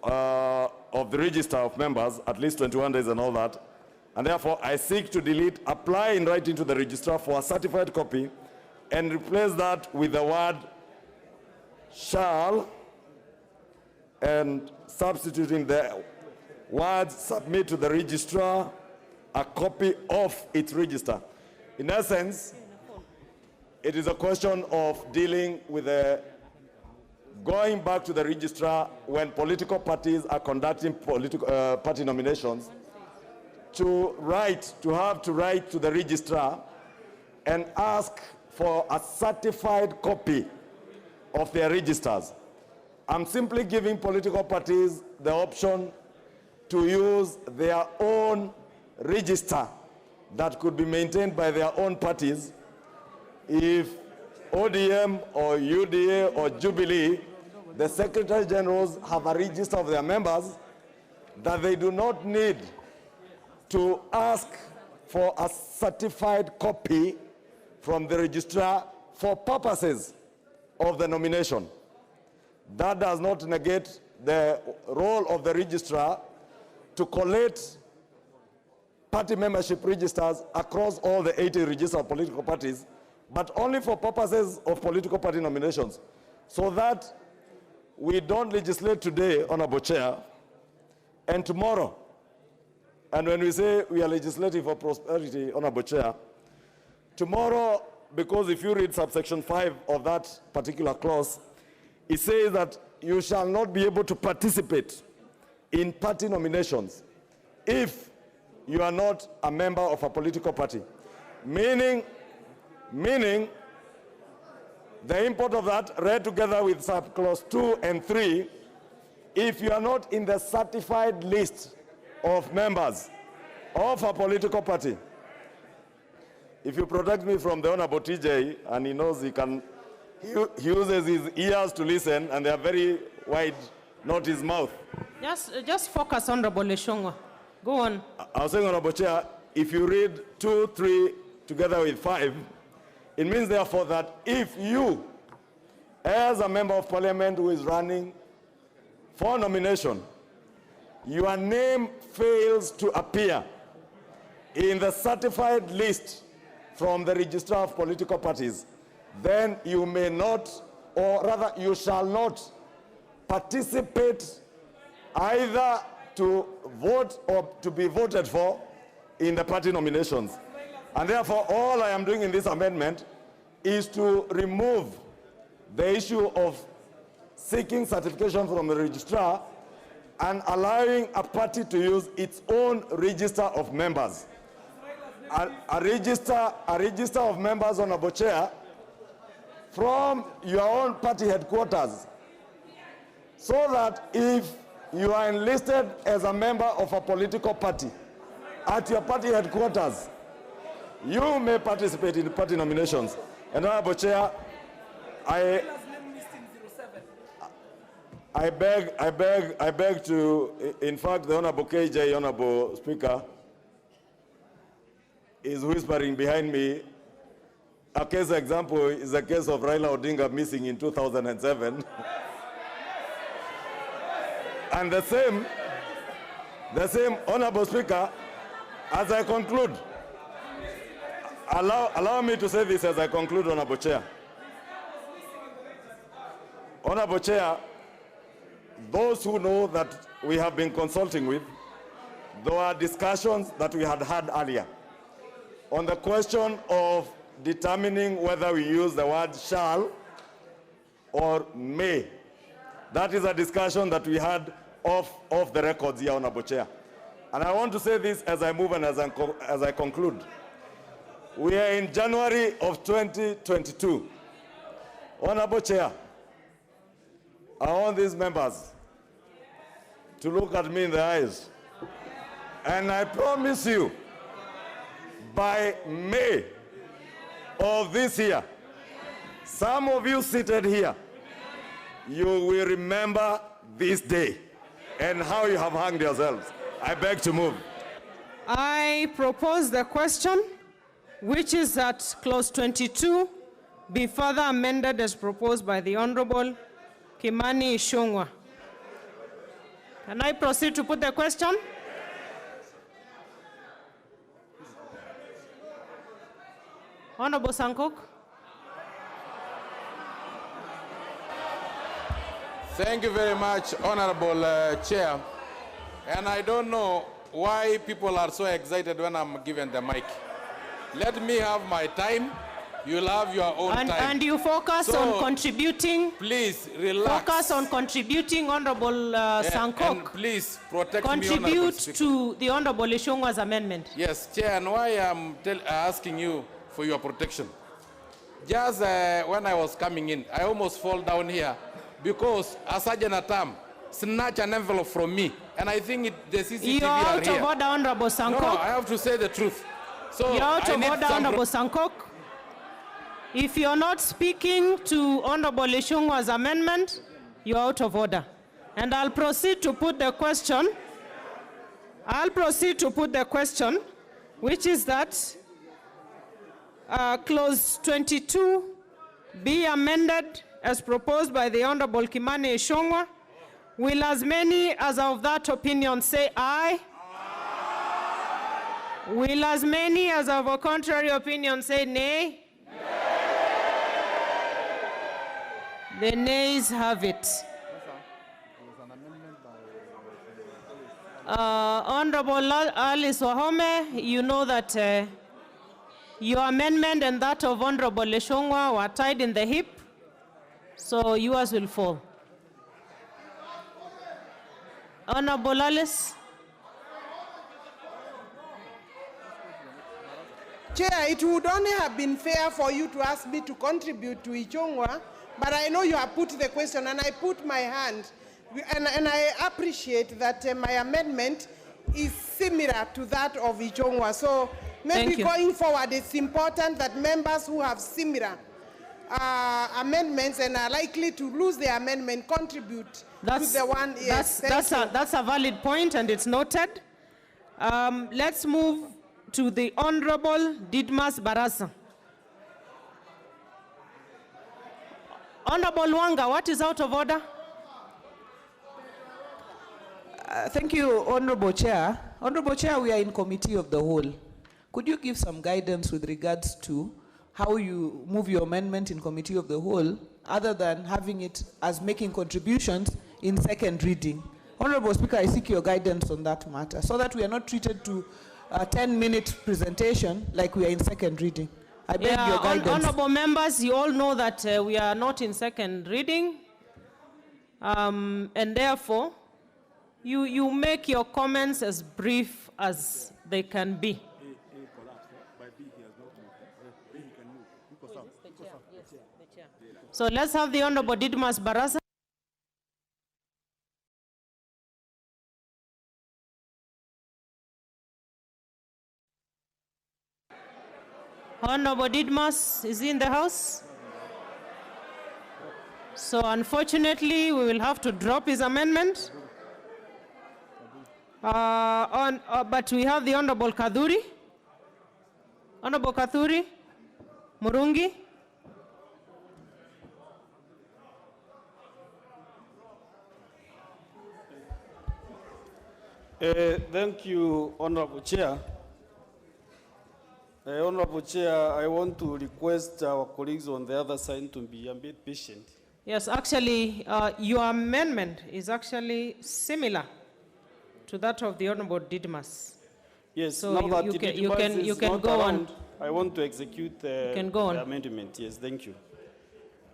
of the register of members, at least 21 days and all that. And therefore, I seek to delete apply in writing to the registrar for a certified copy and replace that with the word shall and substituting the words submit to the registrar a copy of its register. In essence, it is a question of dealing with going back to the registrar when political parties are conducting political party nominations to have to write to the registrar and ask for a certified copy of their registers. I'm simply giving political parties the option to use their own register that could be maintained by their own parties if ODM or UDA or Jubilee, the Secretary Generals have a register of their members that they do not need to ask for a certified copy from the registrar for purposes of the nomination. That does not negate the role of the registrar to collate party membership registers across all the 80 registers of political parties, but only for purposes of political party nominations, so that we don't legislate today, Honorable Chair, and tomorrow. And when we say we are legislating for prosperity, Honorable Chair, tomorrow, because if you read subsection 5 of that particular clause, it says that you shall not be able to participate in party nominations if you are not a member of a political party. Meaning the import of that, read together with subclause 2 and 3, if you are not in the certified list of members of a political party. If you protect me from the Honorable TJ, and he knows he uses his ears to listen, and they are very wide, not his mouth. Just focus, Honorable Eshongwa. Go on. I was saying, Honorable Chair, if you read 2, 3 together with 5, it means therefore that if you, as a member of parliament who is running for nomination, your name fails to appear in the certified list from the registrar of political parties, then you may not, or rather you shall not participate either to vote or to be voted for in the party nominations. And therefore, all I am doing in this amendment is to remove the issue of seeking certification from the registrar and allowing a party to use its own register of members. A register of members, Honorable Chair, from your own party headquarters, so that if you are enlisted as a member of a political party at your party headquarters, you may participate in party nominations. And Honorable Chair, I beg to, in fact, the Honorable KJ, Honorable Speaker, is whispering behind me. A case example is the case of Raila Odinga missing in 2007. And the same, Honorable Speaker, as I conclude, allow me to say this as I conclude, Honorable Chair. Honorable Chair, those who know that we have been consulting with, there were discussions that we had had earlier on the question of determining whether we use the word shall or may. That is a discussion that we had off the records here, Honorable Chair. And I want to say this as I move and as I conclude. We are in January of 2022. Honorable Chair, I want these members to look at me in the eyes. And I promise you, by May of this year, some of you seated here, you will remember this day and how you have hanged yourselves. I beg to move. I propose the question, which is that clause 22 be further amended as proposed by the Honorable Kimani Ichung'wah. Can I proceed to put the question? Honorable Sankok. Thank you very much, Honorable Chair. And I don't know why people are so excited when I'm given the mic. Let me have my time. You'll have your own time. And you focus on contributing. Please relax. Focus on contributing, Honorable Sankok. And please protect Contribute me, to the Honorable Ichung'wah's amendment. Yes, Chair, and why I'm asking you for your protection. Just when I was coming in, I almost fall down here because a Sergeant Atam snatched an envelope from me, and I think the CCTV You're are out here. of order, Honorable Sankok. No, I have to say the truth. So you're out of order, Honorable Sankok. If you're not speaking to Honorable Ichung'wah's amendment, you're out of order. And I'll proceed to put the question. Which is that clause 22 be amended as proposed by the Honorable Kimani Ichung'wah. Will as many as of that opinion say aye? Aye. Will as many as of a contrary opinion say nay? The nays have it. Honorable Alice Wahome, you know that your amendment and that of Honorable Ichung'wah were tied in the hip, so yours will fall. Honorable Alice. Chair, it would only have been fair for you to ask me to contribute to Ichongwa, but I know you have put the question and I put my hand. And I appreciate that my amendment is similar to that of Ichongwa. So maybe going forward, it's important that members who have similar amendments and are likely to lose their amendment contribute to the one. Yes, that's a valid point and it's noted. Let's move to the Honorable Didmas Barasa. Honorable Wanga, what is out of order? Thank you, Honorable Chair. Honorable Chair, we are in Committee of the Whole. Could you give some guidance with regards to how you move your amendment in Committee of the Whole, other than having it as making contributions in second reading? Honorable Speaker, I seek your guidance on that matter, so that we are not treated to a 10-minute presentation like we are in second reading. I beg your guidance. Honorable members, you all know that we are not in second reading, and therefore, you make your comments as brief as they can be. So let's have the Honorable Didmas Barasa. Honorable Didmas is in the house. So unfortunately, we will have to drop his amendment. But we have the Honorable Kadhuri. Honorable Kadhuri, Murungi. Thank you, Honorable Chair. Honorable Chair, I want to request our colleagues on the other side to be a bit patient. Yes, actually, your amendment is actually similar to that of the Honorable Didmas. Yes, so now that you can go on. I want to execute the amendment. Yes, thank you.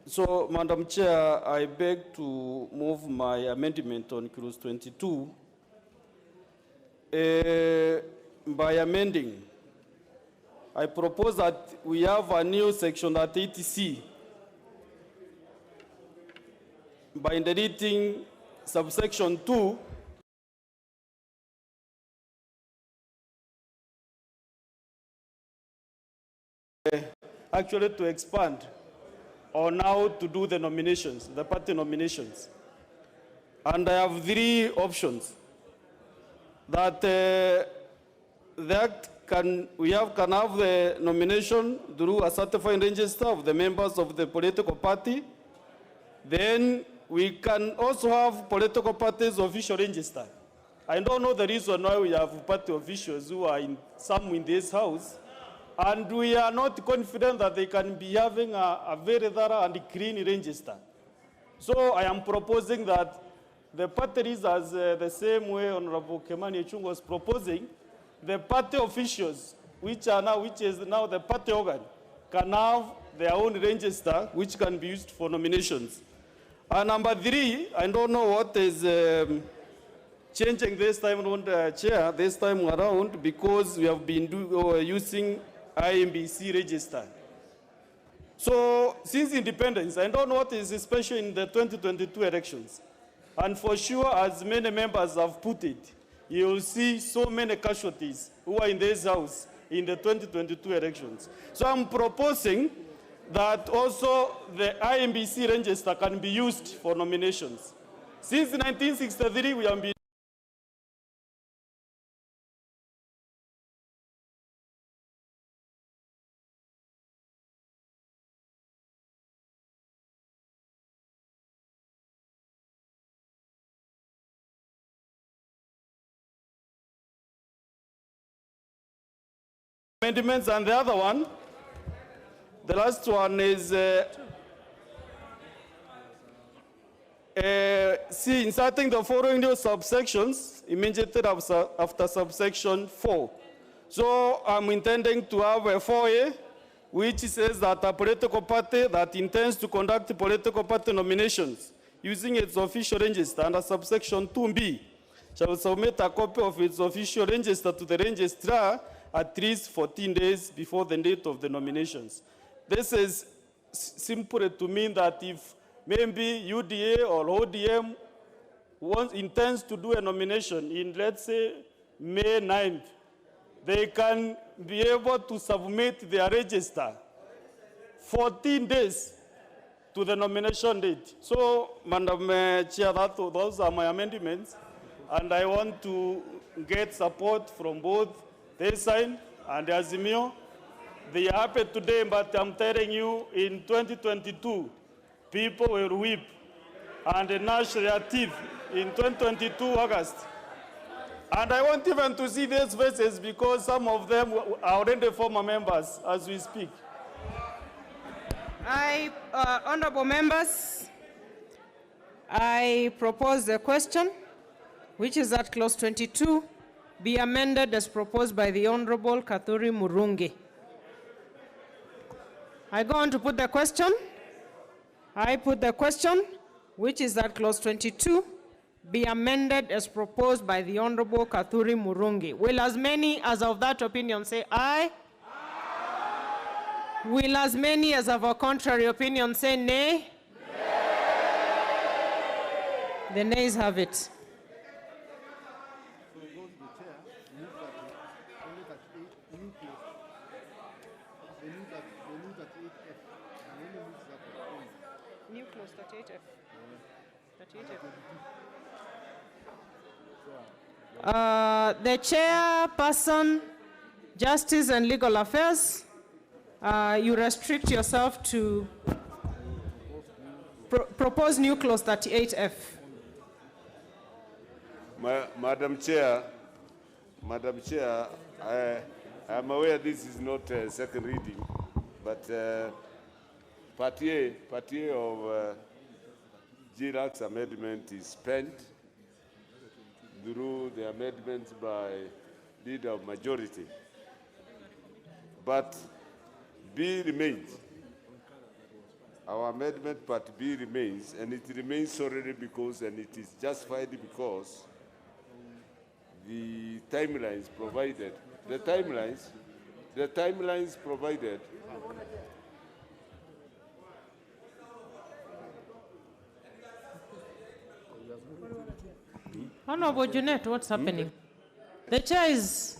So, Madam Chair, I beg to move my amendment on Clause 22 by amending. I propose that we have a new section at 80C by deleting subsection 2 actually to expand or now to do the nominations, the party nominations. And I have 3 options that the Act can have the nomination through a certified register of the members of the political party. Then we can also have political parties official register. I don't know the reason why we have party officials who are some in this house, and we are not confident that they can be having a very thorough and clean register. So I am proposing that the party is as the same way Honorable Kemani Echung was proposing. The party officials, which is now the party organ, can have their own register, which can be used for nominations. And number 3, I don't know what is changing this time around, Chair, this time around, because we have been using IMBC register. So since independence, I don't know what is special in the 2022 elections. And for sure, as many members have put it, you will see so many casualties who are in this house in the 2022 elections. So I'm proposing that also the IMBC register can be used for nominations. Since 1963, we have been amendments, and the other one, the last one is see, inserting the following new subsections immediately after subsection 4. So I'm intending to have a 4A, which says that a political party that intends to conduct political party nominations using its official register under subsection 2B shall submit a copy of its official register to the registrar at least 14 days before the date of the nominations. This is simply to mean that if maybe UDA or ODM intends to do a nomination in, let's say, May 9th, they can be able to submit their register 14 days to the nomination date. So, Madam Chair, those are my amendments, and I want to get support from both their side and Azimio. They are happy today, but I'm telling you, in 2022, people will weep and gnash their teeth in 2022 August. And I want even to see these faces because some of them are already former members as we speak. Honorable members, I propose the question, which is that clause 22 be amended as proposed by the Honorable Kathuri Murungi. I go on to put the question. I put the question, which is that clause 22 be amended as proposed by the Honorable Kathuri Murungi. Will as many as of that opinion say aye? Aye. Will as many as of a contrary opinion say nay? Nay. The nays have it. New clause 38F. 38F. The chairperson, Justice and Legal Affairs, you restrict yourself to propose new clause 38F. Madam Chair, I am aware this is not a second reading, but Part A of GRAC's amendment is spent through the amendments by leader of majority. But B remains. Our amendment part B remains, and it remains solely because, and it is justified because the timelines provided, the timelines provided Honorable Junet, what's happening? The chair is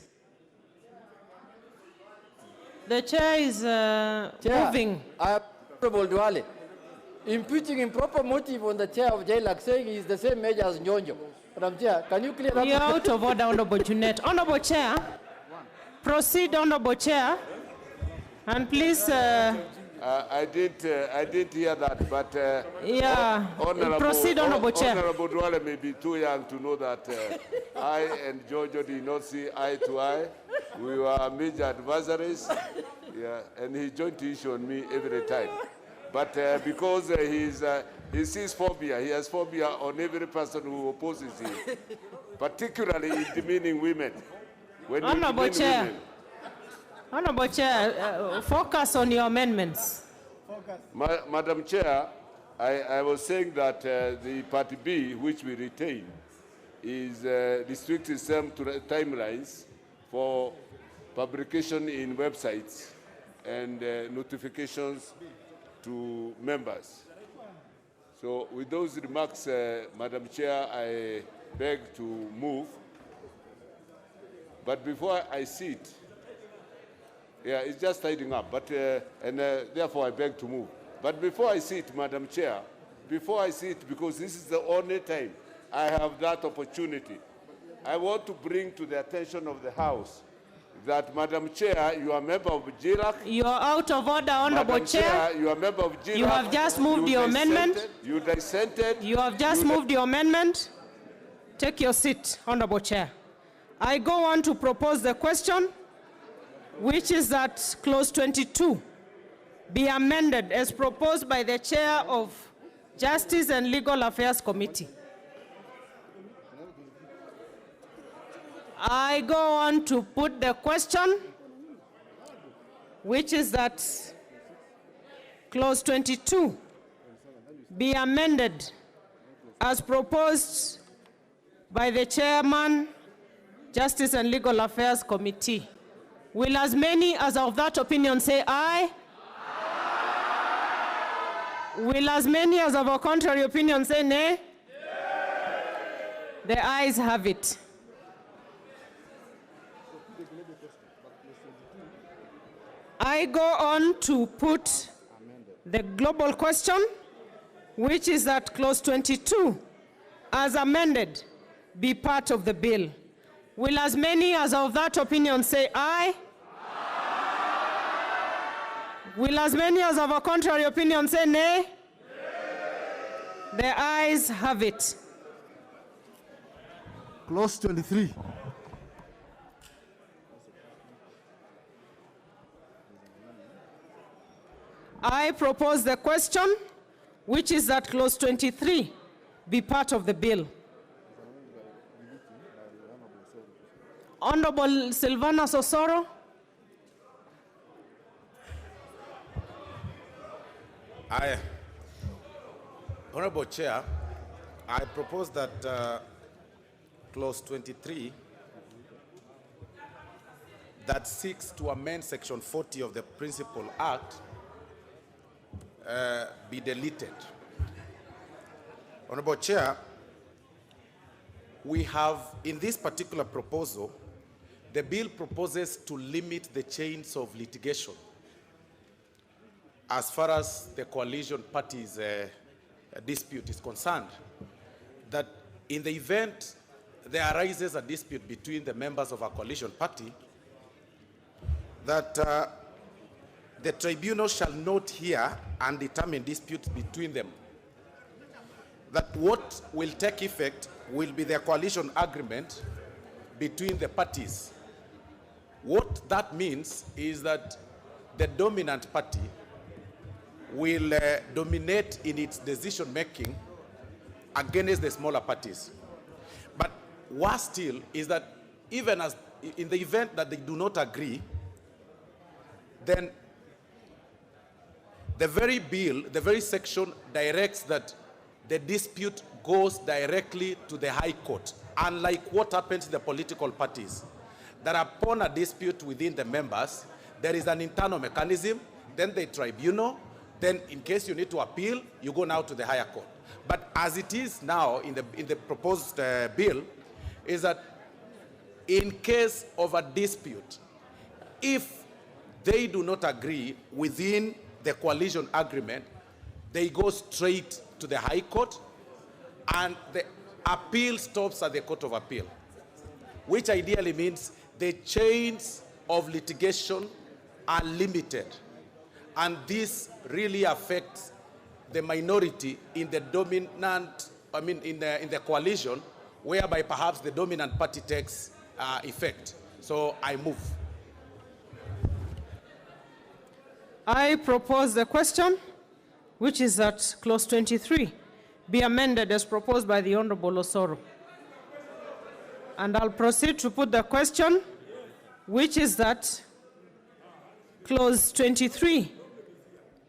moving. Honorable Duale, impeaching improper motive on the chair of JLAC, saying he is the same age as Nyonjo. Madam Chair, can you clear that? You're out of order, Honorable Junet. Honorable Chair, proceed, Honorable Chair, and please. I didn't hear that, but yeah, proceed, Honorable Chair. Honorable Duale may be too young to know that I and Giorgio did not see eye to eye. We were major adversaries, yeah, and he joined issue on me every time. But because he sees phobia, he has phobia on every person who opposes him, particularly in demeaning women. When Honorable Chair. Women, Honorable Chair, focus on your amendments. Madam Chair, I was saying that the Part B, which we retain, is restricted some to timelines for publication in websites and notifications to members. So with those remarks, Madam Chair, I beg to move. But before I sit, yeah, it's just tidying up, but, therefore I beg to move. But before I sit, Madam Chair, because this is the only time I have that opportunity, I want to bring to the attention of the House that, Madam Chair, you are a member of GRAC. You are out of order, Honorable Madam Chair. You are a member of GRAC. You have just moved your amendment. You dissented. You have just moved your amendment. Take your seat, Honorable Chair. I go on to propose the question, which is that clause 22 be amended as proposed by the Chair of Justice and Legal Affairs Committee. I go on to put the question, which is that clause 22 be amended as proposed by the Chairman, Justice and Legal Affairs Committee. Will as many as of that opinion say aye? Will as many as of a contrary opinion say nay? The ayes have it. I go on to put the global question, which is that clause 22, as amended, be part of the bill. Will as many as of that opinion say aye? Will as many as of a contrary opinion say nay? The ayes have it. Clause 23. I propose the question, which is that clause 23 be part of the bill. Honorable Silvana Sosoro. Honorable Chair, I propose that clause 23 that seeks to amend section 40 of the Principal Act be deleted. Honorable Chair, we have in this particular proposal, the bill proposes to limit the chains of litigation as far as the coalition parties' dispute is concerned, that in the event there arises a dispute between the members of a coalition party, that the tribunal shall not hear and determine disputes between them. That what will take effect will be the coalition agreement between the parties. What that means is that the dominant party will dominate in its decision making against the smaller parties. But worse still is that even as in the event that they do not agree, then the very bill, the very section directs that the dispute goes directly to the High Court, unlike what happens in the political parties, that upon a dispute within the members, there is an internal mechanism, then the tribunal, then in case you need to appeal, you go now to the higher court. But as it is now in the proposed bill, is that in case of a dispute, if they do not agree within the coalition agreement, they go straight to the High Court, and the appeal stops at the Court of Appeal, which ideally means the chains of litigation are limited. And this really affects the minority in the dominant, in the coalition, whereby perhaps the dominant party takes effect. So I move. I propose the question, which is that clause 23 be amended as proposed by the Honorable Osoro. And I'll proceed to put the question, which is that clause 23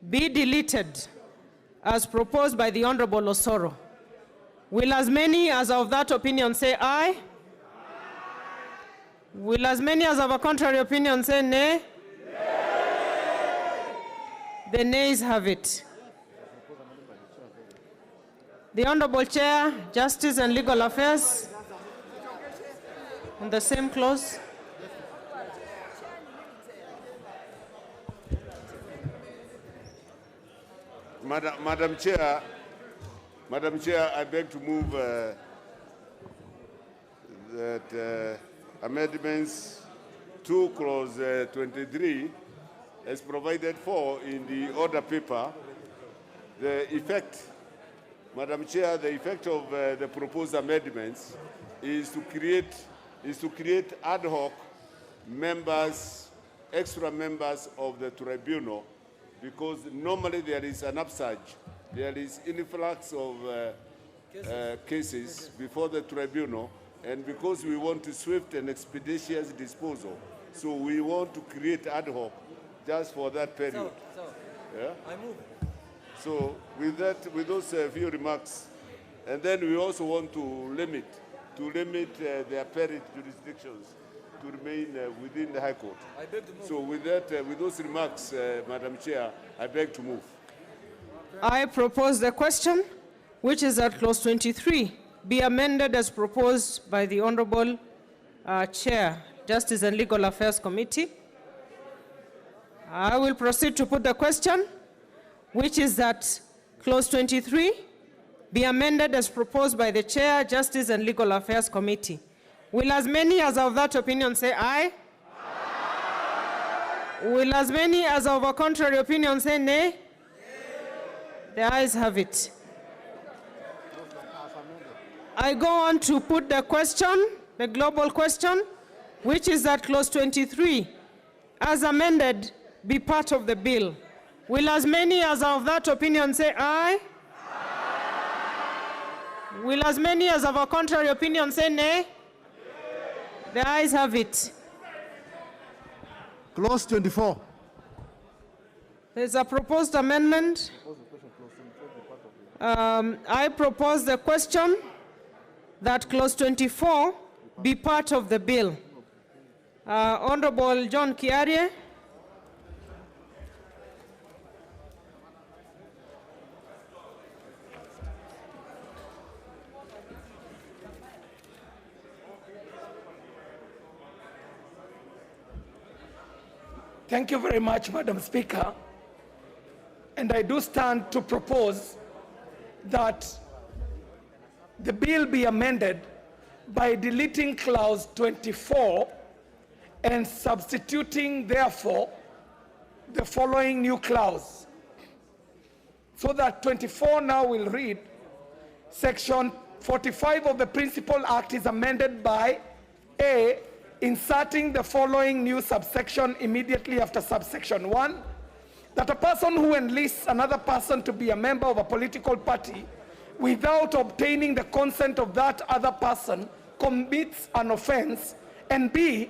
be deleted as proposed by the Honorable Osoro. Will as many as of that opinion say aye? Will as many as of a contrary opinion say nay? The nays have it. The Honorable Chair, Justice and Legal Affairs, on the same clause. Madam Chair, I beg to move that amendments to clause 23 as provided for in the order paper, the effect, Madam Chair, the effect of the proposed amendments is to create ad hoc members, extra members of the tribunal, because normally there is an upsurge, there is influx of cases before the tribunal, and because we want a swift and expeditious disposal, so we want to create ad hoc just for that period. Yeah? I move. So with that, with those few remarks, and then we also want to limit to limit their parent jurisdictions to remain within the High Court. I beg to move. So with that, with those remarks, Madam Chair, I beg to move. I propose the question, which is that clause 23 be amended as proposed by the Honorable Chair, Justice and Legal Affairs Committee. I will proceed to put the question, which is that clause 23 be amended as proposed by the Chair, Justice and Legal Affairs Committee. Will as many as of that opinion say aye? Aye. Will as many as of a contrary opinion say nay? Nay. The ayes have it. I go on to put the question, the global question, which is that clause 23, as amended, be part of the bill. Will as many as of that opinion say aye? Aye. Will as many as of a contrary opinion say nay? The ayes have it. Clause 24. There's a proposed amendment. I propose the question that clause 24 be part of the bill. Honorable John Kiarie. Thank you very much, Madam Speaker. And I do stand to propose that the bill be amended by deleting clause 24 and substituting, therefore, the following new clause. So that 24 now will read, Section 45 of the Principal Act is amended by A, inserting the following new subsection immediately after subsection 1, that a person who enlists another person to be a member of a political party without obtaining the consent of that other person commits an offense, and B,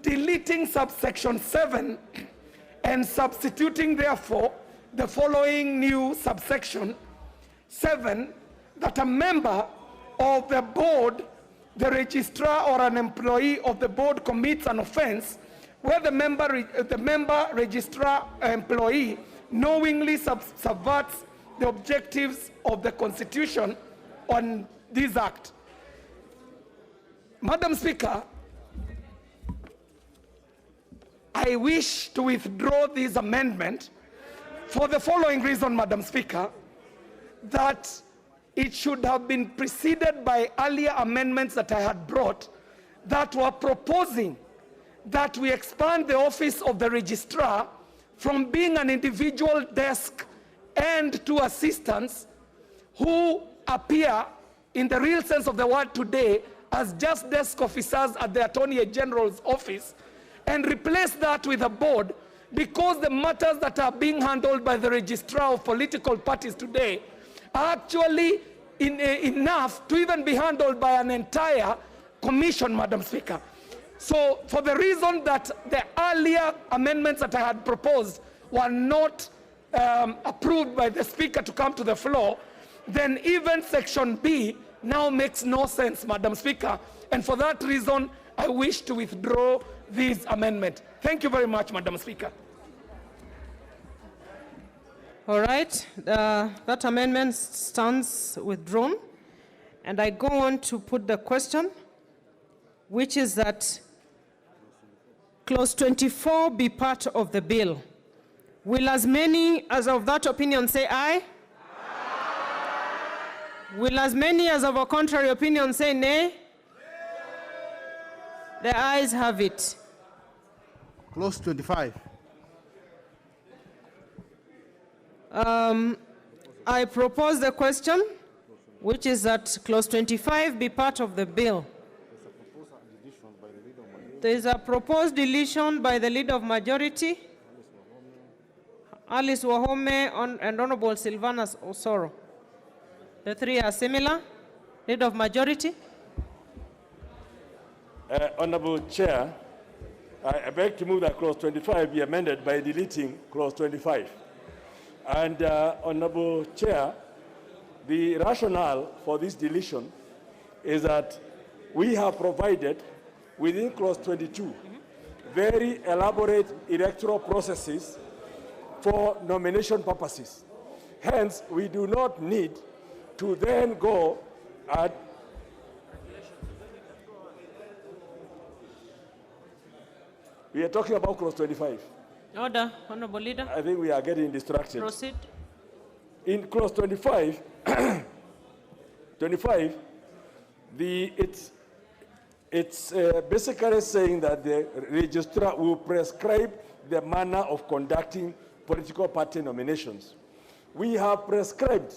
deleting subsection 7 and substituting, therefore, the following new subsection 7, that a member of the board, the registrar or an employee of the board commits an offense where the member registrar employee knowingly subverts the objectives of the Constitution on this act. Madam Speaker, I wish to withdraw this amendment for the following reason, Madam Speaker, that it should have been preceded by earlier amendments that I had brought that were proposing that we expand the office of the registrar from being an individual desk and to assistants who appear in the real sense of the word today as just desk officers at the Attorney General's office, and replace that with a board, because the matters that are being handled by the registrar of political parties today are actually enough to even be handled by an entire commission, Madam Speaker. So for the reason that the earlier amendments that I had proposed were not approved by the Speaker to come to the floor, then even Section B now makes no sense, Madam Speaker. And for that reason, I wish to withdraw this amendment. Thank you very much, Madam Speaker. All right, that amendment stands withdrawn. And I go on to put the question, which is that clause 24 be part of the bill. Will as many as of that opinion say aye? Aye. Will as many as of a contrary opinion say nay? Nay. The ayes have it. Clause 25. I propose the question, which is that clause 25 be part of the bill. There is a proposed deletion by the Leader of Majority, Alice Wahome and Honorable Sylvanus Osoro. The three are similar. Leader of Majority. Honorable Chair, I beg to move that clause 25 be amended by deleting clause 25. And Honorable Chair, the rationale for this deletion is that we have provided within clause 22 very elaborate electoral processes for nomination purposes. Hence, we do not need to then go and we are talking about clause 25. Order, Honorable Leader. I think we are getting distracted. Proceed. In clause 25, 25, it's basically saying that the registrar will prescribe the manner of conducting political party nominations. We have prescribed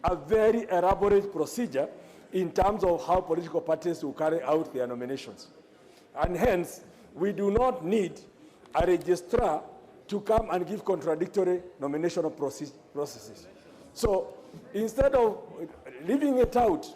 a very elaborate procedure in terms of how political parties will carry out their nominations. And hence, we do not need a registrar to come and give contradictory nomination processes. So instead of leaving it out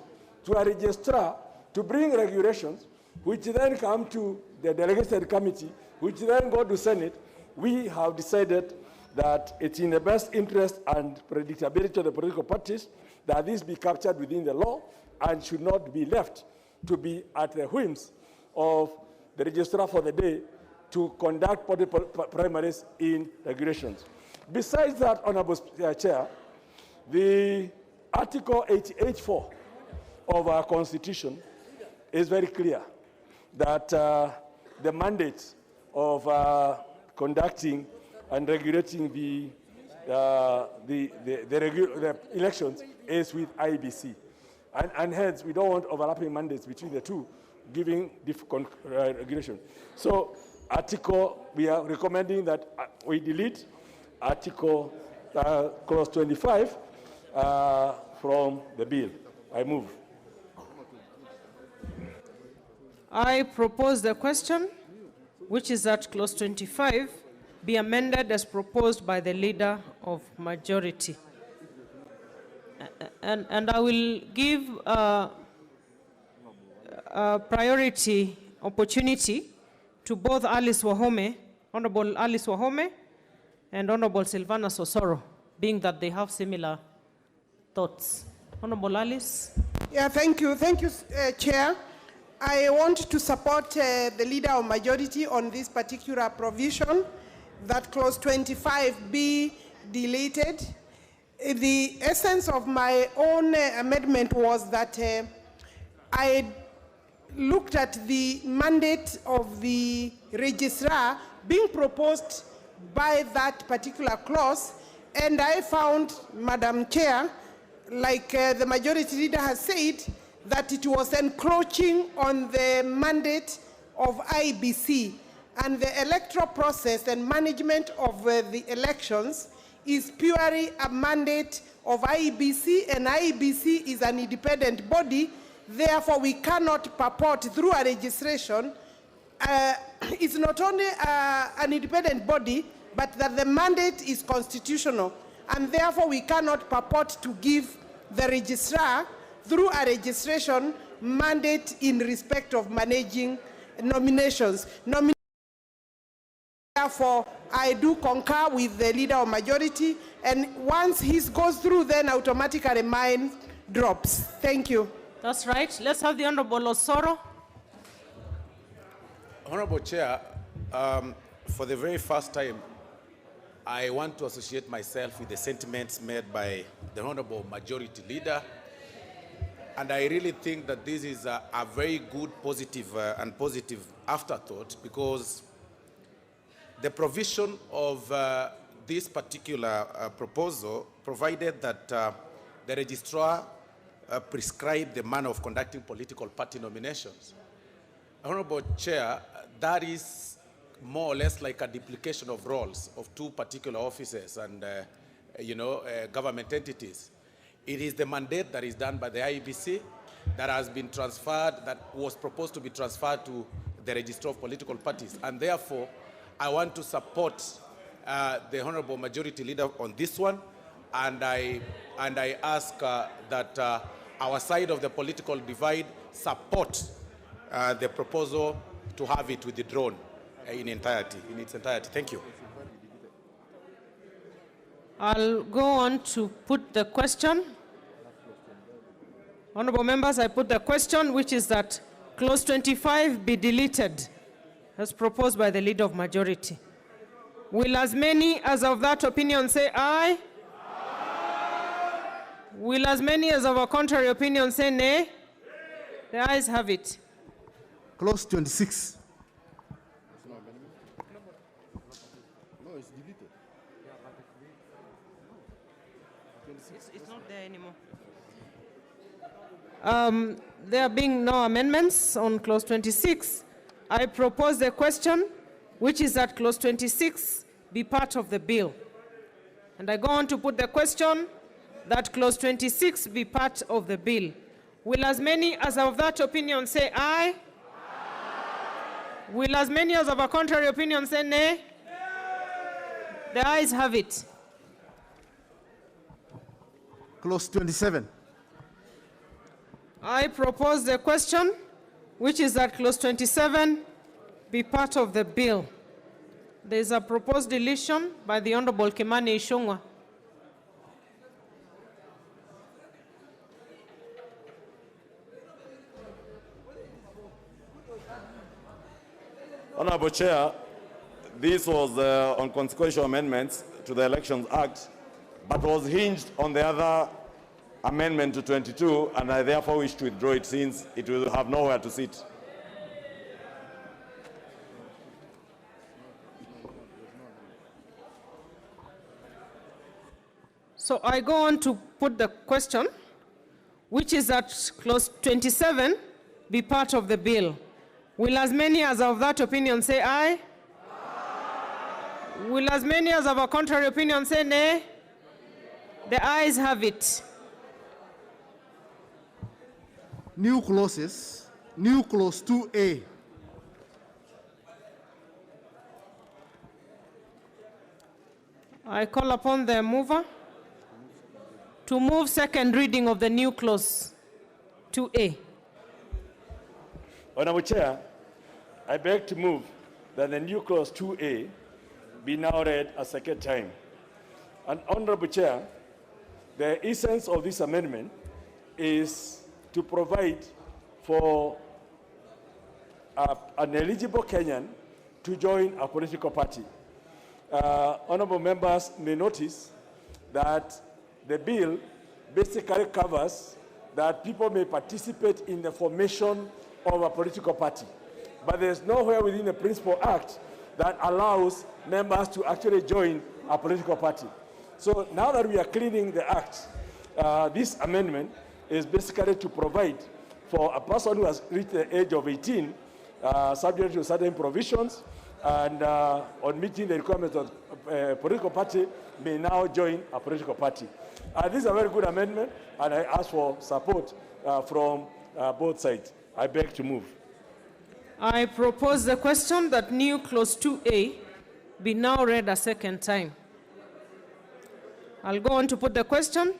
to a registrar to bring regulations, which then come to the delegated committee, which then go to Senate, we have decided that it's in the best interest and predictability of the political parties that this be captured within the law and should not be left to be at the whims of the registrar for the day to conduct primaries in regulations. Besides that, Honorable Chair, the Article 88.4 of our Constitution is very clear that the mandate of conducting and regulating the elections is with IEBC. And hence, we don't want overlapping mandates between the two, giving different regulation. So, we are recommending that we delete Article Clause 25 from the bill. I move. I propose the question, which is that Clause 25 be amended as proposed by the Leader of Majority. And I will give a priority opportunity to both Alice Wahome, Honorable Alice Wahome, and Honorable Silvana Sosoro, being that they have similar thoughts. Honorable Alice. Yeah, thank you. Thank you, Chair. I want to support the Leader of Majority on this particular provision, that Clause 25 be deleted. The essence of my own amendment was that I looked at the mandate of the registrar being proposed by that particular clause, and I found, Madam Chair, like the Majority Leader has said, that it was encroaching on the mandate of IEBC, and the electoral process and management of the elections is purely a mandate of IEBC, and IEBC is an independent body. Therefore, we cannot purport through a registration. It's not only an independent body, but that the mandate is constitutional, and therefore we cannot purport to give the registrar through a registration mandate in respect of managing nominations. Therefore, I do concur with the Leader of Majority, and once his goes through, then automatically mine drops. Thank you. That's right. Let's have the Honorable Osoro. Honorable Chair, for the very first time, I want to associate myself with the sentiments made by the Honorable Majority Leader. And I really think that this is a very good, positive afterthought, because the provision of this particular proposal provided that the registrar prescribe the manner of conducting political party nominations. Honorable Chair, that is more or less like a duplication of roles of two particular offices and government entities. It is the mandate that is done by the IEBC that has been transferred, that was proposed to be transferred to the Register of Political Parties. And therefore, I want to support the Honorable Majority Leader on this one. And I ask that our side of the political divide support the proposal to have it withdrawn in its entirety. Thank you. I'll go on to put the question. Honorable members, I put the question, which is that Clause 25 be deleted, as proposed by the Leader of Majority. Will as many as of that opinion say aye? Will as many as of a contrary opinion say nay? The ayes have it. Clause 26. No, it's deleted. It's not there anymore. There being no amendments on clause 26, I propose the question, which is that clause 26 be part of the bill. And I go on to put the question that clause 26 be part of the bill. Will as many as of that opinion say aye? Will as many as of a contrary opinion say nay? The ayes have it. Clause 27. I propose the question, which is that clause 27 be part of the bill. There is a proposed deletion by the Honorable Kimani Ichung'wah. Honorable Chair, this was on consequential amendments to the Elections Act, but was hinged on the other amendment to 22, and I therefore wish to withdraw it since it will have nowhere to sit. So I go on to put the question, which is that clause 27 be part of the bill. Will as many as of that opinion say aye? Will as many as of a contrary opinion say nay? The ayes have it. New clauses. New clause 2A. I call upon the mover to move second reading of the new clause 2A. Honorable Chair, I beg to move that the new clause 2A be now read a second time. And Honorable Chair, the essence of this amendment is to provide for an eligible Kenyan to join a political party. Honorable members may notice that the bill basically covers that people may participate in the formation of a political party. But there's nowhere within the Principal Act that allows members to actually join a political party. So now that we are cleaning the Act, this amendment is basically to provide for a person who has reached the age of 18, subject to certain provisions, and on meeting the requirements of a political party, may now join a political party. This is a very good amendment, and I ask for support from both sides. I beg to move. I propose the question that new clause 2A be now read a second time. I'll go on to put the question,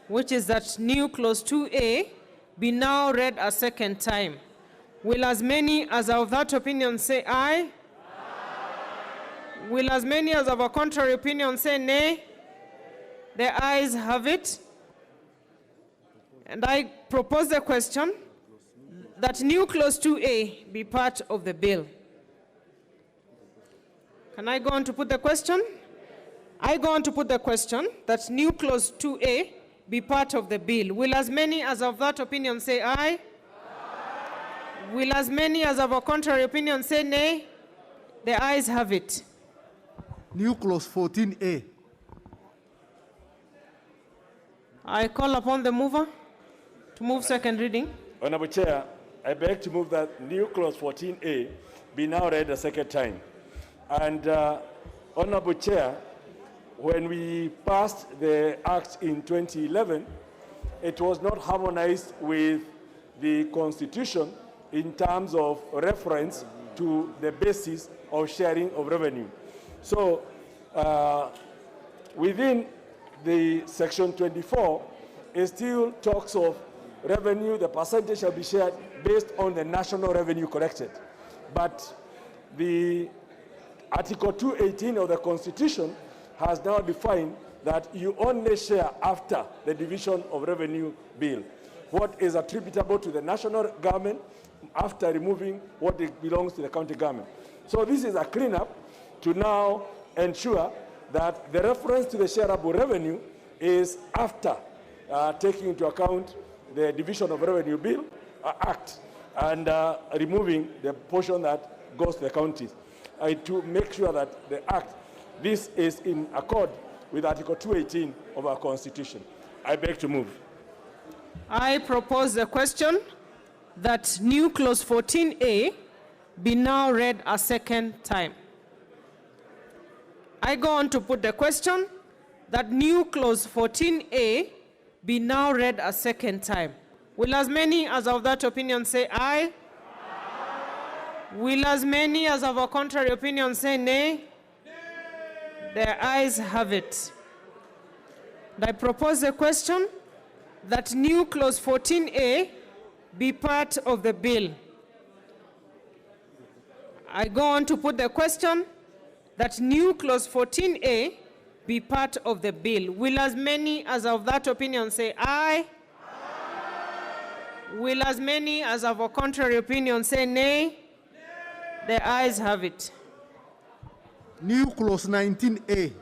which is that new clause 2A be now read a second time. Will as many as of that opinion say aye? Will as many as of a contrary opinion say nay? The ayes have it. And I propose the question that new clause 2A be part of the bill. Can I go on to put the question? I go on to put the question that new clause 2A be part of the bill. Will as many as of that opinion say aye? Will as many as of a contrary opinion say nay? The ayes have it. New clause 14A. I call upon the mover to move second reading. Honorable Chair, I beg to move that new clause 14A be now read a second time. And Honorable Chair, when we passed the Act in 2011, it was not harmonized with the Constitution in terms of reference to the basis of sharing of revenue. So within the section 24, it still talks of revenue, the percentage shall be shared based on the national revenue collected. But the Article 218 of the Constitution has now defined that you only share after the division of revenue bill. What is attributable to the national government after removing what belongs to the county government. So this is a cleanup to now ensure that the reference to the shareable revenue is after taking into account the Division of Revenue Bill Act and removing the portion that goes to the counties to make sure that the Act, this is in accord with Article 218 of our Constitution. I beg to move. I propose the question that new clause 14A be now read a second time. I go on to put the question that new clause 14A be now read a second time. Will as many as of that opinion say aye? Will as many as of a contrary opinion say nay? Their ayes have it. And I propose the question that new clause 14A be part of the bill. I go on to put the question that new clause 14A be part of the bill. Will as many as of that opinion say aye? Will as many as of a contrary opinion say nay? The ayes have it. New clause 19A.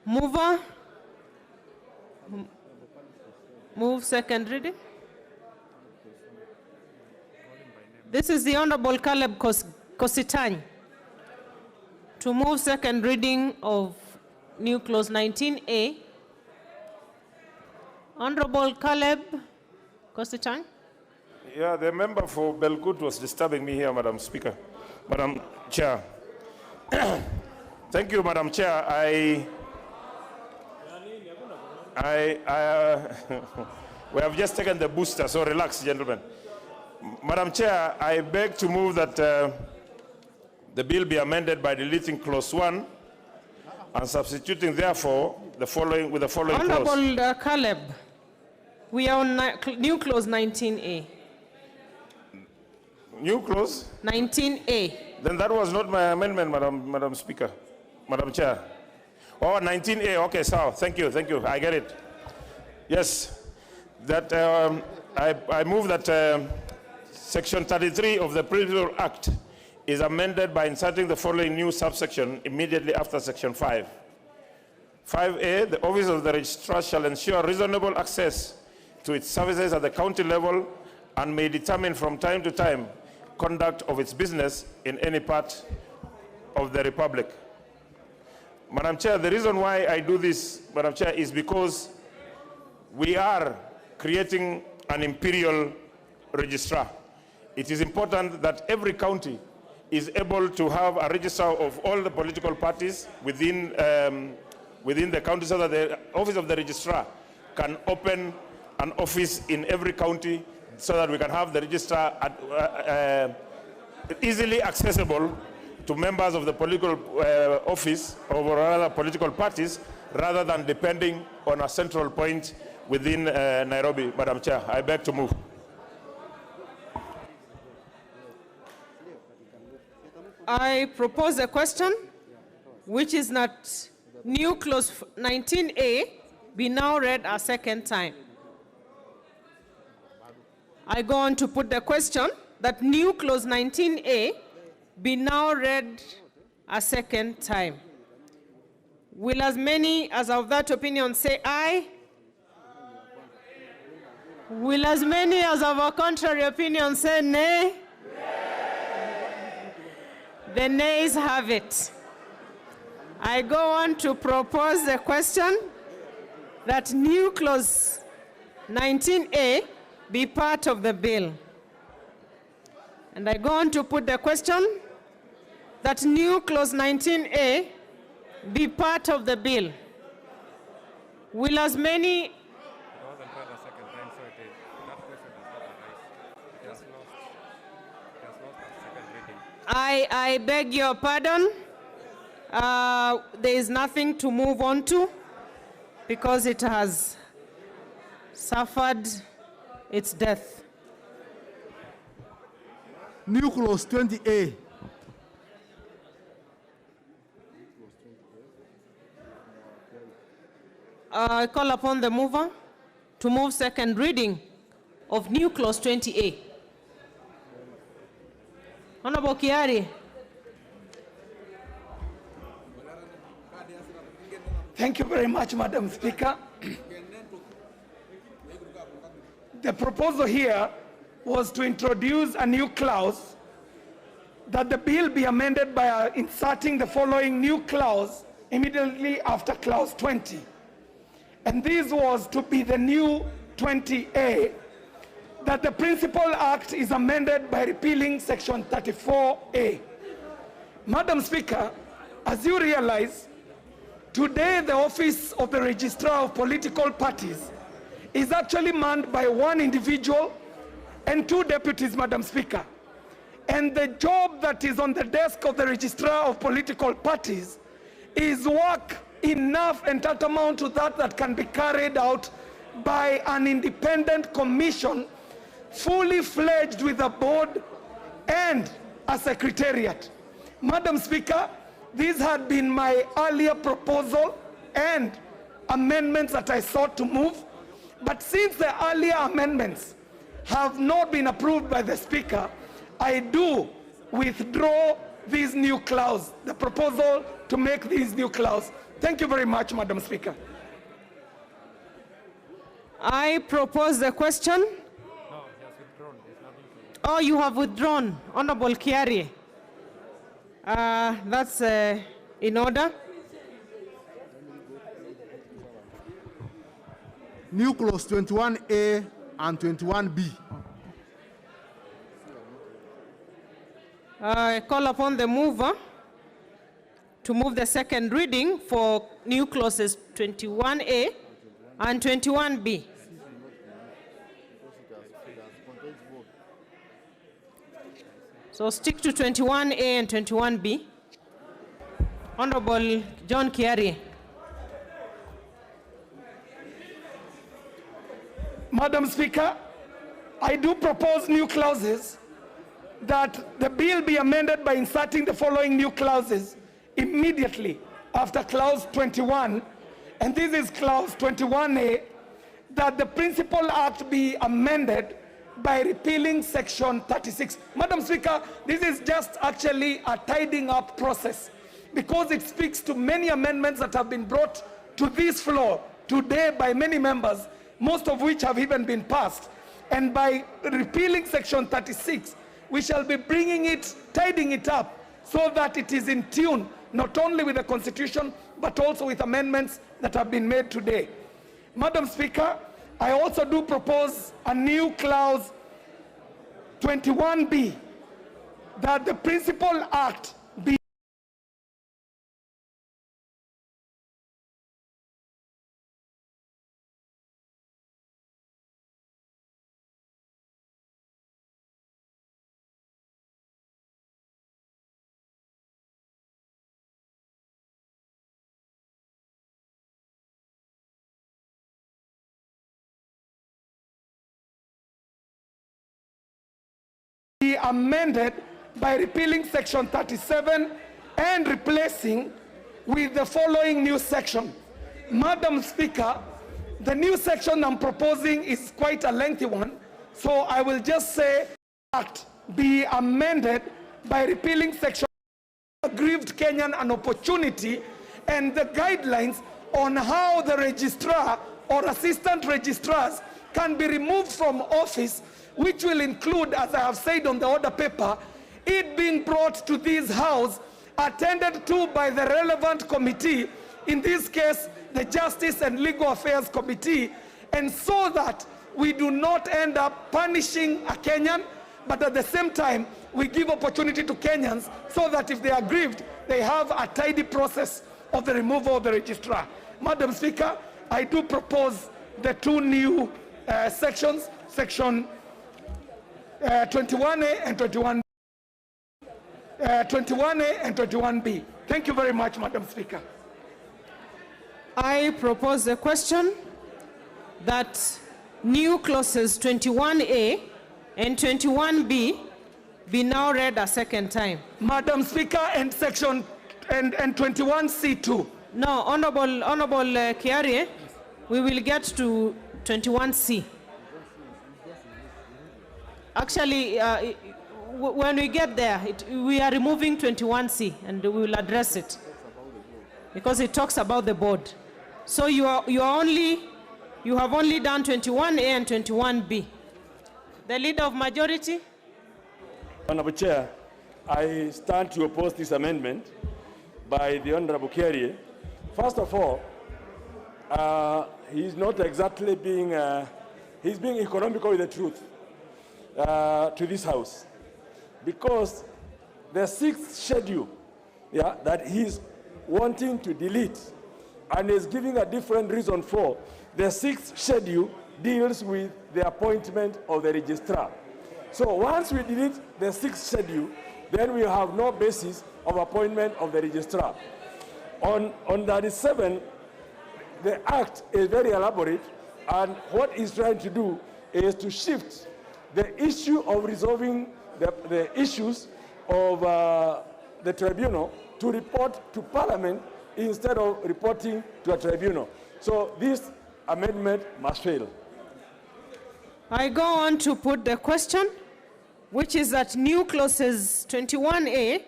Mover. Move second reading. This is the Honorable Caleb Kositany to move second reading of new clause 19A. Honorable Caleb Kositany. Yeah, the member for Belgut was disturbing me here, Madam Speaker. Madam Chair. Thank you, Madam Chair. We have just taken the booster, so relax, gentlemen. Madam Chair, I beg to move that the bill be amended by deleting clause 1 and substituting, therefore, the following with the following clause. Honorable Caleb, we are on new clause 19A. New clause? 19A. Then that was not my amendment, Madam Speaker, Madam Chair. Oh, 19A, okay, so thank you, I get it. Yes, that I move that Section 33 of the Principal Act is amended by inserting the following new subsection immediately after Section 5. 5A, the Office of the Registrar shall ensure reasonable access to its services at the county level and may determine from time to time conduct of its business in any part of the Republic. Madam Chair, the reason why I do this, Madam Chair, is because we are creating an imperial registrar. It is important that every county is able to have a registrar of all the political parties within the county, so that the Office of the Registrar can open an office in every county so that we can have the registrar easily accessible to members of the political office or other political parties, rather than depending on a central point within Nairobi. Madam Chair, I beg to move. I propose a question, which is that new clause 19A be now read a second time. I go on to put the question that new clause 19A be now read a second time. Will as many as of that opinion say aye? Will as many as of a contrary opinion say nay? The nays have it. I go on to propose the question that new clause 19A be part of the bill. And I go on to put the question that new clause 19A be part of the bill. Will as many... It wasn't read a second time, so that question has not arised. It has lost a second reading. I beg your pardon. There is nothing to move on to because it has suffered its death. New clause 20A. I call upon the mover to move second reading of new clause 20A. Honorable Kiari. Thank you very much, Madam Speaker. The proposal here was to introduce a new clause that the bill be amended by inserting the following new clause immediately after clause 20. And this was to be the new 20A, that the Principal Act is amended by repealing section 34A. Madam Speaker, as you realize, today the office of the Registrar of Political Parties is actually manned by one individual and two deputies, Madam Speaker. And the job that is on the desk of the Registrar of Political Parties is work enough and tantamount to that can be carried out by an independent commission, fully fledged with a board and a secretariat. Madam Speaker, this had been my earlier proposal and amendments that I sought to move. But since the earlier amendments have not been approved by the Speaker, I do withdraw this new clause, the proposal to make this new clause. Thank you very much, Madam Speaker. I propose the question. No, he has withdrawn. There's nothing to... Oh, you have withdrawn, Honorable Kiari. That's in order. New clause 21A and 21B. I call upon the mover to move the second reading for new clauses 21A and 21B. So stick to 21A and 21B. Honorable John Kiari. Madam Speaker, I do propose new clauses that the bill be amended by inserting the following new clauses immediately after clause 21, and this is clause 21A, that the Principal Act be amended by repealing section 36. Madam Speaker, this is just actually a tidying up process because it speaks to many amendments that have been brought to this floor today by many members, most of which have even been passed. And by repealing section 36, we shall be bringing it, tidying it up so that it is in tune not only with the Constitution but also with amendments that have been made today. Madam Speaker, I also do propose a new clause 21B, that the Principal Act be amended by repealing section 37 and replacing with the following new section. Madam Speaker, the new section I'm proposing is quite a lengthy one, so I will just say Act be amended by repealing section aggrieved Kenyan an opportunity and the guidelines on how the registrar or assistant registrars can be removed from office, which will include, as I have said on the order paper, it being brought to this house, attended to by the relevant committee, in this case, the Justice and Legal Affairs Committee, and so that we do not end up punishing a Kenyan, but at the same time, we give opportunity to Kenyans so that if they are aggrieved, they have a tidy process of the removal of the registrar. Madam Speaker, I do propose the two new sections, section 21A and 21B. 21A and 21B. Thank you very much, Madam Speaker. I propose the question that new clauses 21A and 21B be now read a second time. Madam Speaker, and section and 21C too. No, Honorable Kiari, we will get to 21C. Actually, when we get there, we are removing 21C and we will address it because it talks about the board. So you have only done 21A and 21B. The Leader of Majority. Honorable Chair, I stand to oppose this amendment by the Honorable Kerry. First of all, he's not exactly being, he's being economical with the truth to this House. Because the 6th schedule that he's wanting to delete and is giving a different reason for, the 6th schedule deals with the appointment of the registrar. So once we delete the 6th schedule, then we have no basis of appointment of the registrar. On 37, the act is very elaborate, and what it's trying to do is to shift the issue of resolving the issues of the tribunal to report to Parliament instead of reporting to a tribunal. So this amendment must fail. I go on to put the question, which is that new clauses 21A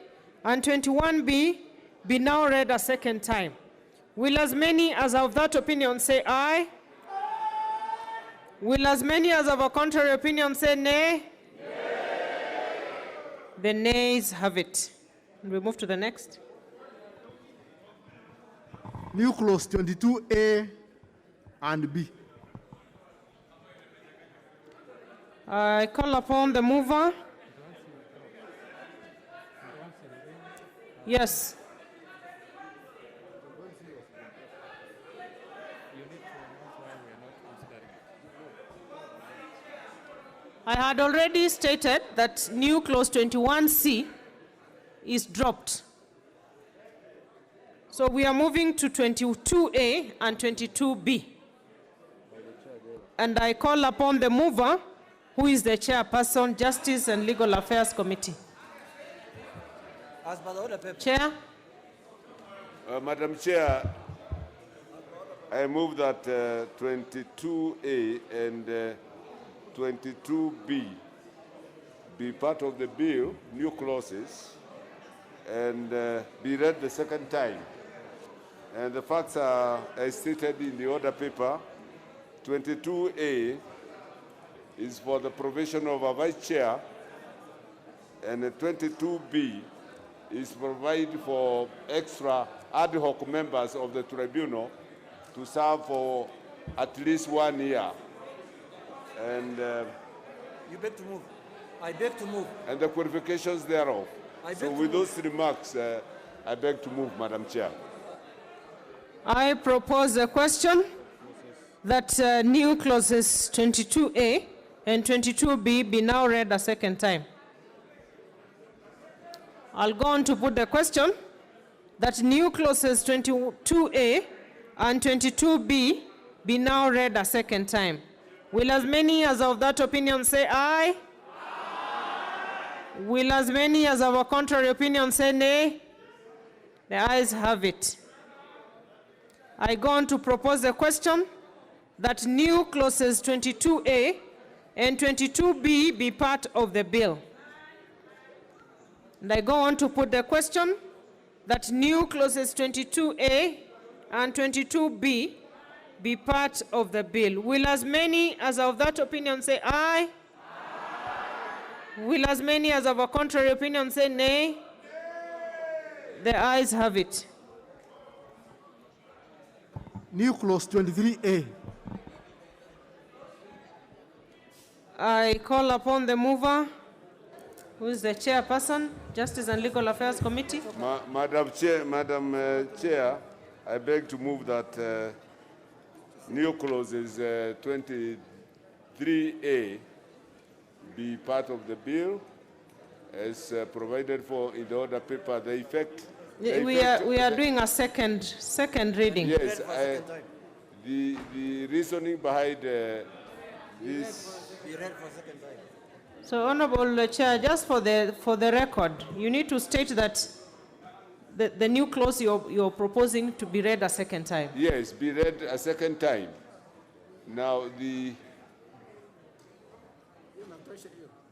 and 21B be now read a second time. Will as many as of that opinion say aye? Will as many as of a contrary opinion say nay? The nays have it. We move to the next. New clause 22A and B. I call upon the mover. Yes. I had already stated that new clause 21C is dropped. So we are moving to 22A and 22B. And I call upon the mover, who is the chairperson, Justice and Legal Affairs Committee. As per the order paper. Chair. Madam Chair, I move that 22A and 22B be part of the bill, new clauses, and be read the second time. And the facts are as stated in the order paper. 22A is for the provision of a vice chair, and 22B is provide for extra ad hoc members of the tribunal to serve for at least 1 year. And you beg to move. I beg to move. And the qualifications thereof. So with those remarks, I beg to move, Madam Chair. I propose a question that new clauses 22A and 22B be now read a second time. I'll go on to put the question that new clauses 22A and 22B be now read a second time. Will as many as of that opinion say aye? Aye. Will as many as of a contrary opinion say nay? The ayes have it. I go on to propose the question that new clauses 22A and 22B be part of the bill. And I go on to put the question that new clauses 22A and 22B be part of the bill. Will as many as of that opinion say aye? Aye. Will as many as of a contrary opinion say nay? The ayes have it. New clause 23A. I call upon the mover, who is the chairperson, Justice and Legal Affairs Committee. Madam Chair, I beg to move that new clauses 23A be part of the bill as provided for in the order paper. The effect. We are doing a second reading. Yes, the reasoning behind this. Be read for a second time. So, Honorable Chair, just for the record, you need to state that the new clause you're proposing to be read a second time. Yes, be read a second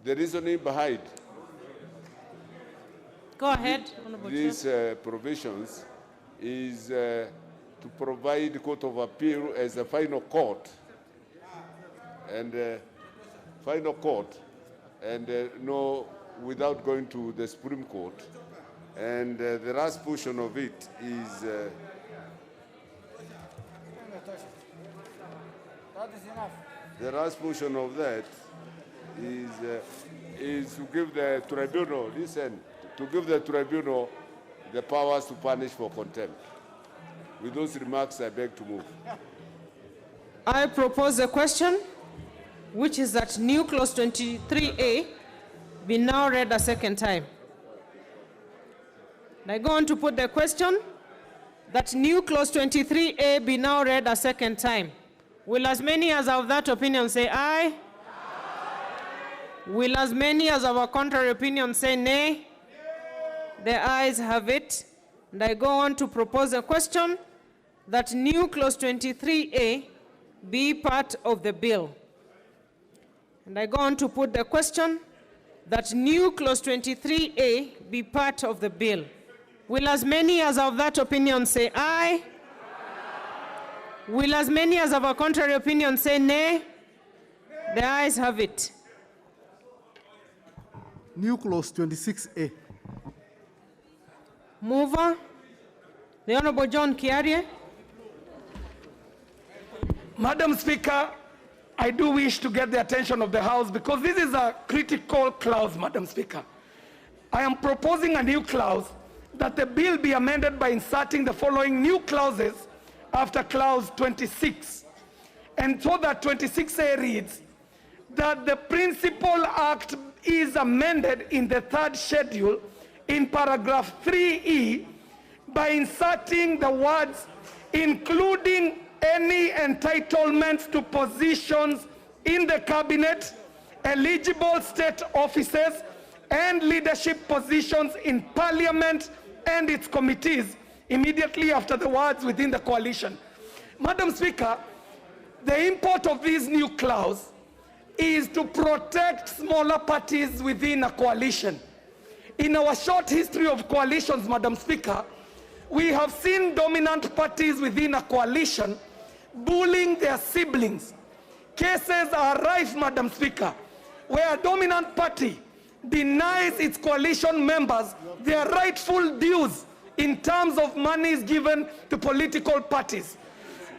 The reasoning behind Go ahead, Honorable these Chair. provisions is to provide the Court of Appeal as a final court and no, without going to the Supreme Court. And the last portion of it is That is enough. the last portion of that is to give the tribunal, to give the tribunal the powers to punish for contempt. With those remarks, I beg to move. I propose a question, which is that new clause 23A be now read a second time. And I go on to put the question that new clause 23A be now read a second time. Will as many as of that opinion say aye? Will as many as of a contrary opinion say nay? The ayes have it. And I go on to propose a question that new clause 23A be part of the bill. And I go on to put the question that new clause 23A be part of the bill. Will as many as of that opinion say aye? Will as many as of a contrary opinion say nay? The ayes have it. New clause 26A. Mover, the Honorable John Kiarie. Madam Speaker, I do wish to get the attention of the House because this is a critical clause, Madam Speaker. I am proposing a new clause that the bill be amended by inserting the following new clauses after clause 26. And so that 26A reads that the principal act is amended in the third schedule in paragraph 3E by inserting the words including any entitlements to positions in the cabinet, eligible state offices, and leadership positions in parliament and its committees immediately after the words within the coalition. Madam Speaker, the import of this new clause is to protect smaller parties within a coalition. In our short history of coalitions, Madam Speaker, we have seen dominant parties within a coalition bullying their siblings. Cases are rife, Madam Speaker, where a dominant party denies its coalition members their rightful dues in terms of monies given to political parties.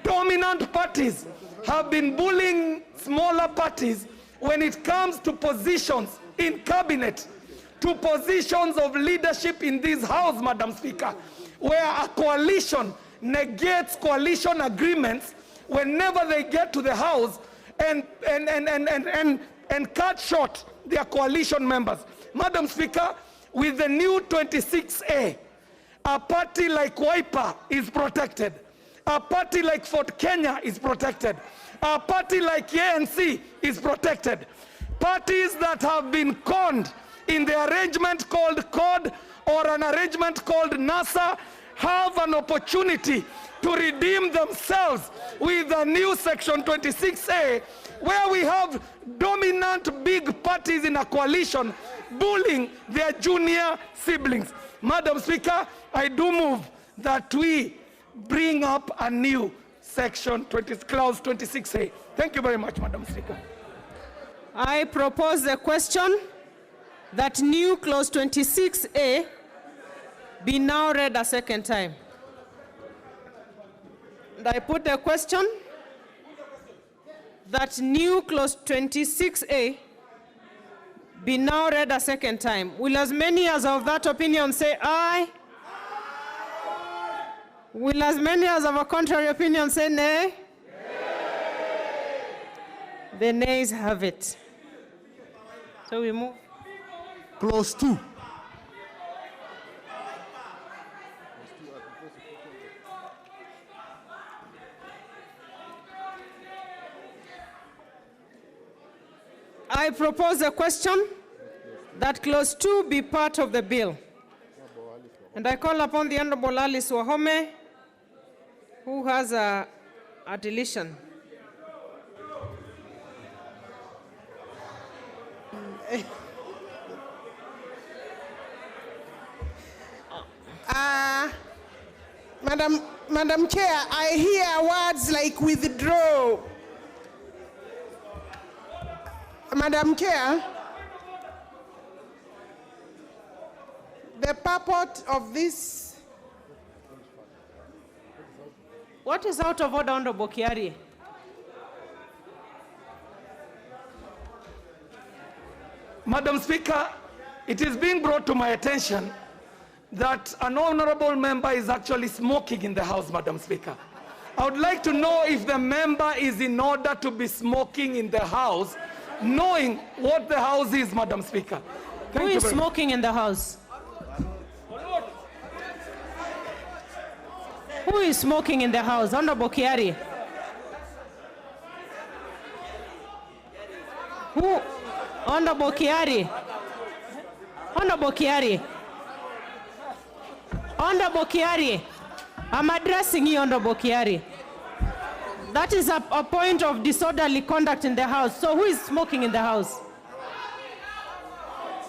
Dominant parties have been bullying smaller parties when it comes to positions in cabinet, to positions of leadership in this House, Madam Speaker, where a coalition negates coalition agreements whenever they get to the House and cut short their coalition members. Madam Speaker, with the new 26A, a party like Wiper is protected. A party like Fort Kenya is protected. A party like ANC is protected. Parties that have been conned in the arrangement called COD or an arrangement called NASA have an opportunity to redeem themselves with a new section 26A, where we have dominant big parties in a coalition bullying their junior siblings. Madam Speaker, I do move that we bring up a new section clause 26A. Thank you very much, Madam Speaker. I propose the question that new clause 26A be now read a second time. And I put the question that new clause 26A be now read a second time. Will as many as of that opinion say aye? Will as many as of a contrary opinion say nay? The nays have it. So we move. Clause 2. I propose a question that clause 2 be part of the bill. And I call upon the Honorable Alice Wahome, who has a deletion. Madam Chair, I hear words like withdraw. Madam Chair, the purport of this. What is out of order, Honorable Kiari? Madam Speaker, it is being brought to my attention that an honorable member is actually smoking in the House, Madam Speaker. I would like to know if the member is in order to be smoking in the House, knowing what the House is, Madam Speaker. Who is smoking in the House? Who is smoking in the House? Honorable Kiari. Who? Honorable Kiari. Honorable Kiari. Honorable Kiari. I'm addressing you, Honorable Kiari. That is a point of disorderly conduct in the House. So who is smoking in the House?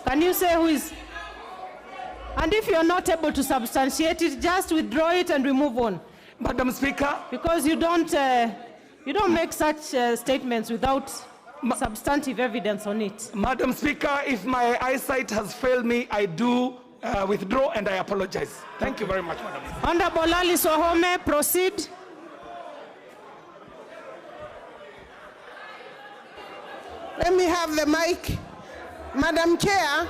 Can you say who is? And if you're not able to substantiate it, just withdraw it and we move on. Madam Speaker. Because you don't make such statements without substantive evidence on it. Madam Speaker, if my eyesight has failed me, I do withdraw and I apologize. Thank you very much, Madam. Honorable Alice Wahome, proceed. Let me have the mic. Madam Chair,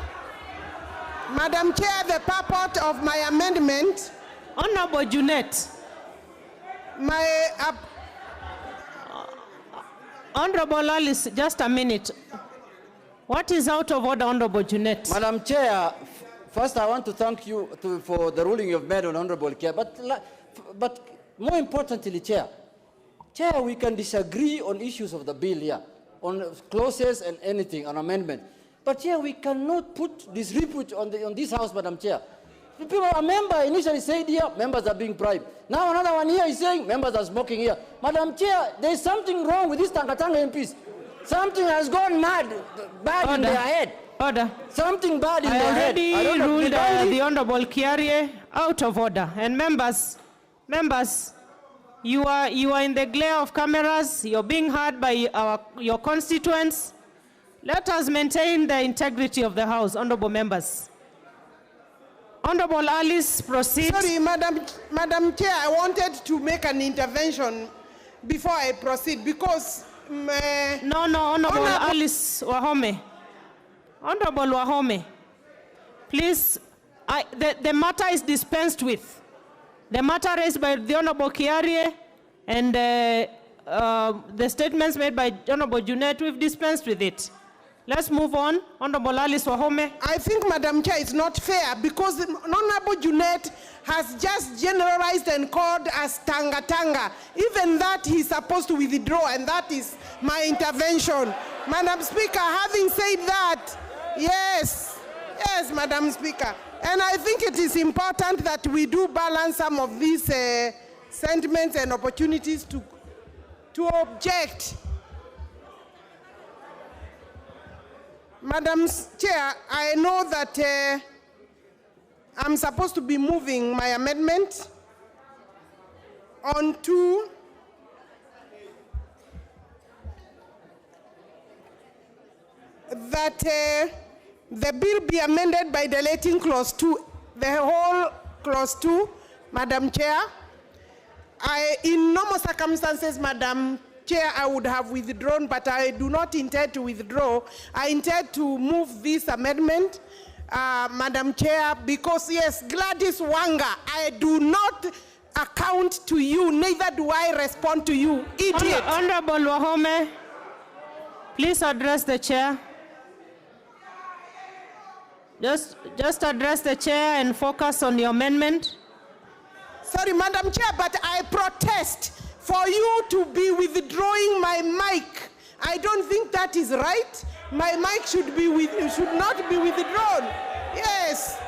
the purport of my amendment. Honorable Junet. Honorable Alice, just a minute. What is out of order, Honorable Junet? Madam Chair, first I want to thank you for the ruling you've made on Honorable Chair, but more importantly, Chair, we can disagree on issues of the bill here, on clauses and anything, on amendment. But here we cannot put disrepute on this House, Madam Chair. A member initially said here, members are being bribed. Now another one here is saying members are smoking here. Madam Chair, there is something wrong with these Tangatanga MPs. Something has gone bad in their head. Order. Something bad in their head. I already ruled the Honorable Kiarie out of order. And members, you are in the glare of cameras. You're being heard by your constituents. Let us maintain the integrity of the House, honorable members. Honorable Alice, proceed. Sorry, Madam Chair, I wanted to make an intervention before I proceed because... No, Honorable Alice Wahome. Honorable Wahome, please, the matter is dispensed with. The matter raised by the Honorable Kiarie and the statements made by Honorable Junet, we've dispensed with it. Let's move on. Honorable Alice Wahome. I think, Madam Chair, it's not fair because Honorable Junet has just generalized and called us Tanga. Even that he's supposed to withdraw, and that is my intervention. Madam Speaker, having said that, yes, Madam Speaker. And I think it is important that we do balance some of these sentiments and opportunities to object. Madam Chair, I know that I'm supposed to be moving my amendment on to that the bill be amended by deleting clause 2, the whole clause 2, Madam Chair. In normal circumstances, Madam Chair, I would have withdrawn, but I do not intend to withdraw. I intend to move this amendment, Madam Chair, because yes, Gladys Wanga, I do not account to you, neither do I respond to you, idiot. Honorable Wahome, please address the chair. Just address the chair and focus on your amendment. Sorry, Madam Chair, but I protest for you to be withdrawing my mic. I don't think that is right. My mic should not be withdrawn. Yes.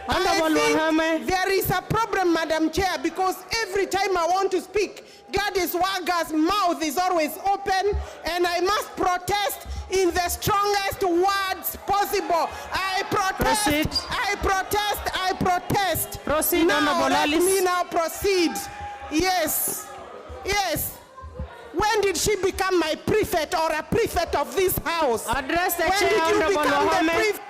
Honorable Wahome. There is a problem, Madam Chair, because every time I want to speak, Gladys Wanga's mouth is always open, and I must protest in the strongest words possible. I protest. Proceed. I protest. I protest. Proceed, now, Honorable let Alice. me now proceed. Yes. Yes. When did she become my prefect or a prefect of this house? Address the when chair, did you Honorable become the Wahome. prefect?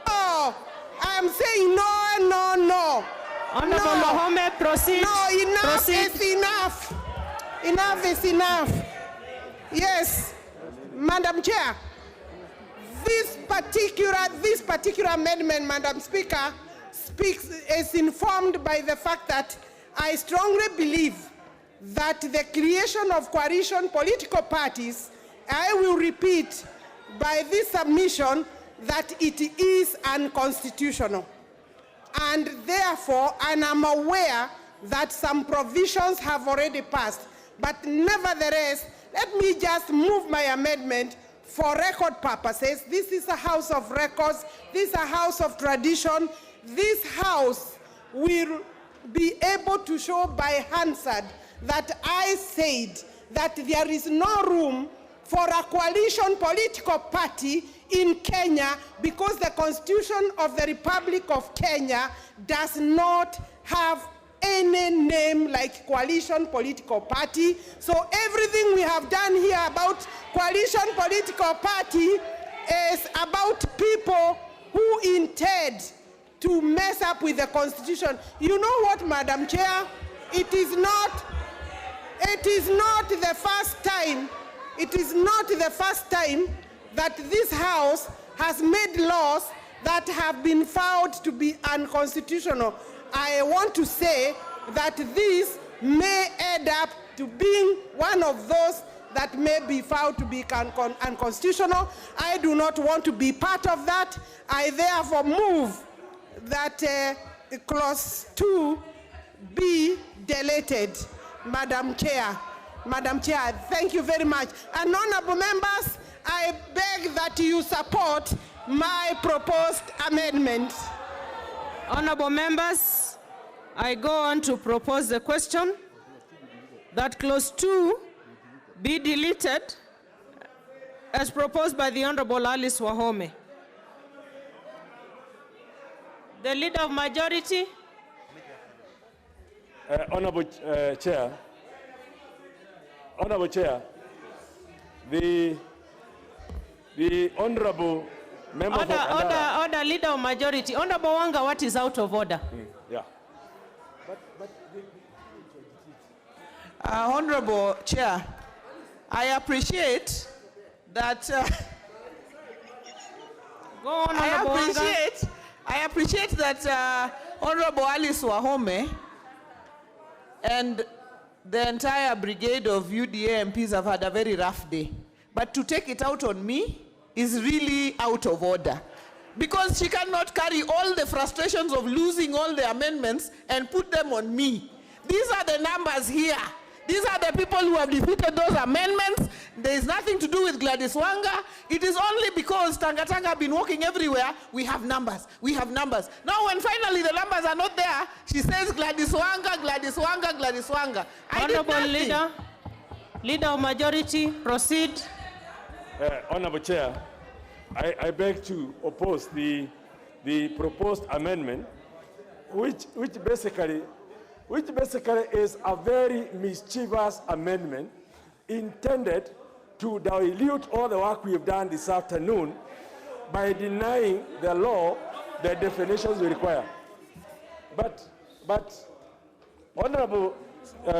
No, I'm saying no, no, no. Honorable Wahome, proceed. No, enough Proceed. is enough. Enough is enough. Yes, Madam Chair, this particular amendment, Madam Speaker, is informed by the fact that I strongly believe that the creation of coalition political parties, I will repeat by this submission that it is unconstitutional. And therefore, and I'm aware that some provisions have already passed. But nevertheless, let me just move my amendment for record purposes. This is a house of records. This is a house of tradition. This house will be able to show by Hansard that I said that there is no room for a coalition political party in Kenya because the Constitution of the Republic of Kenya does not have any name like coalition political party. So everything we have done here about coalition political party is about people who intend to mess up with the Constitution. You know what, Madam Chair? It is not the first time. It is not the first time that this House has made laws that have been found to be unconstitutional. I want to say that this may end up to being one of those that may be found to be unconstitutional. I do not want to be part of that. I therefore move that clause 2 be deleted, Madam Chair. Madam Chair, thank you very much. And honorable members, I beg that you support my proposed amendment. Honorable members, I go on to propose the question that clause 2 be deleted as proposed by the Honorable Alice Wahome. The Leader of Majority. Honorable Chair, the Honorable Member Order, Leader of Majority. Honorable Wanga, what is out of order? Yeah. Honorable Chair, I appreciate that. Go on, Honorable Wanga. I appreciate that Honorable Alice Wahome and the entire brigade of UDA MPs have had a very rough day. But to take it out on me is really out of order. Because she cannot carry all the frustrations of losing all the amendments and put them on me. These are the numbers here. These are the people who have defeated those amendments. There is nothing to do with Gladys Wanga. It is only because Tanga have been walking everywhere, we have numbers, we have numbers. Now when finally the numbers are not there, she says Gladys Wanga, Gladys Wanga, Gladys Wanga. Honorable Leader of Majority, proceed. Honorable Chair, I beg to oppose the proposed amendment, which basically is a very mischievous amendment intended to dilute all the work we have done this afternoon by denying the law the definitions we require. But Honorable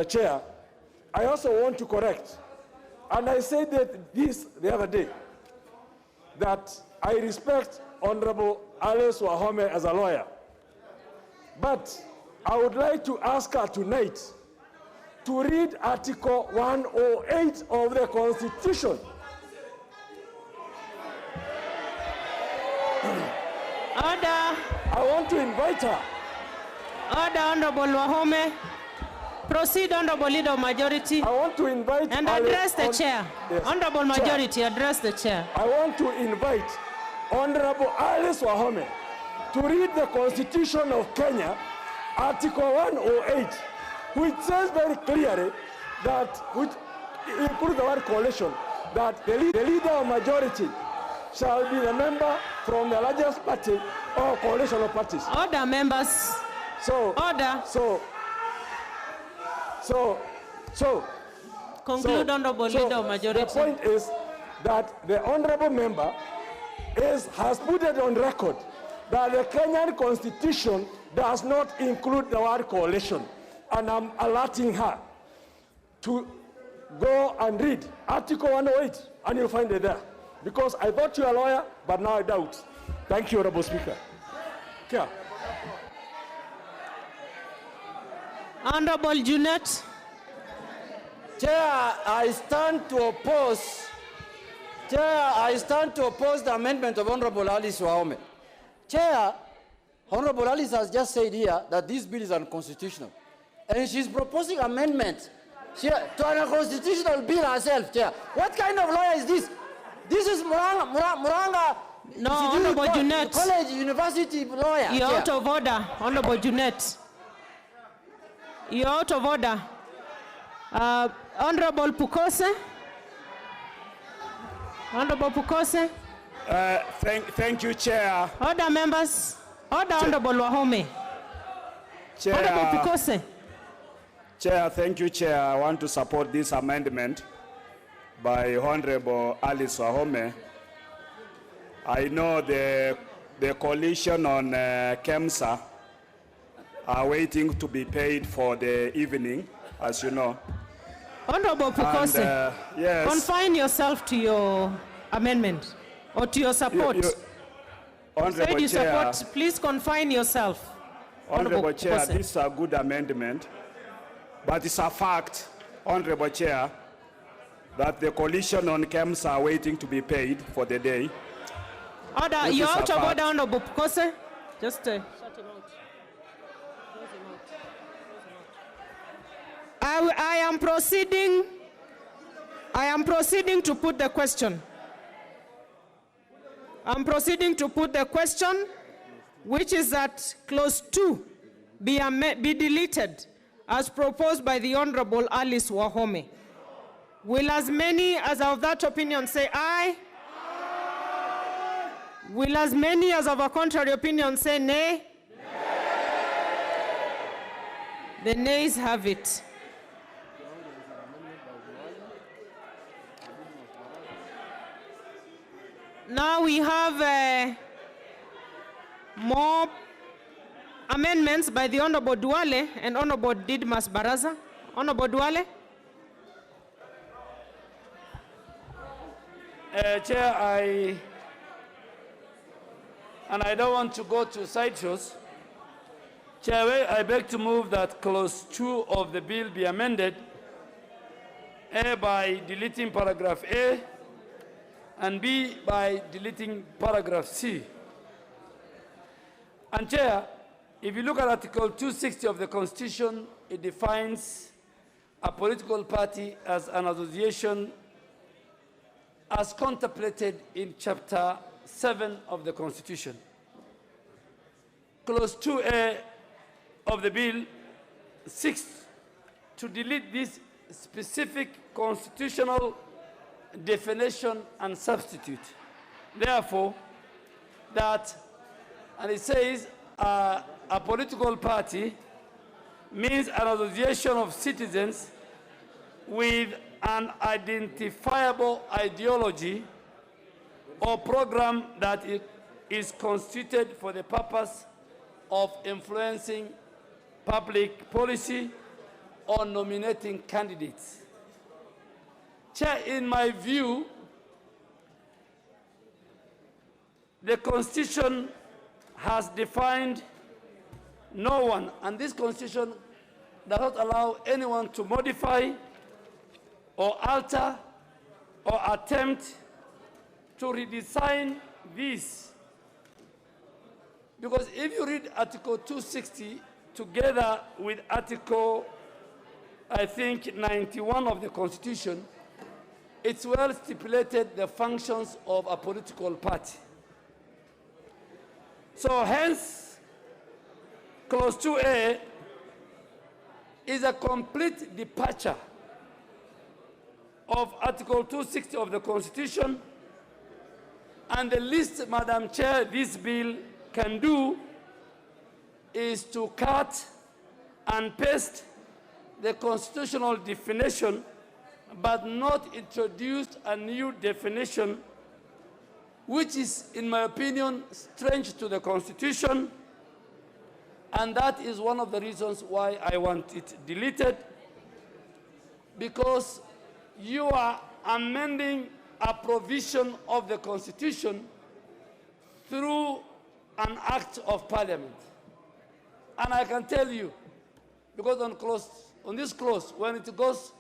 Chair, I also want to correct, and I said that this the other day, that I respect Honorable Alice Wahome as a lawyer, but I would like to ask her tonight to read Article 108 of the Constitution. Order. I want to invite her. Order, Honorable Wahome. Proceed, Honorable Leader of Majority. I want to invite... And address the chair. Yes. Honorable Majority, Chair. Address the chair. I want to invite Honorable Alice Wahome to read the Constitution of Kenya, Article 108, which says very clearly that, which includes the word coalition, that the leader of majority shall be the member from the largest party or coalition of parties. Order, members. Order. Conclude, Honorable Leader of Majority. The point is that the honorable member has put it on record that the Kenyan Constitution does not include the word coalition. And I'm alerting her to go and read Article 108, and you'll find it there. Because I thought you were a lawyer, but now I doubt. Thank you, Honorable Speaker. Kia. Honorable Junet. Chair, I stand to oppose. Chair, I stand to oppose the amendment of Honorable Alice Wahome. Chair, Honorable Alice has just said here that this bill is unconstitutional. And she's proposing amendment to an unconstitutional bill herself, Chair. What kind of lawyer is this? This is Muranga No, Honorable Junet. College, university lawyer. You're Chair. out of order, Honorable Junet. You're out of order. Honorable Pukose. Honorable Pukose. Thank you, Chair. Order, members. Order, Honorable Wahome. Chair, Honorable Pukose. Chair, thank you, Chair. I want to support this amendment by Honorable Alice Wahome. I know the coalition on KEMSA are waiting to be paid for the evening, as you know. Honorable Pukose, And, yes. confine yourself to your amendment or to your support. Honorable Said you Chair, support, please confine yourself. Honorable Chair, Pukose. this is a good amendment, but it's a fact, Honorable Chair, that the coalition on KEMSA are waiting to be paid for the day. Order, This you're is a out of fact. order, Honorable Pukose. Just shut him out. I am proceeding to put the question. I'm proceeding to put the question, which is that clause 2 be deleted as proposed by the Honorable Alice Wahome. Will as many as of that opinion say aye? Will as many as of a contrary opinion say nay? The nays have it. Now we have more amendments by the Honorable Duale and Honorable Didmas Baraza. Honorable Duale. Chair, I don't want to go to sideshows. Chair, I beg to move that clause 2 of the bill be amended, A, by deleting paragraph A, and B, by deleting paragraph C. And Chair, if you look at Article 260 of the Constitution, it defines a political party as an association as contemplated in Chapter 7 of the Constitution. Clause 2A of the bill seeks to delete this specific constitutional definition and substitute. Therefore, that, and it says, a political party means an association of citizens with an identifiable ideology or program that is constituted for the purpose of influencing public policy or nominating candidates. Chair, in my view, the Constitution has defined no one, and this Constitution does not allow anyone to modify or alter or attempt to redesign this. Because if you read Article 260 together with Article, I think, 91 of the Constitution, it's well stipulated the functions of a political party. So hence, Clause 2A is a complete departure of Article 260 of the Constitution, and the least, Madam Chair, this bill can do is to cut and paste the constitutional definition, but not introduce a new definition, which is, in my opinion, strange to the Constitution, and that is one of the reasons why I want it deleted, because you are amending a provision of the Constitution through an act of Parliament. And I can tell you, because on this clause, when it goes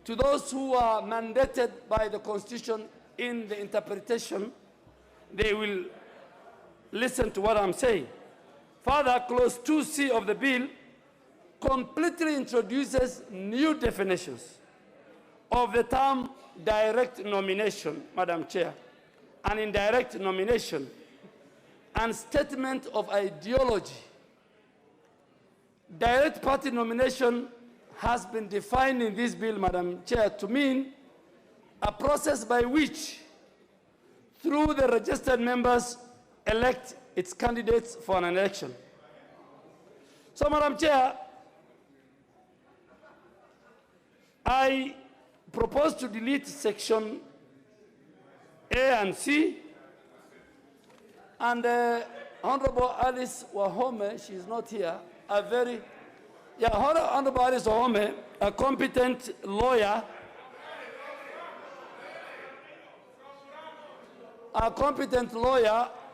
to those who are mandated by the Constitution in the interpretation, they will listen to what I'm saying. Further, clause 2C of the bill completely introduces new definitions of the term direct nomination, Madam Chair, and indirect nomination, and statement of ideology. Direct party nomination has been defined in this bill, Madam Chair, to mean a process by which, through the registered members, elect its candidates for an election. So, Madam Chair, I propose to delete section A and C, and Honorable Alice Wahome, she's not here, Honorable Alice Wahome, a competent lawyer,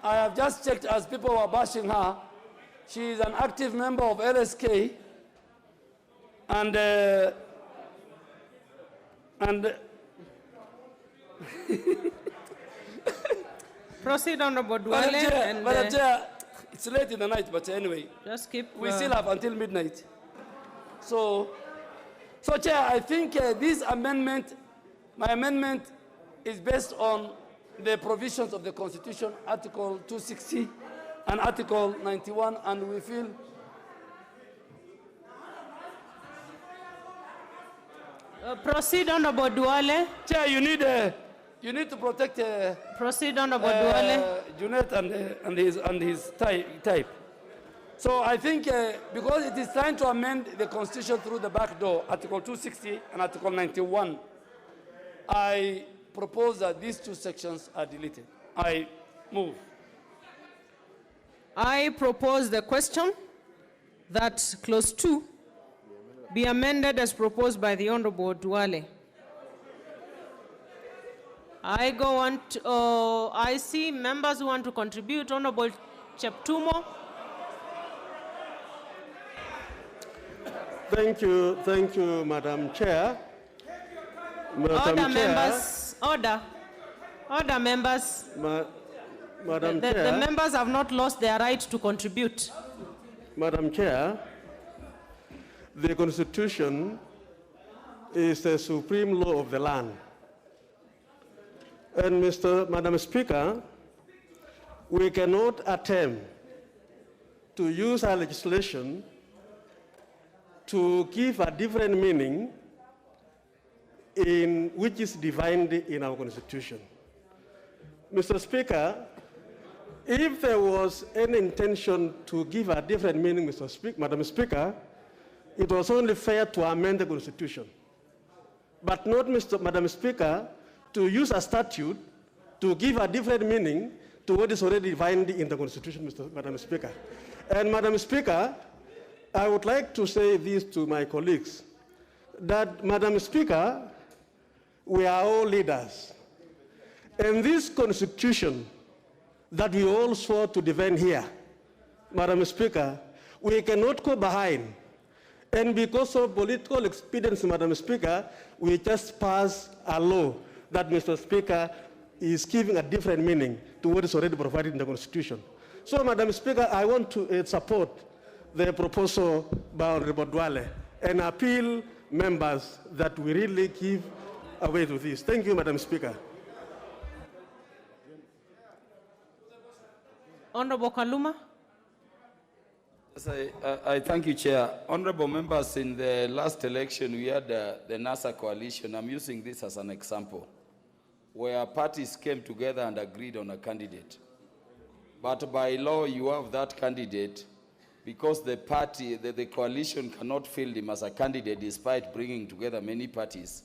I have just checked as people were bashing her. She is an active member of LSK, and Proceed, Honorable Duale. Madam Chair, it's late in the night, but anyway, just keep. We still have until midnight. So Chair, I think this amendment, my amendment, is based on the provisions of the Constitution, Article 260 and Article 91, and we feel proceed, Honorable Duale. Chair, you need to protect. Proceed, Honorable Duale. Junet and his type. So I think because it is trying to amend the Constitution through the back door, Article 260 and Article 91, I propose that these two sections are deleted. I move. I propose the question that clause 2 be amended as proposed by the Honorable Duale. I go on to, I see members who want to contribute. Honorable Cheptumo. Thank you, Madam Chair. Order, members. Order, members. Madam Chair. The members have not lost their right to contribute. Madam Chair, the Constitution is the supreme law of the land. And Madam Speaker, we cannot attempt to use our legislation to give a different meaning in which is defined in our Constitution. Mr. Speaker, if there was any intention to give a different meaning, Madam Speaker, it was only fair to amend the Constitution, but not, Madam Speaker, to use a statute to give a different meaning to what is already defined in the Constitution, Madam Speaker. And Madam Speaker, I would like to say this to my colleagues, that, Madam Speaker, we are all leaders. And this Constitution that we all swore to defend here, Madam Speaker, we cannot go behind. And because of political expedience, Madam Speaker, we just pass a law that, Mr. Speaker, is giving a different meaning to what is already provided in the Constitution. So, Madam Speaker, I want to support the proposal by Honorable Duale and appeal members that we really give away to this. Thank you, Madam Speaker. Honorable Kaluma. I thank you, Chair. Honorable members, in the last election, we had the NASA coalition. I'm using this as an example, where parties came together and agreed on a candidate. But by law, you have that candidate because the party, the coalition cannot field him as a candidate despite bringing together many parties.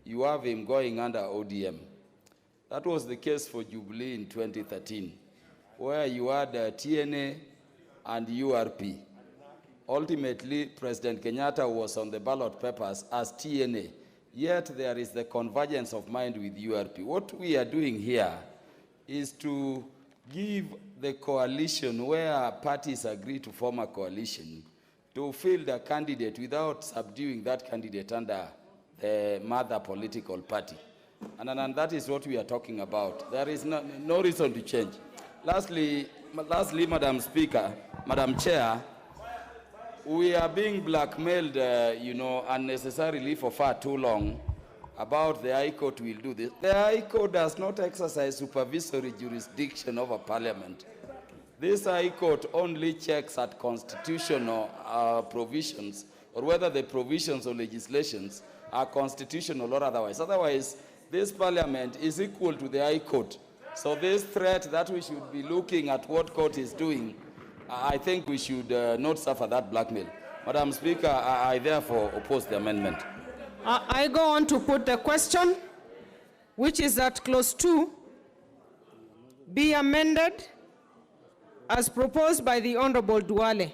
You have him going under ODM. That was the case for Jubilee in 2013, where you had TNA and URP. Ultimately, President Kenyatta was on the ballot papers as TNA, yet there is the convergence of mind with URP. What we are doing here is to give the coalition where parties agree to form a coalition to field a candidate without subduing that candidate under the mother political party. And that is what we are talking about. There is no reason to change. Lastly, Madam Speaker, Madam Chair, we are being blackmailed, unnecessarily for far too long about the High Court will do this. The High Court does not exercise supervisory jurisdiction over Parliament. This High Court only checks at constitutional provisions, or whether the provisions or legislations are constitutional or otherwise. Otherwise, this Parliament is equal to the High Court. So this threat that we should be looking at what court is doing, I think we should not suffer that blackmail. Madam Speaker, I therefore oppose the amendment. I go on to put the question, which is that clause 2 be amended as proposed by the Honorable Duale.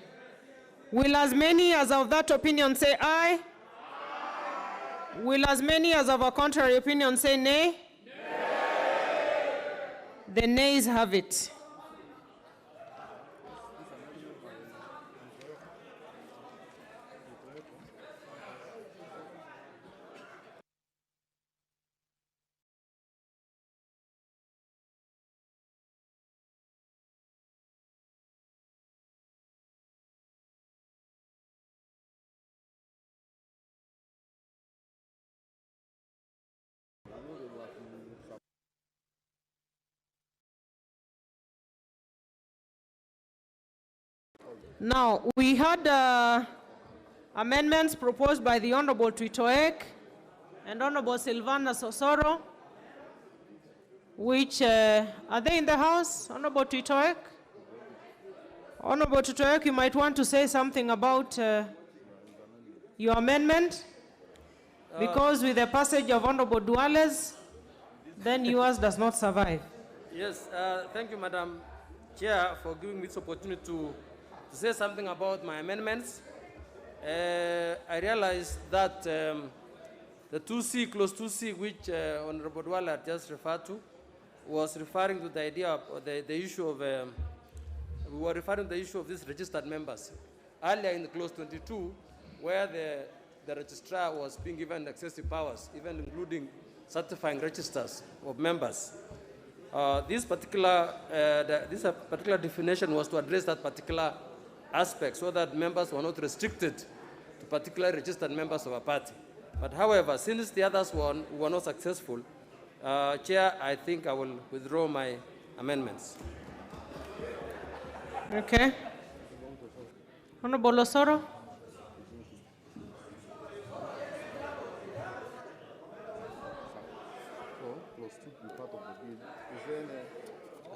Will as many as of that opinion say aye? Will as many as of a contrary opinion say nay? Nay. The nays have it. Now, we had amendments proposed by the Honorable Twitoek and Honorable Silvana Sosoro, which, are they in the House, Honorable Twitoek? Honorable Twitoek, you might want to say something about your amendment, because with the passage of Honorable Duales, then yours does not survive. Yes, thank you, Madam Chair, for giving me this opportunity to say something about my amendments. I realized that the 2C, clause 2C, which Honorable Duale had just referred to, was referring to the idea of the issue of, we were referring to the issue of these registered members. Earlier in the clause 22, where the registrar was being given excessive powers, even including certifying registers of members. This particular definition was to address that particular aspect so that members were not restricted to particularly registered members of a party. But however, since the others were not successful, Chair, I think I will withdraw my amendments. Okay. Honorable Osoro.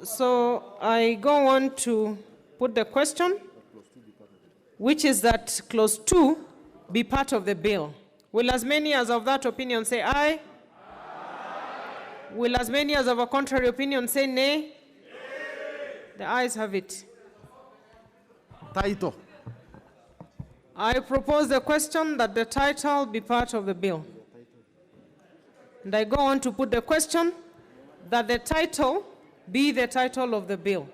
So I go on to put the question, which is that clause 2 be part of the bill. Will as many as of that opinion say aye? Aye. Will as many as of a contrary opinion say nay? Nay. The ayes have it. Title. I propose the question that the title be part of the bill. And I go on to put the question that the title be the title of the bill.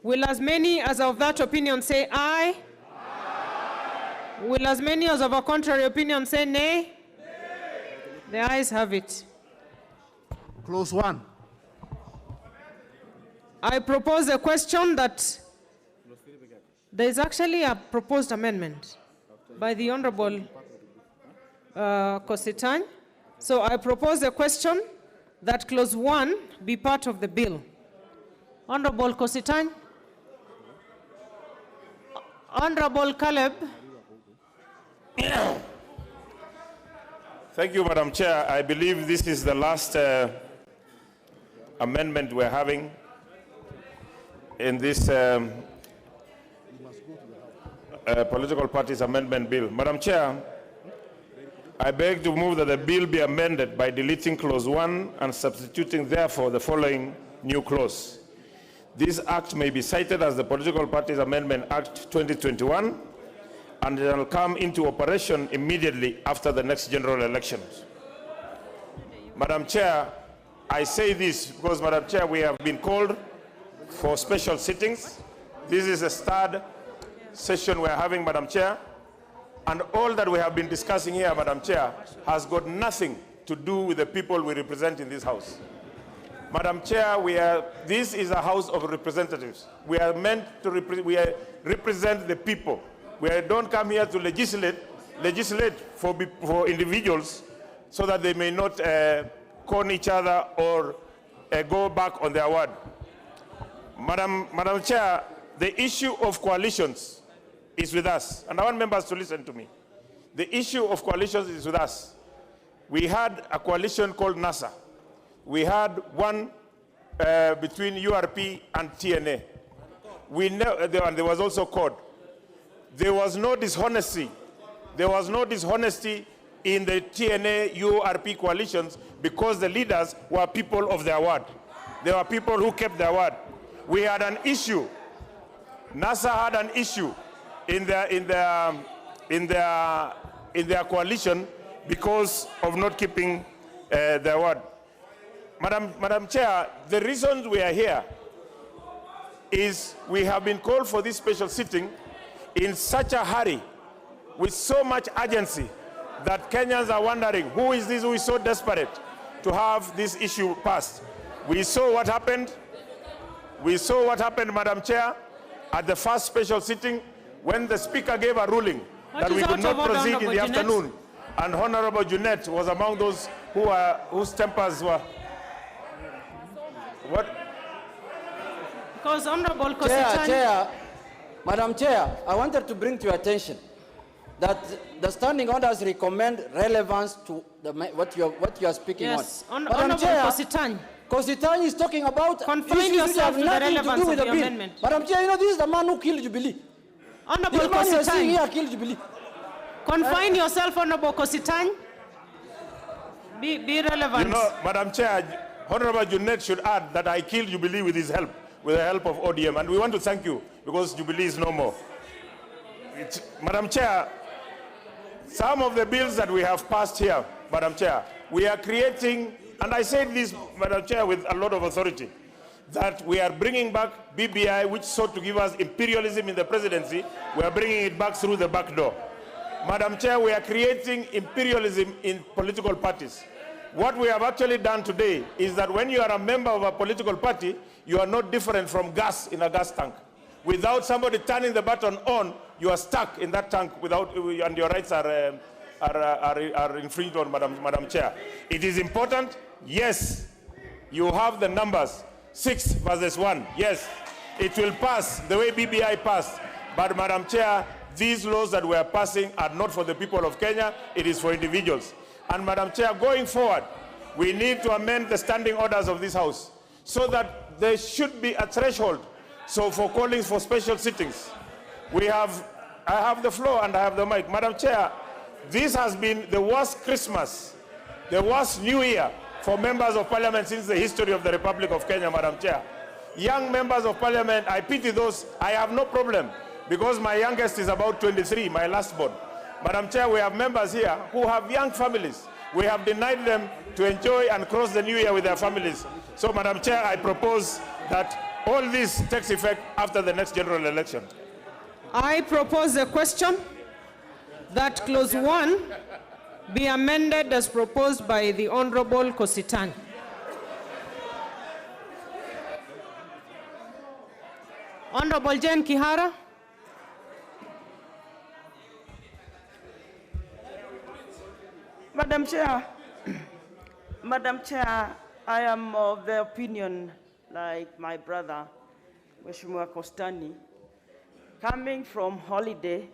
Will as many as of that opinion say aye? Aye. Will as many as of a contrary opinion say nay? Nay. The ayes have it. Clause 1. I propose a question that there is actually a proposed amendment by the Honorable Kositany. So I propose a question that clause 1 be part of the bill. Honorable Kositany. Honorable Caleb. Thank you, Madam Chair. I believe this is the last amendment we're having in this political parties amendment bill. Madam Chair, I beg to move that the bill be amended by deleting clause 1 and substituting therefore the following new clause. This act may be cited as the Political Parties Amendment Act 2021 and it will come into operation immediately after the next general elections. Madam Chair, I say this because, Madam Chair, we have been called for special sittings. This is a third session we're having, Madam Chair, and all that we have been discussing here, Madam Chair, has got nothing to do with the people we represent in this House. Madam Chair, this is a House of Representatives. We are meant to represent the people. We don't come here to legislate for individuals so that they may not con each other or go back on their word. Madam Chair, the issue of coalitions is with us, and I want members to listen to me. The issue of coalitions is with us. We had a coalition called NASA. We had one between URP and TNA. There was also CORD. There was no dishonesty. There was no dishonesty in the TNA URP coalitions because the leaders were people of their word. They were people who kept their word. We had an issue. NASA had an issue in their coalition because of not keeping their word. Madam Chair, the reason we are here is we have been called for this special sitting in such a hurry, with so much urgency, that Kenyans are wondering, who is this who is so desperate to have this issue passed? We saw what happened. We saw what happened, Madam Chair, at the first special sitting when the Speaker gave a ruling that we could not proceed in the afternoon. And Honorable Junet was among those whose tempers were... What? Because Honorable Chair, Madam Chair, I wanted to bring to your attention that the standing orders recommend relevance to what you are speaking on. Honorable Kositany is talking about confine yourself to the relevance of the amendment. Madam Chair, you know this is the man who killed Jubilee. Honorable This man you are seeing Kositany, here killed Jubilee. confine yourself, Honorable Kositany. Be relevant. You know, Madam Chair, Honorable Junet should add that I killed Jubilee with his help, with the help of ODM, and we want to thank you because Jubilee is no more. Madam Chair, some of the bills that we have passed here, Madam Chair, we are creating, and I say this, Madam Chair, with a lot of authority, that we are bringing back BBI, which sought to give us imperialism in the presidency. We are bringing it back through the back door. Madam Chair, we are creating imperialism in political parties. What we have actually done today is that when you are a member of a political party, you are not different from gas in a gas tank. Without somebody turning the button on, you are stuck in that tank and your rights are infringed on, Madam Chair. It is important, yes, you have the numbers, 6 versus 1, yes, it will pass the way BBI passed. But Madam Chair, these laws that we are passing are not for the people of Kenya, it is for individuals. And Madam Chair, going forward, we need to amend the standing orders of this House so that there should be a threshold. So for calling for special sittings, I have the floor and I have the mic. Madam Chair, this has been the worst Christmas, the worst New Year for members of Parliament since the history of the Republic of Kenya, Madam Chair. Young members of Parliament, I pity those. I have no problem because my youngest is about 23, my last born. Madam Chair, we have members here who have young families. We have denied them to enjoy and cross the New Year with their families. So, Madam Chair, I propose that all this takes effect after the next general election. I propose a question that clause 1 be amended as proposed by the Honorable Kositany. Honorable Jane Kihara. Madam Chair, Madam Chair, I am of the opinion, like my brother, Mheshimiwa Kostani, coming from holiday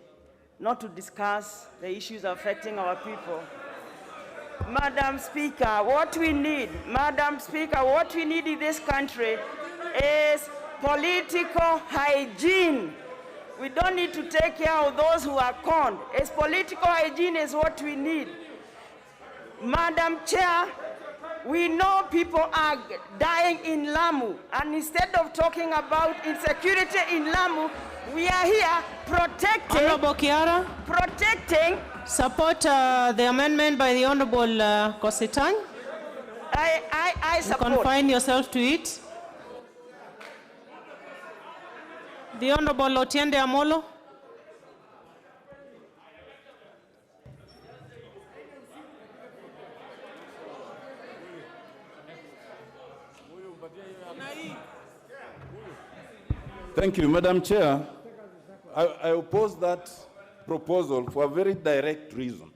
not to discuss the issues affecting our people. Madam Speaker, what we need in this country is political hygiene. We don't need to take care of those who are conned. It's political hygiene is what we need. Madam Chair, we know people are dying in Lamu, and instead of talking about insecurity in Lamu, we are here protecting. Honorable Kiara, support the amendment by the Honorable Kositany. I support. You confine yourself to it. The Honorable Otiende Amolo. Thank you, Madam Chair. I oppose that proposal for a very direct reason.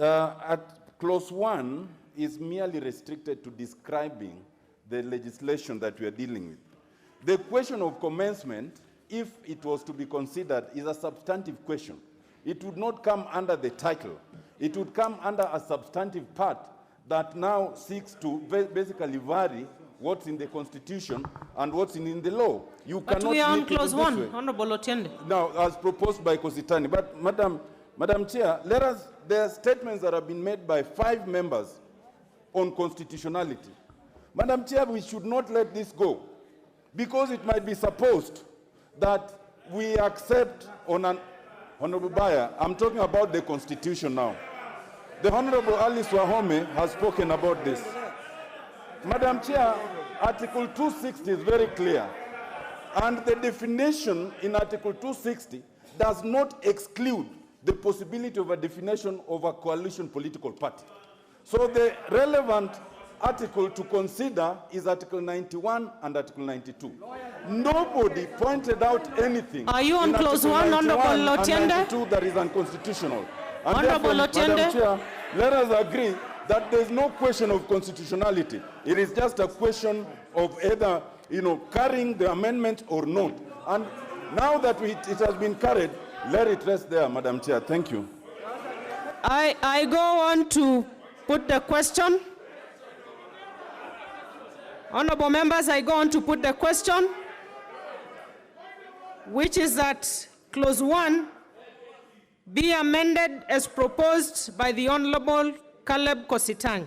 At clause 1 is merely restricted to describing the legislation that we are dealing with. The question of commencement, if it was to be considered, is a substantive question. It would not come under the title. It would come under a substantive part that now seeks to basically vary what's in the Constitution and what's in the law. You But cannot we are on make it clause this 1, way. Honorable Otiende. Now, as proposed by Kositany. But, Madam Chair, there are statements that have been made by 5 members on constitutionality. Madam Chair, we should not let this go, because it might be supposed that we accept on an Honorable Bayer, I'm talking about the Constitution now. The Honorable Alice Wahome has spoken about this. Madam Chair, Article 260 is very clear, and the definition in Article 260 does not exclude the possibility of a definition of a coalition political party. So the relevant article to consider is Article 91 and Article 92. Nobody pointed out anything. Are you on in clause Article 1, Honorable 91 and Otiende? 92 that is unconstitutional. And Honorable therefore, Otiende? Madam Chair, let us agree that there is no question of constitutionality. It is just a question of either, carrying the amendment or not. And now that it has been carried, let it rest there, Madam Chair. Thank you. I go on to put the question. Honorable members, I go on to put the question, which is that clause 1 be amended as proposed by the Honorable Caleb Kositany.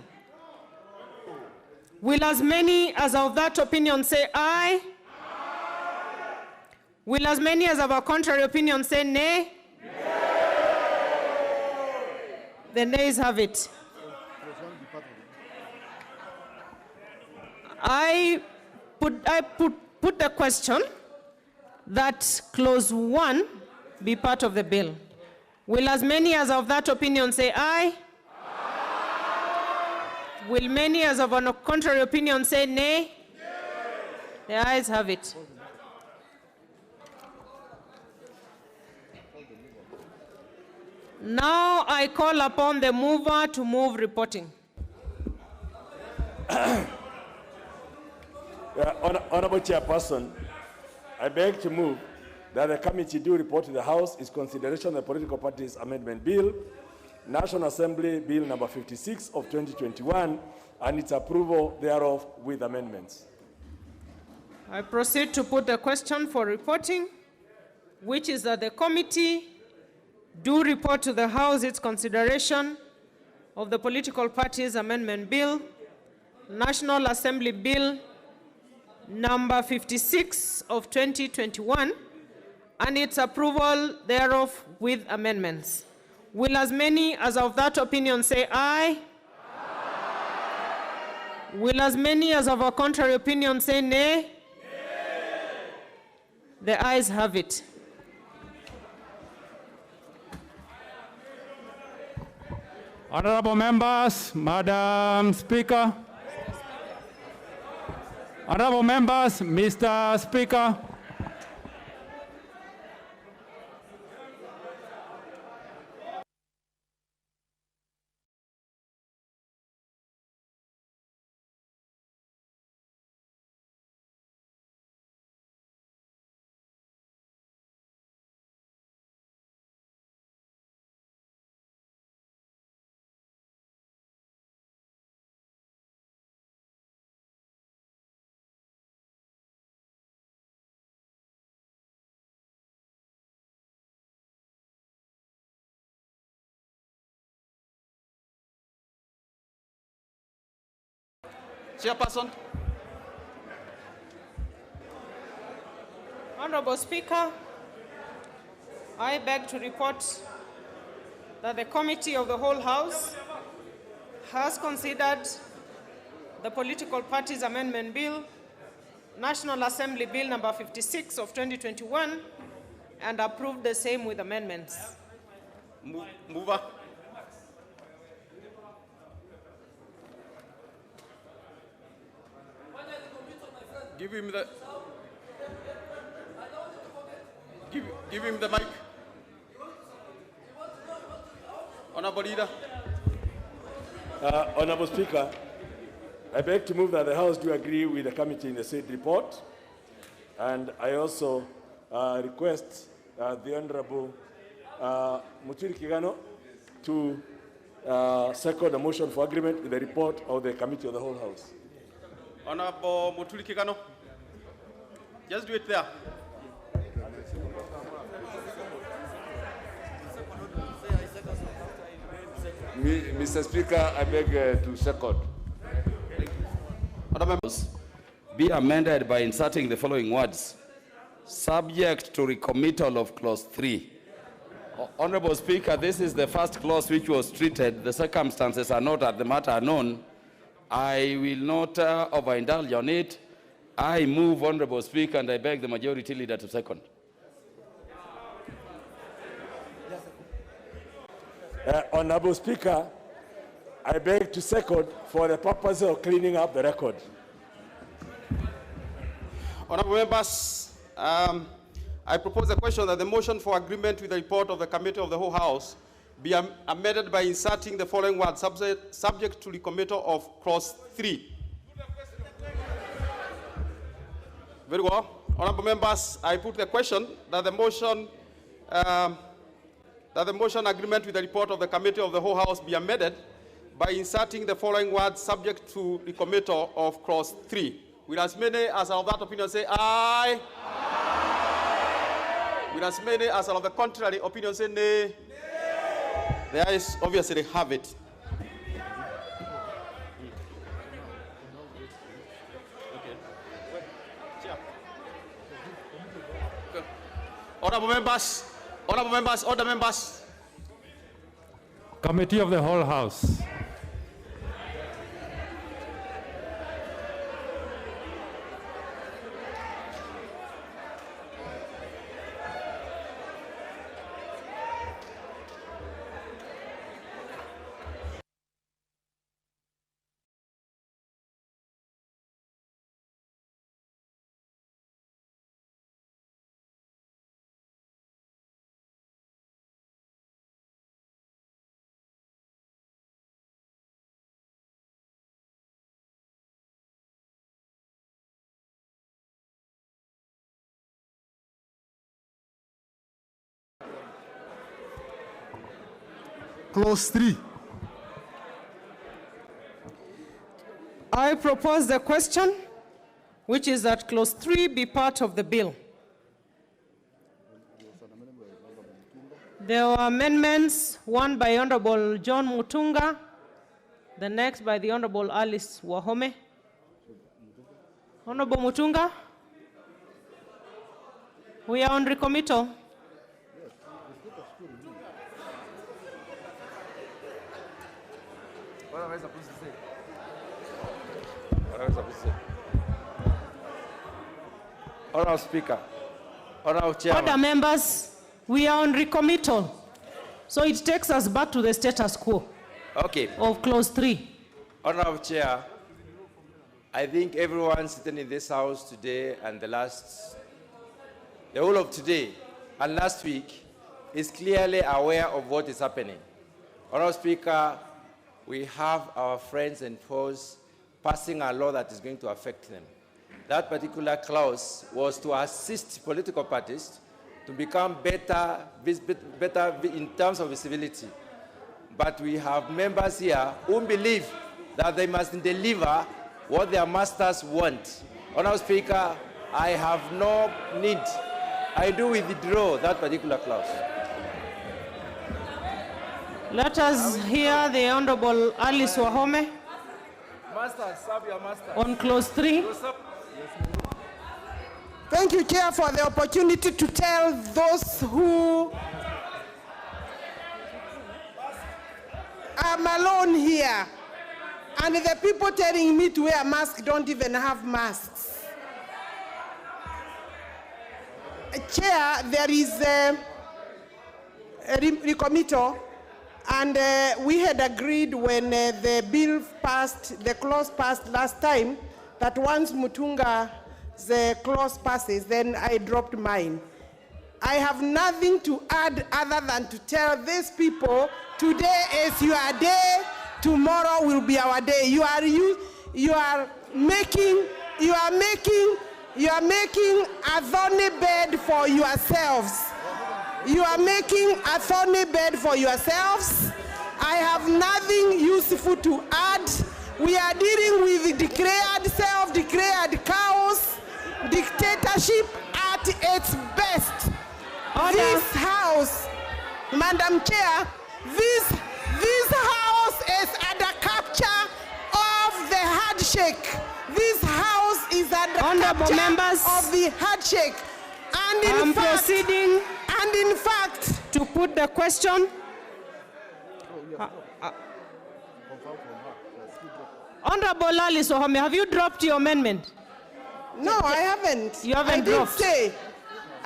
Will as many as of that opinion say aye? Will as many as of a contrary opinion say nay? The nays have it. I put the question that clause 1 be part of the bill. Will as many as of that opinion say aye? Will many as of a contrary opinion say nay? The ayes have it. Now I call upon the mover to move reporting. Honorable Chairperson, I beg to move that the committee do report to the House its consideration of the Political Parties Amendment Bill, National Assembly Bill number 56 of 2021, and its approval thereof with amendments. I proceed to put the question for reporting, which is that the committee do report to the House its consideration of the Political Parties Amendment Bill, National Assembly Bill number 56 of 2021, and its approval thereof with amendments. Will as many as of that opinion say aye? Aye. Will as many as of a contrary opinion say nay? Nay. The ayes have it. Honorable members, Madam Speaker. Honorable members, Mr. Speaker. Chairperson. Honorable Speaker, I beg to report that the Committee of the Whole House has considered the Political Parties Amendment Bill, National Assembly Bill number 56 of 2021, and approved the same with amendments. Mover. Give him the give him the mic. Honorable Leader. Honorable Speaker, I beg to move that the House do agree with the committee in the said report, and I also request the Honorable Muturi Kigano to second a motion for agreement with the report of the Committee of the Whole House. Honorable Muturi Kigano. Just do it there. Mr. Speaker, I beg to second. Other members, be amended by inserting the following words: subject to recommittal of clause 3. Honorable Speaker, this is the first clause which was treated. The circumstances are not at the matter known. I will not overindulge on it. I move, Honorable Speaker, and I beg the Majority Leader to second. Honorable Speaker, I beg to second for the purpose of cleaning up the record. Honorable members, I propose a question that the motion for agreement with the report of the Committee of the Whole House be amended by inserting the following words: subject to recommittal of clause 3. Very well. Honorable members, I put the question that the motion agreement with the report of the Committee of the Whole House be amended by inserting the following words: subject to recommittal of clause 3. Will as many as are of that opinion say aye? Aye. Will as many as are of the contrary opinion say nay? Nay. The ayes obviously have it. Honorable members, order members. Committee of the Whole House. Clause 3. I propose the question, which is that clause 3 be part of the bill. There were amendments, one by Honorable John Mutunga, the next by the Honorable Alice Wahome. Honorable Mutunga, we are on recommittal. What am I supposed to say? What am I supposed to say? Honorable Speaker, Honorable Chairman. Order members, we are on recommittal. So it takes us back to the status quo. Okay. Of clause 3. Honorable Chair, I think everyone sitting in this house today and the whole of today and last week is clearly aware of what is happening. Honorable Speaker, we have our friends and foes passing a law that is going to affect them. That particular clause was to assist political parties to become better in terms of visibility. But we have members here who believe that they must deliver what their masters want. Honorable Speaker, I have no need. I do withdraw that particular clause. Let us hear the Honorable Alice Wahome. masters, serve your masters. On clause 3. Thank you, Chair, for the opportunity to tell those who I'm alone here, and the people telling me to wear a mask don't even have masks. Chair, there is a recommittal, and we had agreed when the bill passed, the clause passed last time, that once Mutunga's clause passes, then I dropped mine. I have nothing to add other than to tell these people, today is your day, tomorrow will be our day. You are making a thorny bed for yourselves. You are making a thorny bed for yourselves. I have nothing useful to add. We are dealing with declared, self-declared chaos, dictatorship at its best. This house, Madam Chair, this house is under capture of the handshake. This house is under Honorable capture members, of the handshake. And in fact, to put the question. Honorable Alice Wahome, have you dropped your amendment? No, I haven't. You haven't dropped. I did say.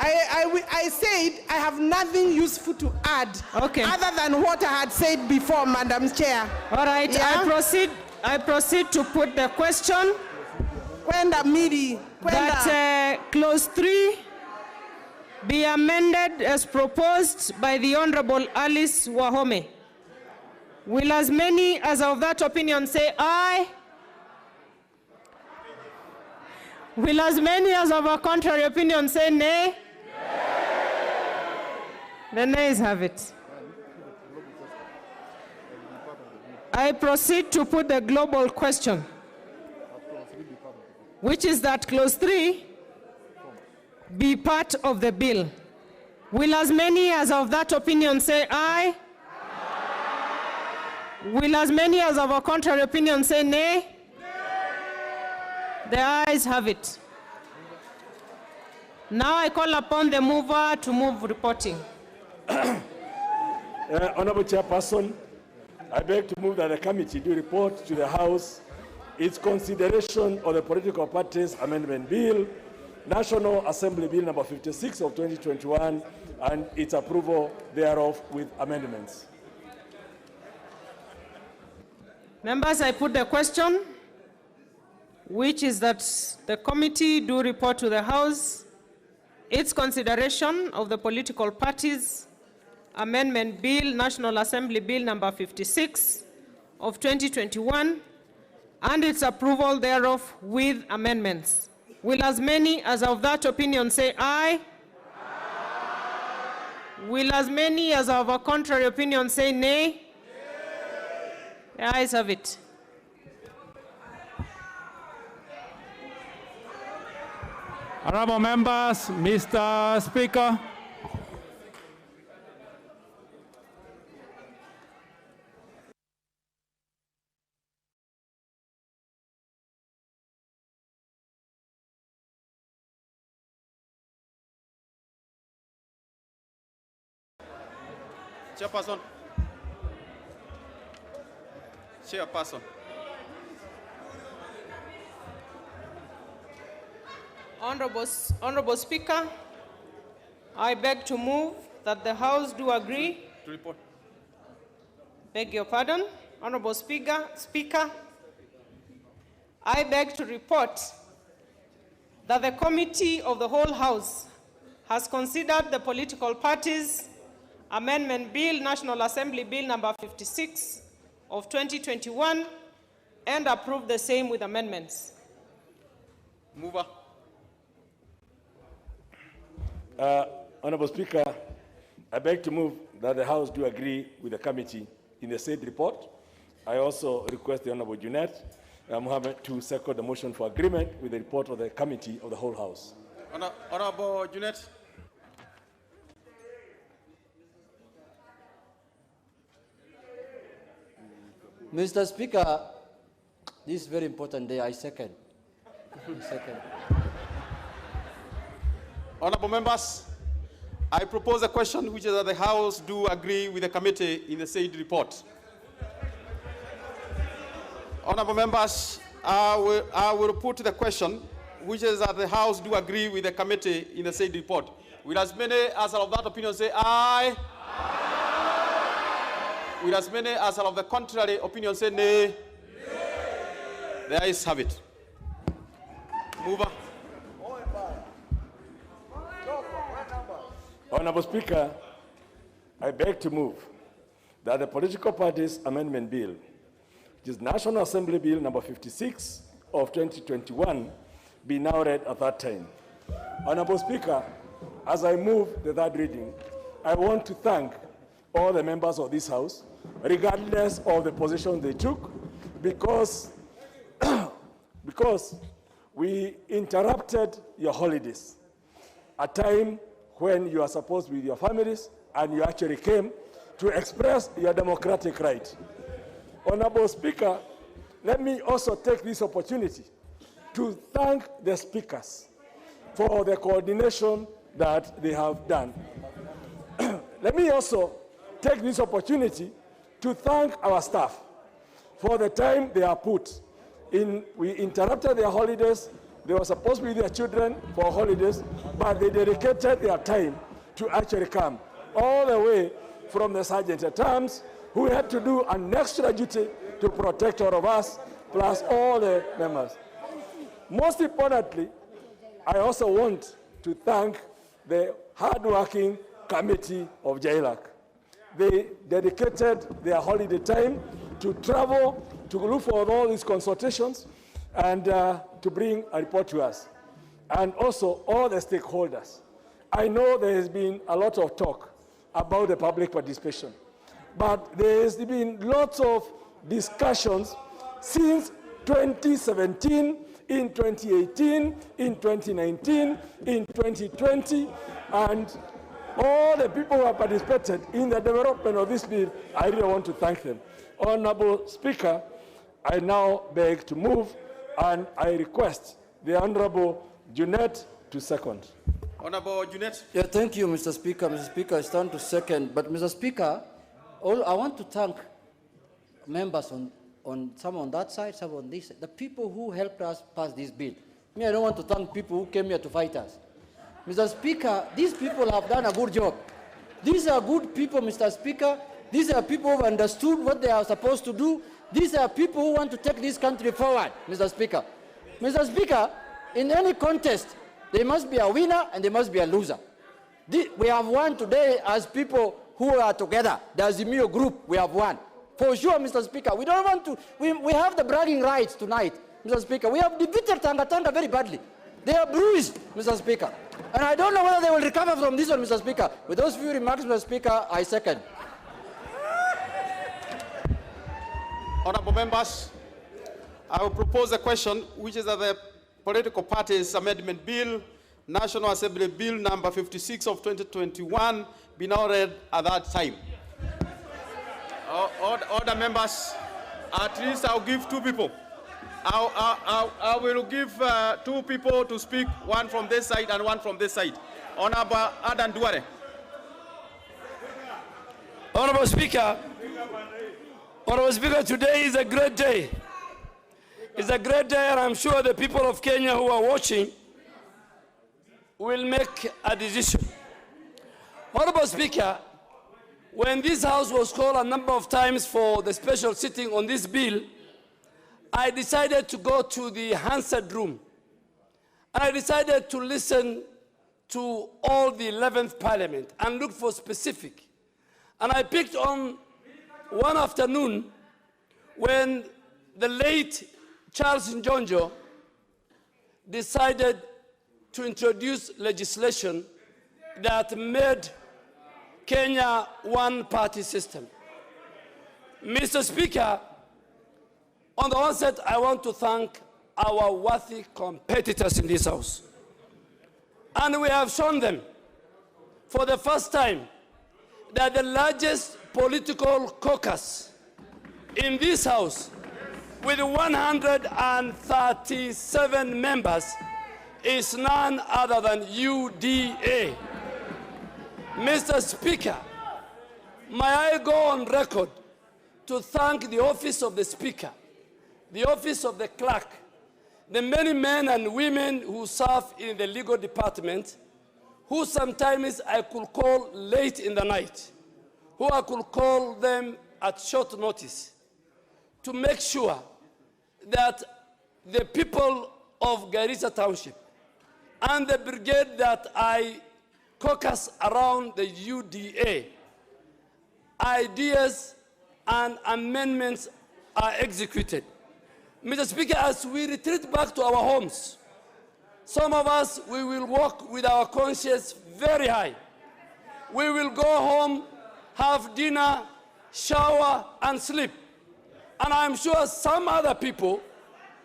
I said I have nothing useful to add other than what I had said before, Madam Chair. All right, yeah? I proceed to put the question that clause 3 be amended as proposed by the Honorable Alice Wahome. Will as many as of that opinion say aye? Will as many as of a contrary opinion say nay? The nays have it. I proceed to put the global question, which is that clause 3 be part of the bill. Will as many as of that opinion say aye? Will as many as of a contrary opinion say nay? The ayes have it. Now I call upon the mover to move reporting. Honorable Chairperson, I beg to move that the committee do report to the House its consideration of the Political Parties Amendment Bill, National Assembly Bill number 56 of 2021, and its approval thereof with amendments. Members, I put the question, which is that the committee do report to the House its consideration of the Political Parties Amendment Bill, National Assembly Bill number 56 of 2021, and its approval thereof with amendments. Will as many as of that opinion say aye? Will as many as of a contrary opinion say nay? The ayes have it. Honorable members, Mr. Speaker. Chairperson. Honorable Speaker, I beg to move that the House do agree. To report. Beg your pardon. Honorable Speaker, I beg to report that the Committee of the Whole House has considered the Political Parties Amendment Bill, National Assembly Bill number 56 of 2021, and approved the same with amendments. Mover. Honorable Speaker, I beg to move that the House do agree with the committee in the said report. I also request the Honorable Junet Mohammed to second the motion for agreement with the report of the Committee of the Whole House. Honorable Junet. Mr. Speaker, This very important day, I second. I second. Honorable members, I propose a question which is that the House do agree with the committee in the said report. Honorable members, I will put the question which is that the House do agree with the committee in the said report. Will as many as are of that opinion say aye? Aye. Will as many as are of the contrary opinion say nay? Nay. The ayes have it. Move on. Honorable Speaker, I beg to move that the Political Parties Amendment Bill, which is National Assembly Bill number 56 of 2021, be now read at that time. Honorable Speaker, as I move the third reading, I want to thank all the members of this House, regardless of the position they took, because we interrupted your holidays, a time when you are supposed to be with your families, and you actually came to express your democratic right. Honorable Speaker, let me also take this opportunity to thank the speakers for the coordination that they have done. Let me also take this opportunity to thank our staff for the time they have put in. We interrupted their holidays. They were supposed to be with their children for holidays, but they dedicated their time to actually come all the way from the sergeant at arms, who had to do an extra duty to protect all of us, plus all the members. Most importantly, I also want to thank the hardworking committee of JLAC. They dedicated their holiday time to travel, to look for all these consultations, and to bring a report to us. And also all the stakeholders. I know there has been a lot of talk about the public participation, but there has been lots of discussions since 2017, in 2018, in 2019, in 2020, and all the people who have participated in the development of this bill, I really want to thank them. Honorable Speaker, I now beg to move, and I request the Honorable Junet to second. Honorable Junet. Yeah, thank you, Mr. Speaker. Mr. Speaker, I stand to second. But, Mr. Speaker, I want to thank members on some on that side, some on this side, the people who helped us pass this bill. Me, I don't want to thank people who came here to fight us. Mr. Speaker, these people have done a good job. These are good people, Mr. Speaker. These are people who have understood what they are supposed to do. These are people who want to take this country forward, Mr. Speaker. Mr. Speaker, in any contest, there must be a winner and there must be a loser. We have won today as people who are together. The Azimio group, we have won. For sure, Mr. Speaker, we don't want to, we have the bragging rights tonight, Mr. Speaker. We have defeated Tanga very badly. They are bruised, Mr. Speaker. And I don't know whether they will recover from this one, Mr. Speaker. With those few remarks, Mr. Speaker, I second. Honorable members, I will propose a question which is that the Political Parties Amendment Bill, National Assembly Bill number 56 of 2021 be now read at that time. Order members, at least I'll give two people. I will give two people to speak, one from this side and one from this side. Honorable Adan Duare. Honorable Speaker, today is a great day. It's a great day, and I'm sure the people of Kenya who are watching will make a decision. Honorable Speaker, when this House was called a number of times for the special sitting on this bill, I decided to go to the Hansard room. And I decided to listen to all the 11th Parliament and look for specific. And I picked on one afternoon when the late Charles Njonjo decided to introduce legislation that made Kenya one-party system. Mr. Speaker, on the onset, I want to thank our worthy competitors in this House. And we have shown them for the first time that the largest political caucus in this House with 137 members is none other than UDA. Mr. Speaker, may I go on record to thank the office of the Speaker, the office of the clerk, the many men and women who serve in the legal department, who sometimes I could call late in the night, who I could call them at short notice, to make sure that the people of Garissa Township and the brigade that I caucus around the UDA, ideas and amendments are executed. Mr. Speaker, as we retreat back to our homes, some of us, we will walk with our conscience very high. We will go home, have dinner, shower, and sleep. And I'm sure some other people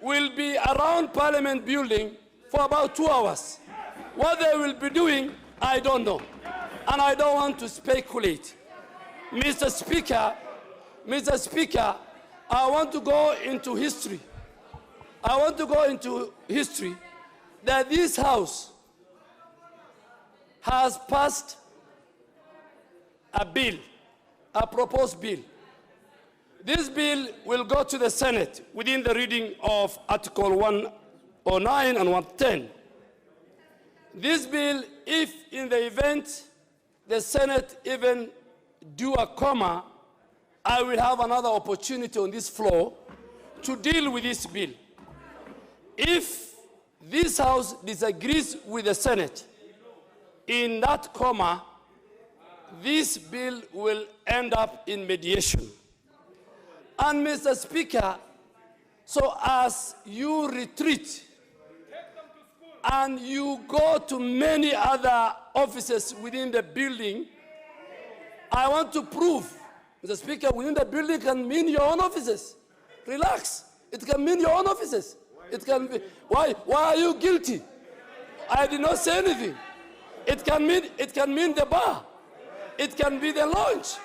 will be around Parliament building for about 2 hours. What they will be doing, I don't know. And I don't want to speculate. Mr. Speaker, I want to go into history. I want to go into history that this House has passed a bill, a proposed bill. This bill will go to the Senate within the reading of Article 109 and 110. This bill, if in the event the Senate even do a comma, I will have another opportunity on this floor to deal with this bill. If this House disagrees with the Senate in that comma, this bill will end up in mediation. And Mr. Speaker, so as you retreat and you go to many other offices within the building, I want to prove, Mr. Speaker, within the building can mean your own offices. Relax. It can mean your own offices. It can be. Why are you guilty? I did not say anything. It can mean the bar. It can be the lounge.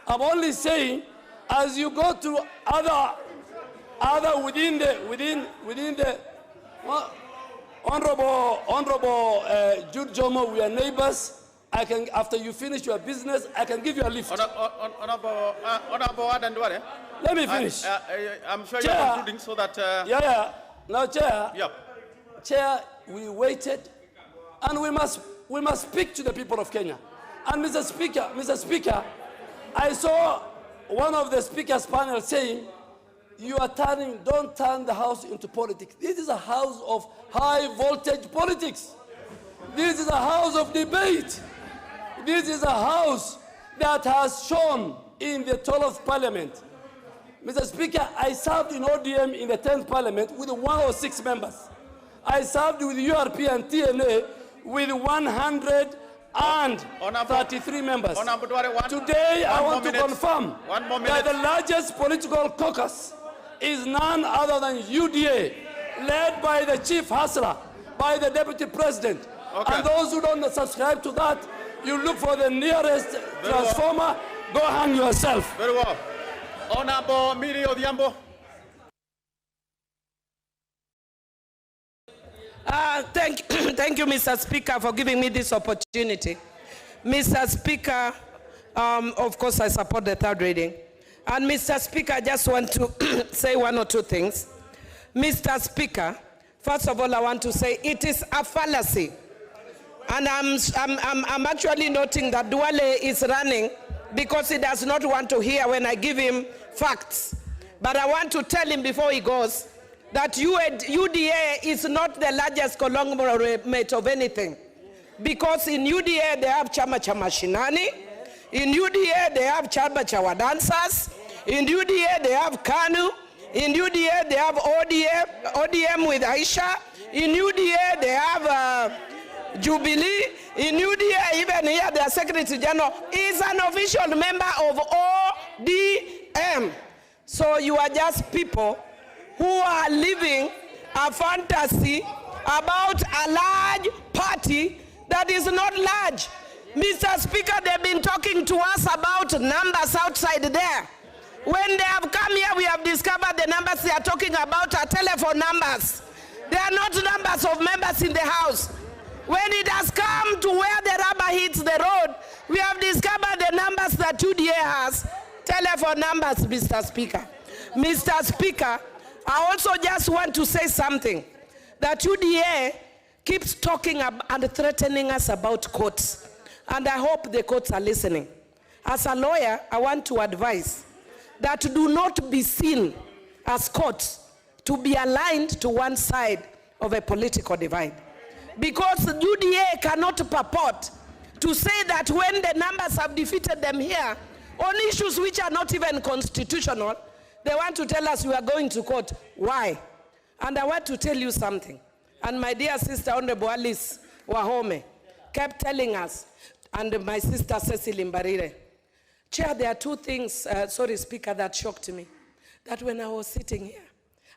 I'm only saying, as you go to other within the Honorable Jude Jomo, we are neighbors. I can, after you finish your business, I can give you a lift. Honorable Adan Duale. Let me finish. I'm sure Chair, you're concluding so that... Yeah. Now, Chair. Yeah. Chair, we waited, and we must speak to the people of Kenya. And Mr. Speaker, I saw one of the speakers' panel saying, don't turn the House into politics. This is a house of high voltage politics. This is a house of debate. This is a house that has shown in the 12th Parliament. Mr. Speaker, I served in ODM in the 10th Parliament with 106 members. I served with URP and TNA with 133 members. Today, I want to confirm that the largest political caucus is none other than UDA, led by the chief hustler, by the deputy president. Okay. And those who don't subscribe to that, you look for the nearest transformer, go hang yourself. Very well. Honorable Miri Odhiambo. Thank you, Mr. Speaker, for giving me this opportunity. Mr. Speaker, of course, I support the third reading. And Mr. Speaker, I just want to say one or two things. Mr. Speaker, first of all, I want to say it is a fallacy. And I'm actually noting that Duale is running because he does not want to hear when I give him facts. But I want to tell him before he goes that UDA is not the largest conglomerate of anything. Because in UDA they have Chama cha Mashinani, in UDA they have Chama cha Wadansas, in UDA they have KANU, in UDA they have ODM with Aisha, in UDA they have Jubilee, in UDA even here their Secretary General is an official member of ODM. So you are just people who are living a fantasy about a large party that is not large. Mr. Speaker, they've been talking to us about numbers outside there. When they have come here, we have discovered the numbers they are talking about are telephone numbers. They are not numbers of members in the House. When it has come to where the rubber hits the road, we have discovered the numbers that UDA has, telephone numbers, Mr. Speaker. Mr. Speaker, I also just want to say something, that UDA keeps talking and threatening us about courts, and I hope the courts are listening. As a lawyer, I want to advise that do not be seen as courts to be aligned to one side of a political divide. Because UDA cannot purport to say that when the numbers have defeated them here on issues which are not even constitutional, they want to tell us we are going to court. Why? And I want to tell you something. And my dear sister, Honorable Alice Wahome, kept telling us, and my sister Cecily Mbarire, Chair, there are two things, Speaker, that shocked me. That when I was sitting here,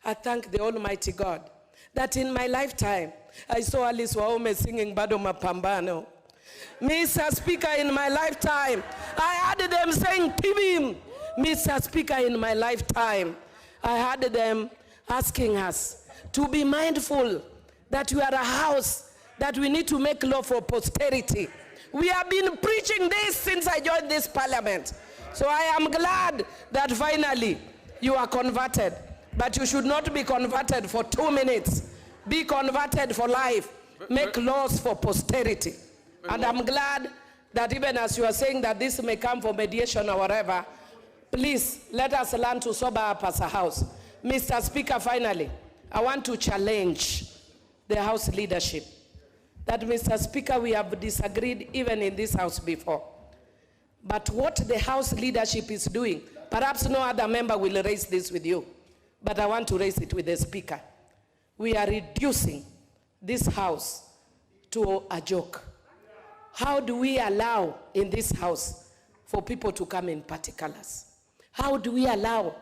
I thank the Almighty God that in my lifetime, I saw Alice Wahome singing Bado Mapambano. Mr. Speaker, in my lifetime, I heard them saying Tibim. Mr. Speaker, in my lifetime, I heard them asking us to be mindful that we are a house, that we need to make law for posterity. We have been preaching this since I joined this parliament. So I am glad that finally you are converted. But you should not be converted for 2 minutes. Be converted for life. Make laws for posterity. And I'm glad that even as you are saying that this may come for mediation or whatever, please let us learn to sober up as a house. Mr. Speaker, finally, I want to challenge the House leadership. That, Mr. Speaker, we have disagreed even in this House before. But what the House leadership is doing, perhaps no other member will raise this with you, but I want to raise it with the Speaker. We are reducing this House to a joke. How do we allow in this House for people to come in particulars? How do we allow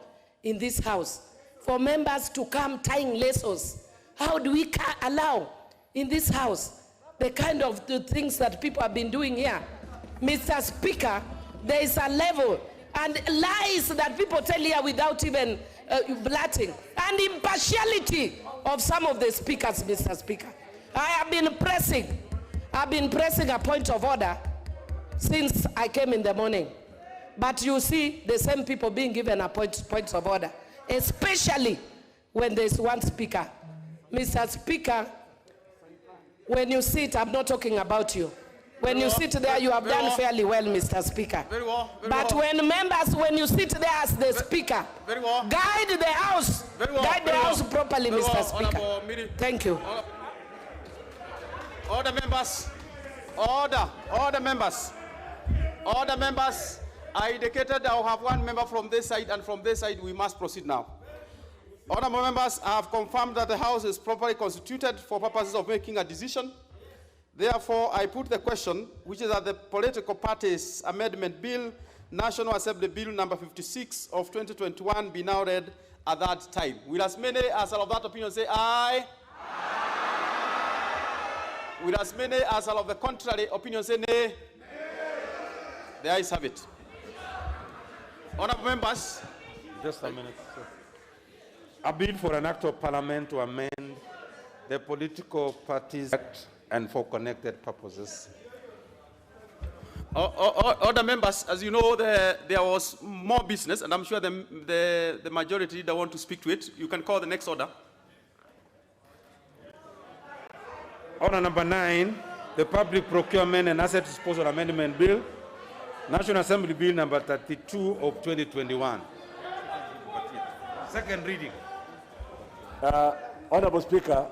in this House for members to come tying laces? How do we allow in this House the kind of the things that people have been doing here? Mr. Speaker, there is a level and lies that people tell here without even blurting, and impartiality of some of the speakers, Mr. Speaker. I've been pressing a point of order since I came in the morning. But you see the same people being given a points of order, especially when there's one speaker. Mr. Speaker, when you sit, I'm not talking about you. When you sit there, you have done fairly well, Mr. Speaker. Very well. But when members, when you sit there as the Speaker, guide the House. Guide the House properly, Mr. Speaker. Thank you. Order members. Order members. Order members. I indicated I will have one member from this side, and from this side we must proceed now. Honorable members, I have confirmed that the House is properly constituted for purposes of making a decision. Therefore, I put the question, which is that the Political Parties Amendment Bill, National Assembly Bill number 56 of 2021 be now read at that time. Will as many as are of that opinion say aye? Aye. Will as many as are of the contrary opinion say nay? Nay. The ayes have it. Honorable members. Just a minute, sir. I bid for an act of parliament to amend the Political Parties Act and for connected purposes. Other members, as you know, there was more business, and I'm sure the majority leader want to speak to it. You can call the next order. Order number 9, the Public Procurement and Asset Disposal Amendment Bill, National Assembly Bill number 32 of 2021. Second reading. Honorable Speaker,